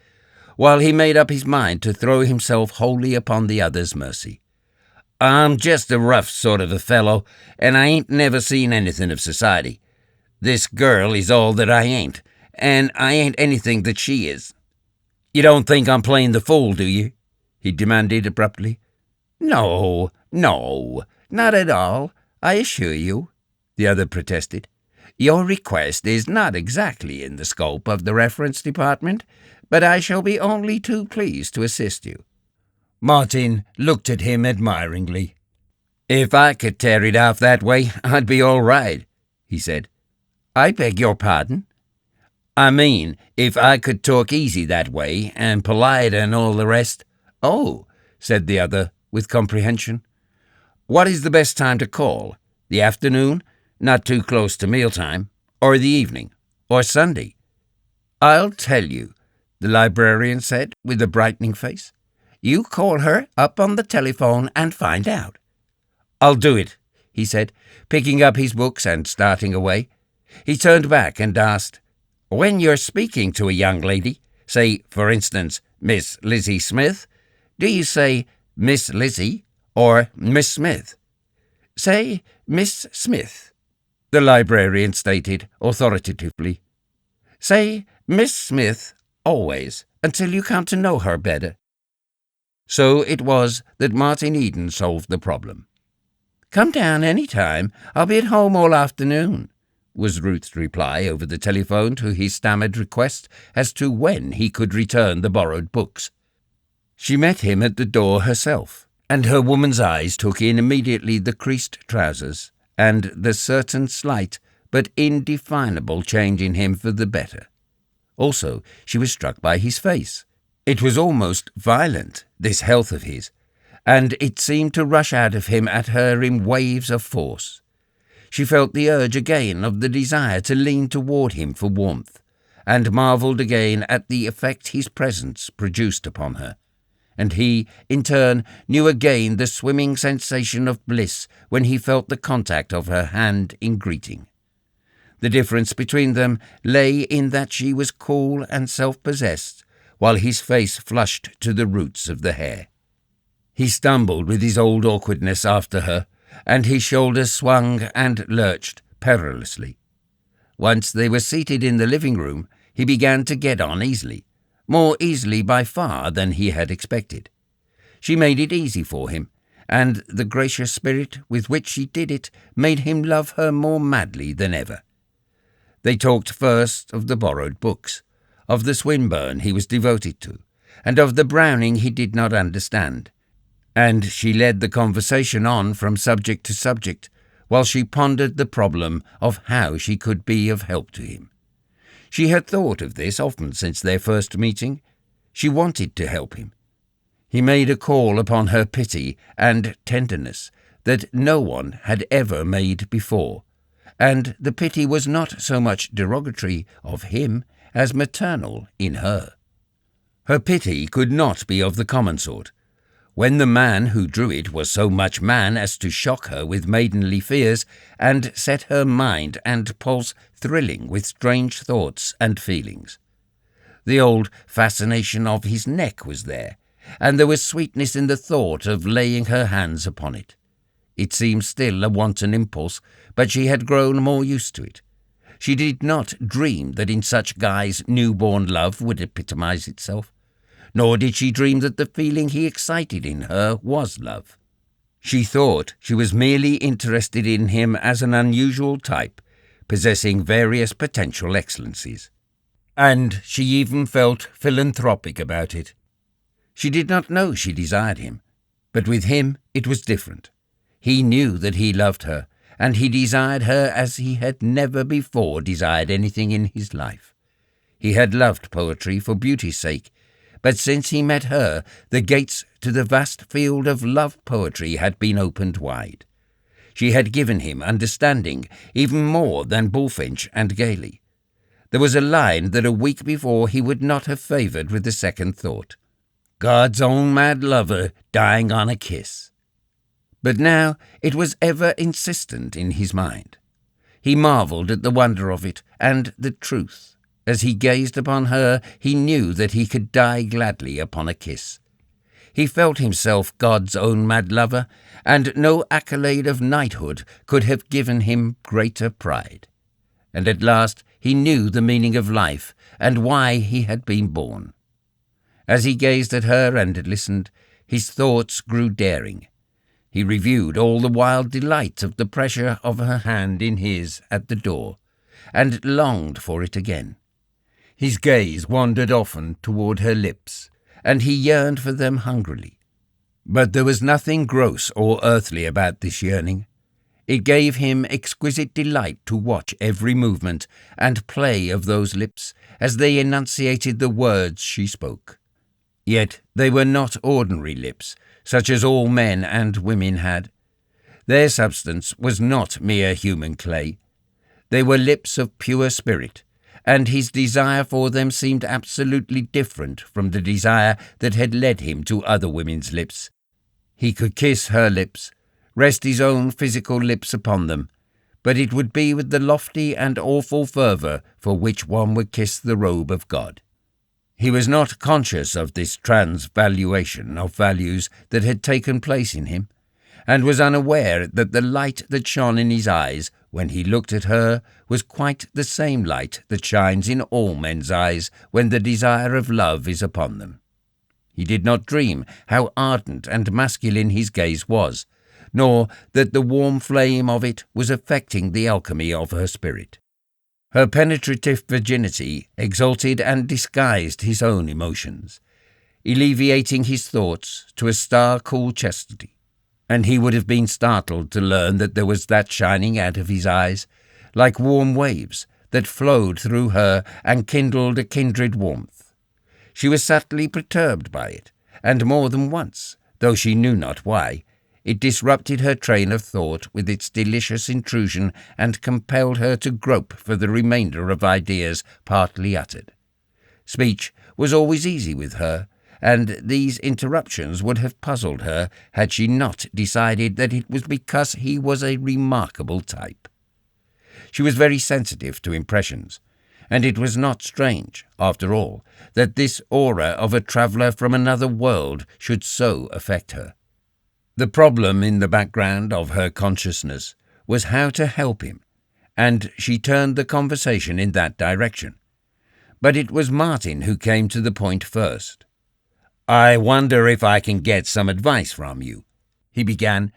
while he made up his mind to throw himself wholly upon the other's mercy. "I'm just a rough sort of a fellow, and I ain't never seen anything of society. This girl is all that I ain't, and I ain't anything that she is. You don't think I'm playing the fool, do you?" he demanded abruptly. No, not at all, I assure you," the other protested. "Your request is not exactly in the scope of the reference department, but I shall be only too pleased to assist you." Martin looked at him admiringly. "If I could tear it off that way, I'd be all right," he said. "I beg your pardon?" "I mean, if I could talk easy that way, and polite and all the rest." "Oh," said the other, with comprehension. "What is the best time to call? The afternoon, not too close to mealtime, or the evening, or Sunday?" "I'll tell you," the librarian said, with a brightening face. "You call her up on the telephone and find out." "I'll do it," he said, picking up his books and starting away. He turned back and asked, "When you're speaking to a young lady, say, for instance, Miss Lizzie Smith, do you say Miss Lizzie or Miss Smith?" "Say Miss Smith," the librarian stated authoritatively. "Say Miss Smith always, until you come to know her better." So it was that Martin Eden solved the problem. "Come down any time. I'll be at home all afternoon," was Ruth's reply over the telephone to his stammered request as to when he could return the borrowed books. She met him at the door herself, and her woman's eyes took in immediately the creased trousers and the certain slight but indefinable change in him for the better. Also, she was struck by his face. It was almost violent, this health of his, and it seemed to rush out of him at her in waves of force. She felt the urge again of the desire to lean toward him for warmth, and marvelled again at the effect his presence produced upon her. And he, in turn, knew again the swimming sensation of bliss when he felt the contact of her hand in greeting. The difference between them lay in that she was cool and self-possessed, while his face flushed to the roots of the hair. He stumbled with his old awkwardness after her, and his shoulders swung and lurched perilously. Once they were seated in the living room, he began to get on easily, more easily by far than he had expected. She made it easy for him, and the gracious spirit with which she did it made him love her more madly than ever. They talked first of the borrowed books, of the Swinburne he was devoted to, and of the Browning he did not understand, and she led the conversation on from subject to subject, while she pondered the problem of how she could be of help to him. She had thought of this often since their first meeting. She wanted to help him. He made a call upon her pity and tenderness that no one had ever made before, and the pity was not so much derogatory of him as maternal in her. Her pity could not be of the common sort. When the man who drew it was so much man as to shock her with maidenly fears and set her mind and pulse thrilling with strange thoughts and feelings. The old fascination of his neck was there, and there was sweetness in the thought of laying her hands upon it. It seemed still a wanton impulse, but she had grown more used to it. She did not dream that in such guise newborn love would epitomize itself, nor did she dream that the feeling he excited in her was love. She thought she was merely interested in him as an unusual type, possessing various potential excellencies. And she even felt philanthropic about it. She did not know she desired him, but with him it was different. He knew that he loved her, and he desired her as he had never before desired anything in his life. He had loved poetry for beauty's sake, but since he met her, the gates to the vast field of love poetry had been opened wide. She had given him understanding even more than Bullfinch and Gailey. There was a line that a week before he would not have favoured with a second thought. God's own mad lover dying on a kiss. But now it was ever insistent in his mind. He marvelled at the wonder of it and the truth. As he gazed upon her, he knew that he could die gladly upon a kiss. He felt himself God's own mad lover, and no accolade of knighthood could have given him greater pride. And at last he knew the meaning of life and why he had been born. As he gazed at her and listened, his thoughts grew daring. He reviewed all the wild delight of the pressure of her hand in his at the door, and longed for it again. His gaze wandered often toward her lips, and he yearned for them hungrily. But there was nothing gross or earthly about this yearning. It gave him exquisite delight to watch every movement and play of those lips as they enunciated the words she spoke. Yet they were not ordinary lips, such as all men and women had. Their substance was not mere human clay. They were lips of pure spirit, and his desire for them seemed absolutely different from the desire that had led him to other women's lips. He could kiss her lips, rest his own physical lips upon them, but it would be with the lofty and awful fervour for which one would kiss the robe of God. He was not conscious of this transvaluation of values that had taken place in him, and was unaware that the light that shone in his eyes when he looked at her was quite the same light that shines in all men's eyes when the desire of love is upon them. He did not dream how ardent and masculine his gaze was, nor that the warm flame of it was affecting the alchemy of her spirit. Her penetrative virginity exalted and disguised his own emotions, alleviating his thoughts to a star-cool chastity, and he would have been startled to learn that there was that shining out of his eyes, like warm waves that flowed through her and kindled a kindred warmth. She was subtly perturbed by it, and more than once, though she knew not why, it disrupted her train of thought with its delicious intrusion and compelled her to grope for the remainder of ideas partly uttered. Speech was always easy with her, and these interruptions would have puzzled her had she not decided that it was because he was a remarkable type. She was very sensitive to impressions, and it was not strange, after all, that this aura of a traveller from another world should so affect her. The problem in the background of her consciousness was how to help him, and she turned the conversation in that direction. But it was Martin who came to the point first. "I wonder if I can get some advice from you," he began,